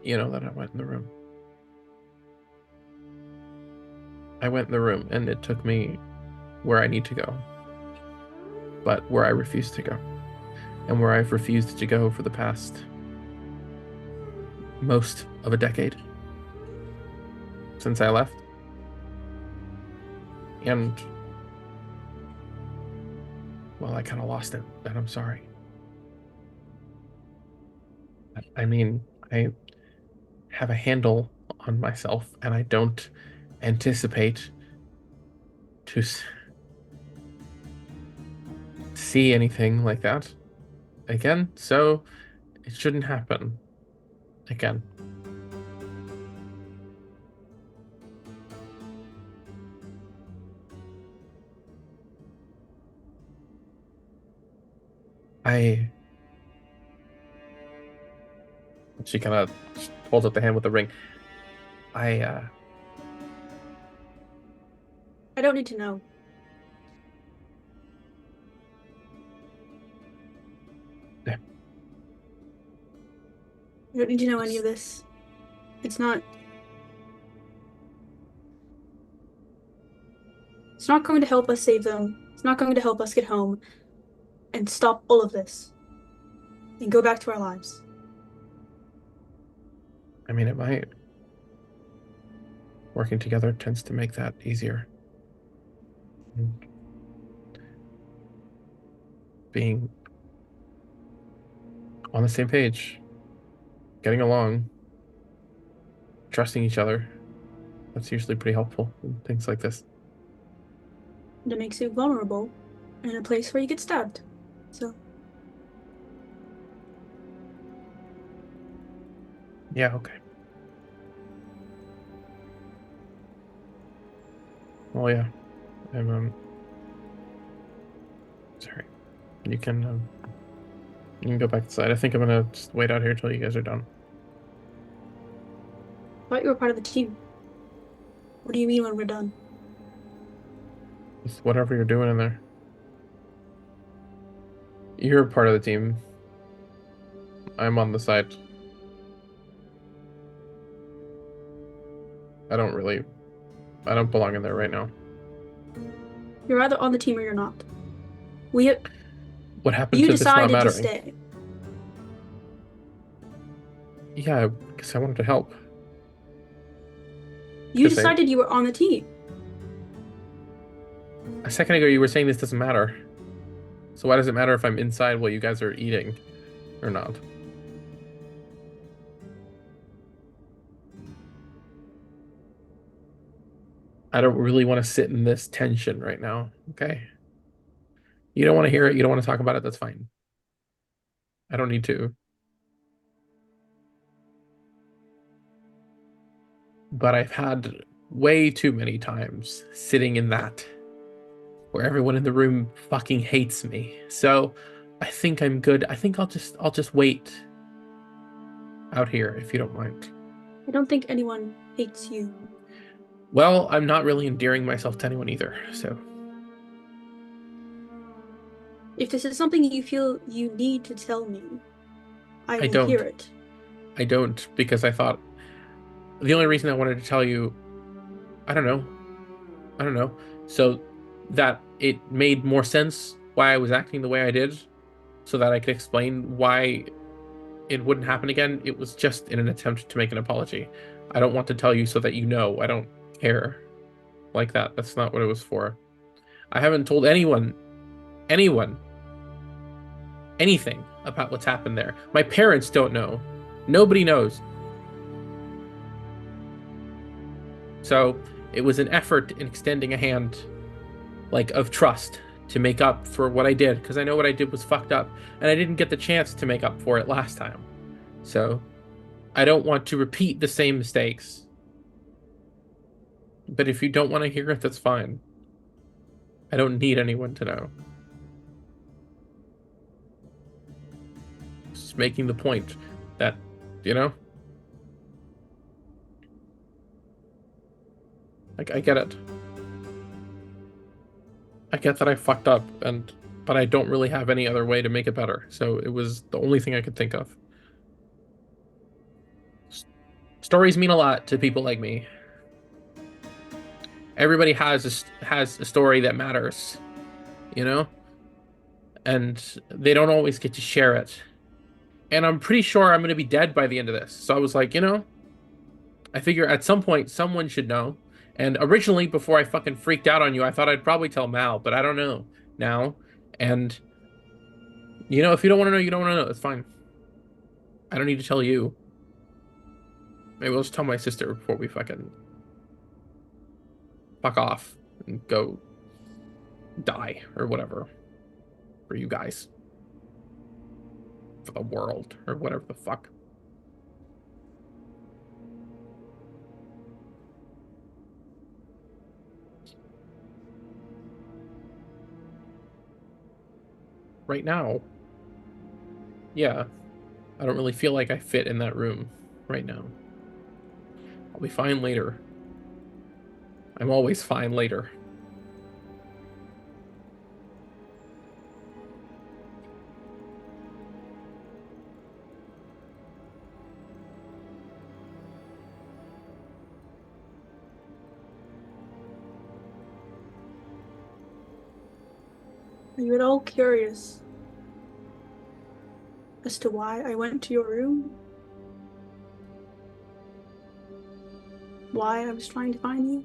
then I went in the room. I went in the room, and it took me where I need to go, but where I refused to go, and where I've refused to go for the past most of a decade since I left. And, well, I kind of lost it, and I'm sorry. I mean, I have a handle on myself, and I don't anticipate to see anything like that again, so it shouldn't happen again. She kind of holds up the hand with the ring. I don't need to know. Yeah. I don't need to know any of this. It's not going to help us save them. It's not going to help us get home and stop all of this and go back to our lives. I mean, it might. Working together tends to make that easier. Being on the same page, getting along, trusting each other, that's usually pretty helpful in things like this. And it makes you vulnerable in a place where you get stabbed. So. Yeah, okay. Well, yeah. I'm, sorry. You can go back inside. I think I'm gonna just wait out here till you guys are done. I thought you were part of the team. What do you mean when we're done? Just whatever you're doing in there. You're part of the team. I'm on the side. I don't belong in there right now. You're either on the team or you're not. What happened You to this not decided to mattering? stay. Yeah, because I wanted to help. You Because decided you were on the team. A second ago you were saying this doesn't matter. So why does it matter if I'm inside while you guys are eating or not? I don't really want to sit in this tension right now, okay? You don't want to hear it, you don't want to talk about it, that's fine. I don't need to. But I've had way too many times sitting in that where everyone in the room fucking hates me. So I think I'm good. I think I'll just wait out here if you don't mind. I don't think anyone hates you. Well, I'm not really endearing myself to anyone either, so. If this is something you feel you need to tell me, I will don't. hear it. I don't, because I thought the only reason I wanted to tell you, I don't know, so that it made more sense why I was acting the way I did, so that I could explain why it wouldn't happen again. It was just in an attempt to make an apology. I don't want to tell you so that you know. I don't care like that. That's not what it was for. I haven't told anyone anything about what's happened there. My parents don't know. Nobody knows. So it was an effort in extending a hand, like, of trust to make up for what I did, because I know what I did was fucked up, and I didn't get the chance to make up for it last time. So I don't want to repeat the same mistakes. But if you don't want to hear it, that's fine. I don't need anyone to know. Just making the point that, you know? Like, I get it. I get that I fucked up, but I don't really have any other way to make it better. So it was the only thing I could think of. Stories mean a lot to people like me. Everybody has a story that matters, you know? And they don't always get to share it. And I'm pretty sure I'm going to be dead by the end of this. So I was like, you know, I figure at some point someone should know. And originally, before I fucking freaked out on you, I thought I'd probably tell Mal, but I don't know now. And, you know, if you don't want to know, you don't want to know. It's fine. I don't need to tell you. Maybe I'll just tell my sister before we fucking fuck off and go die or whatever for you guys. For the world or whatever the fuck. Right now, yeah, I don't really feel like I fit in that room right now. I'll be fine later. I'm always fine later. Are you at all curious as to why I went to your room? Why I was trying to find you?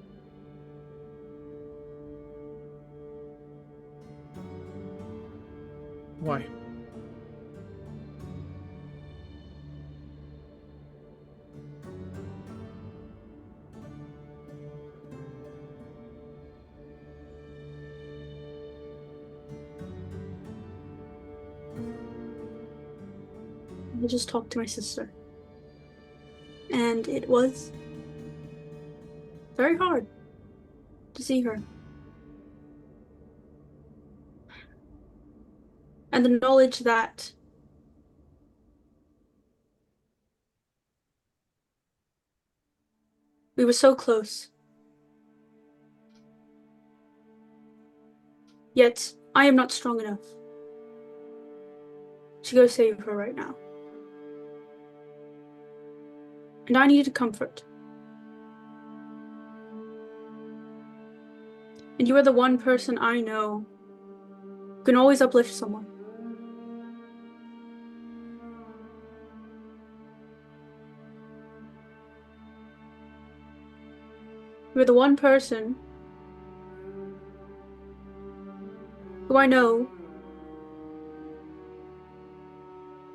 Why? I just talked to my sister. And it was very hard to see her. And the knowledge that we were so close. Yet, I am not strong enough to go save her right now. And I needed comfort. And you are the one person I know who can always uplift someone. You're the one person who I know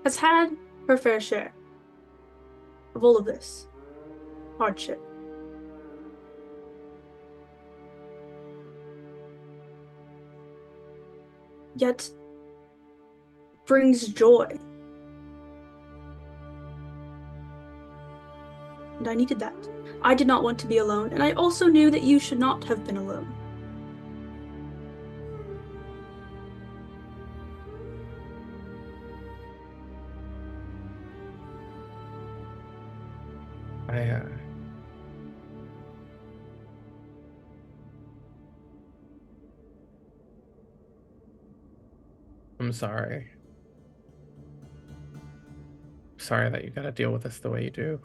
has had her fair share of all of this hardship. Yet brings joy. And I needed that. I did not want to be alone, and I also knew that you should not have been alone. I'm sorry. Sorry that you gotta deal with this the way you do.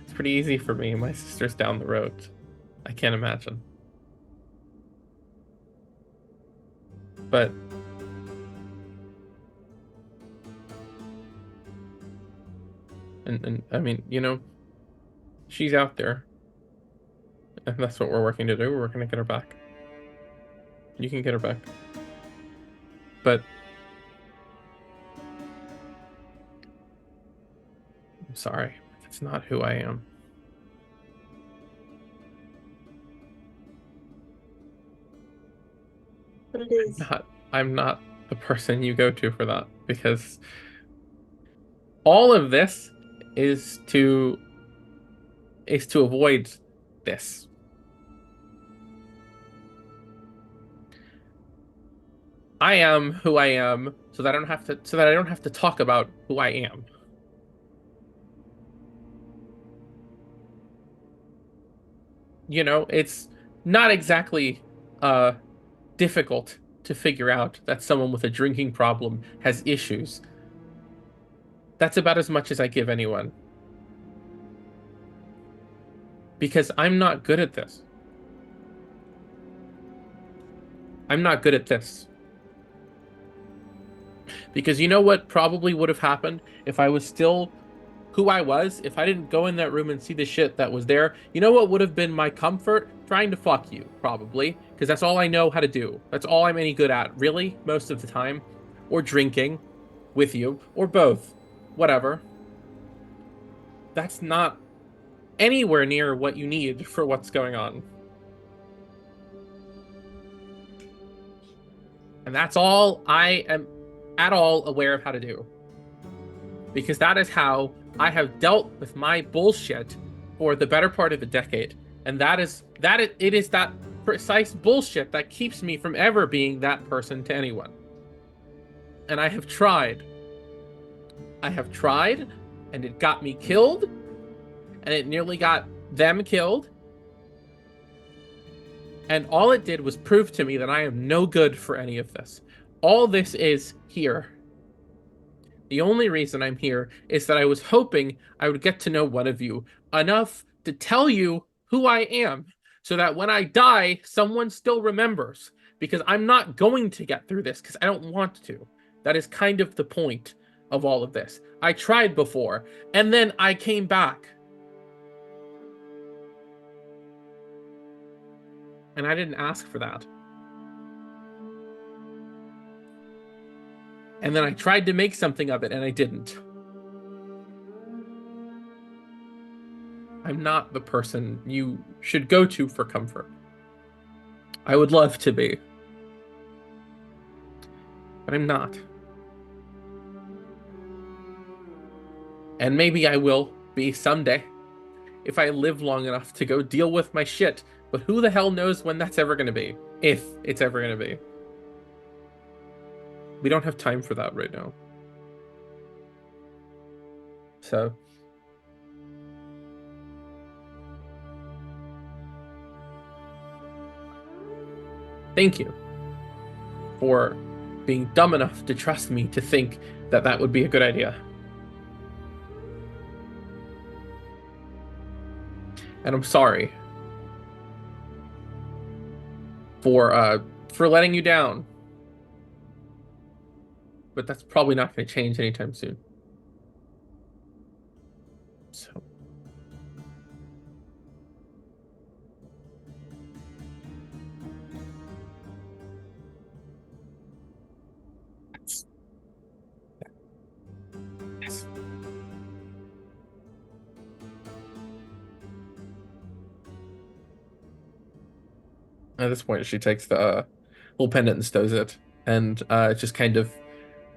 It's pretty easy for me. My sister's down the road. I can't imagine. But and I mean, you know, she's out there. And that's what we're working to do. We're working to get her back. You can get her back. But I'm sorry. That's not who I am. but it is. I'm not the person you go to for that, because all of this is to avoid this. I am who I am so that I don't have to talk about who I am. You know, it's not exactly difficult to figure out that someone with a drinking problem has issues. That's about as much as I give anyone. Because I'm not good at this. I'm not good at this. Because you know what probably would have happened if I was still who I was, if I didn't go in that room and see the shit that was there? You know what would have been my comfort? Trying to fuck you, probably. Because that's all I know how to do. That's all I'm any good at, really, most of the time. Or drinking with you, or both. Whatever. That's not anywhere near what you need for what's going on. And that's all I am at all aware of how to do. Because that is how I have dealt with my bullshit for the better part of a decade. And it is that precise bullshit that keeps me from ever being that person to anyone. And I have tried. I have tried, and it got me killed, and it nearly got them killed. And all it did was prove to me that I am no good for any of this. All this is here. The only reason I'm here is that I was hoping I would get to know one of you enough to tell you who I am, so that when I die, someone still remembers. Because I'm not going to get through this, because I don't want to. That is kind of the point of all of this. I tried before, and then I came back. And I didn't ask for that. And then I tried to make something of it, and I didn't. I'm not the person you should go to for comfort. I would love to be. But I'm not. And maybe I will be someday, if I live long enough to go deal with my shit. But who the hell knows when that's ever going to be? If it's ever going to be. We don't have time for that right now. So. Thank you for being dumb enough to trust me to think that that would be a good idea. And I'm sorry for letting you down. But that's probably not going to change anytime soon. So. Yes. At this point, she takes the little pendant and stows it. And just kind of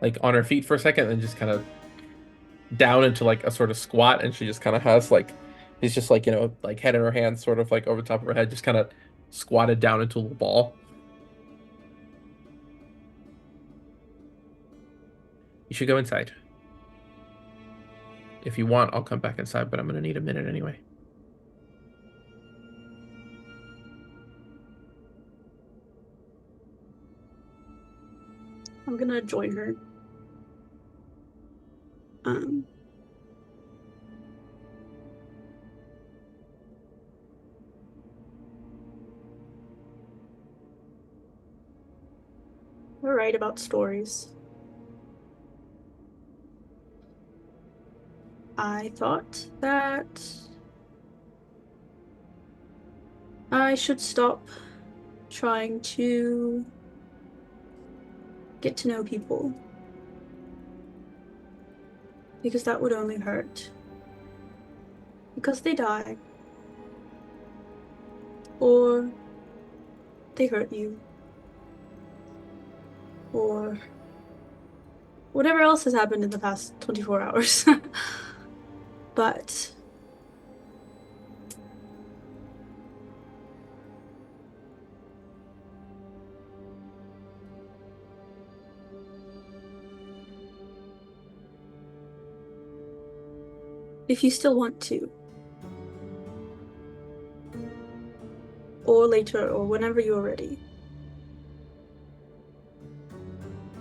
like on her feet for a second and just kind of down into like a sort of squat, and she just kind of has like, it's just like, you know, like head in her hands sort of like over the top of her head, just kind of squatted down into a little ball. You should go inside. If you want, I'll come back inside, but I'm gonna need a minute anyway. I'm gonna join her. We're right about stories. I thought that I should stop trying to get to know people, because that would only hurt. Because they die, or they hurt you. or whatever else has happened in the past 24 hours. But if you still want to, or later, or whenever you're ready,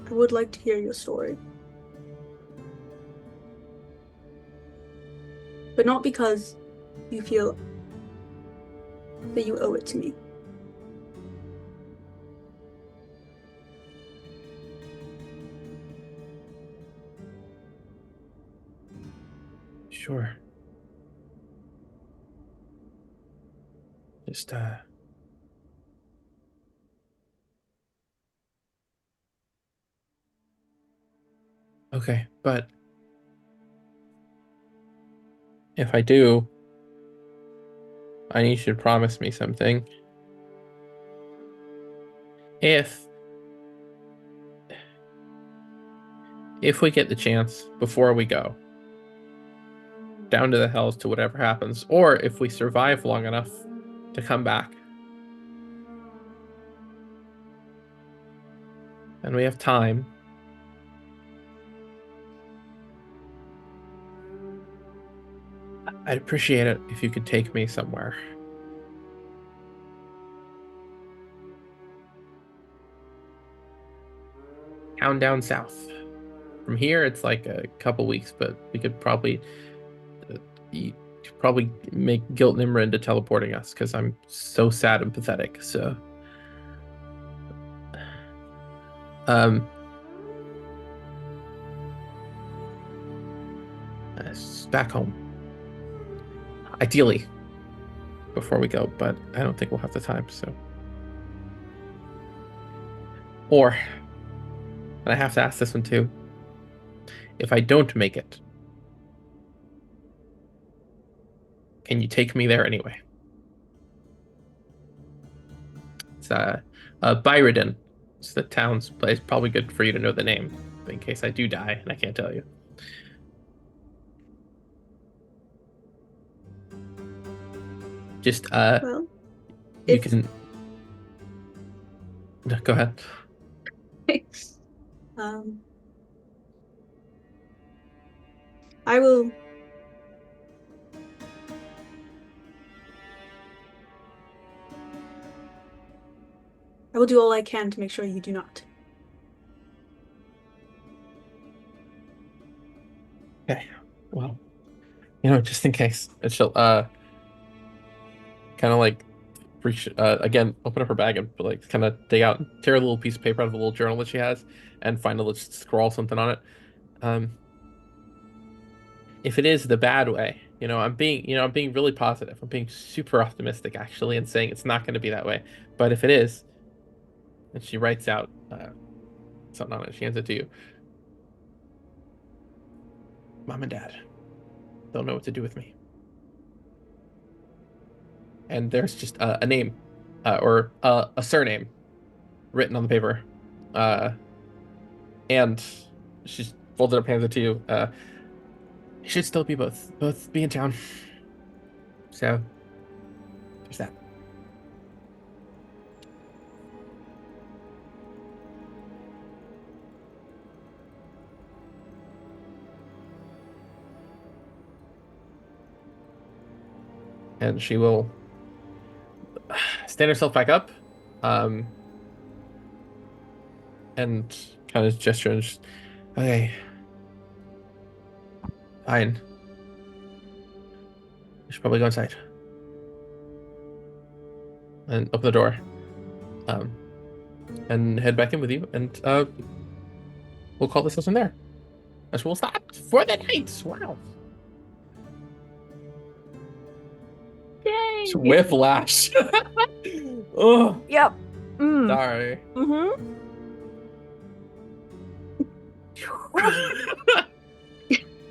I would like to hear your story. But not because you feel that you owe it to me. Sure. Just, okay, but if I do, I need you to promise me something. If we get the chance before we go down to the hells to whatever happens, or if we survive long enough to come back, and we have time, I'd appreciate it if you could take me somewhere. Town down south. From here, it's like a couple weeks, but we could probably make guilt Nimra into teleporting us because I'm so sad and pathetic. So, back home. Ideally, before we go, but I don't think we'll have the time. So, or, and I have to ask this one too. If I don't make it, can you take me there anyway? It's Byrodin. It's the town's place. Probably good for you to know the name, in case I do die and I can't tell you. Just Well, you can go ahead. I will. I will do all I can to make sure you do not. Okay. Well, just in case, she'll kind of like reach again, open up her bag and like kind of dig out, tear a little piece of paper out of a little journal that she has, and find a little scrawl something on it. If it is the bad way, I'm being really positive. I'm being super optimistic actually, and saying it's not going to be that way. But if it is, and she writes out something on it, she hands it to you. Mom and Dad don't know what to do with me. And there's just a name or a surname written on the paper. And she's folded up, hands it to you. You should still be both be in town. So there's that. And she will stand herself back up, and kind of gesture and just, okay, fine. We should probably go inside. And open the door. And head back in with you, and we'll call this session there. As we'll stop for the night. Wow. Yay! Whiplash. Oh, Yep. Mm. sorry. Mm-hmm.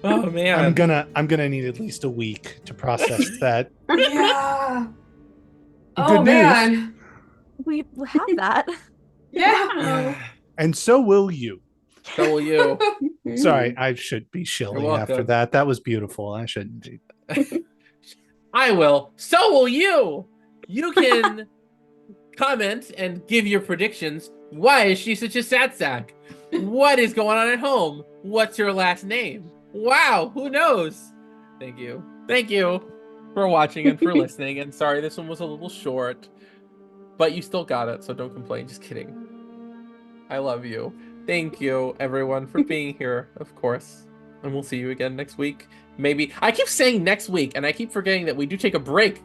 Oh man. I'm gonna need at least a week to process that. Yeah. Good Oh news. man. We have that. Yeah. Yeah. And so will you. So will you. Sorry, I should be shilling after welcome. that. That was beautiful. I shouldn't do that. I will. So will you. You can comment and give your predictions. Why is she such a sad sack? What is going on at home? What's your last name? Wow, who knows? Thank you. Thank you for watching and for listening. And sorry, this one was a little short, but you still got it, so don't complain. Just kidding. I love you. Thank you, everyone, for being here, of course. And we'll see you again next week. Maybe. I keep saying next week, and I keep forgetting that we do take a break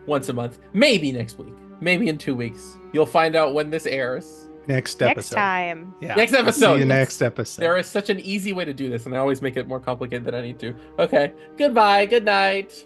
once a month. Maybe next week. Maybe in 2 weeks. You'll find out when this airs. Next episode. Next time. Yeah. Next See episode. you Yes. next episode. There is such an easy way to do this, and I always make it more complicated than I need to. Okay. Goodbye. Good night.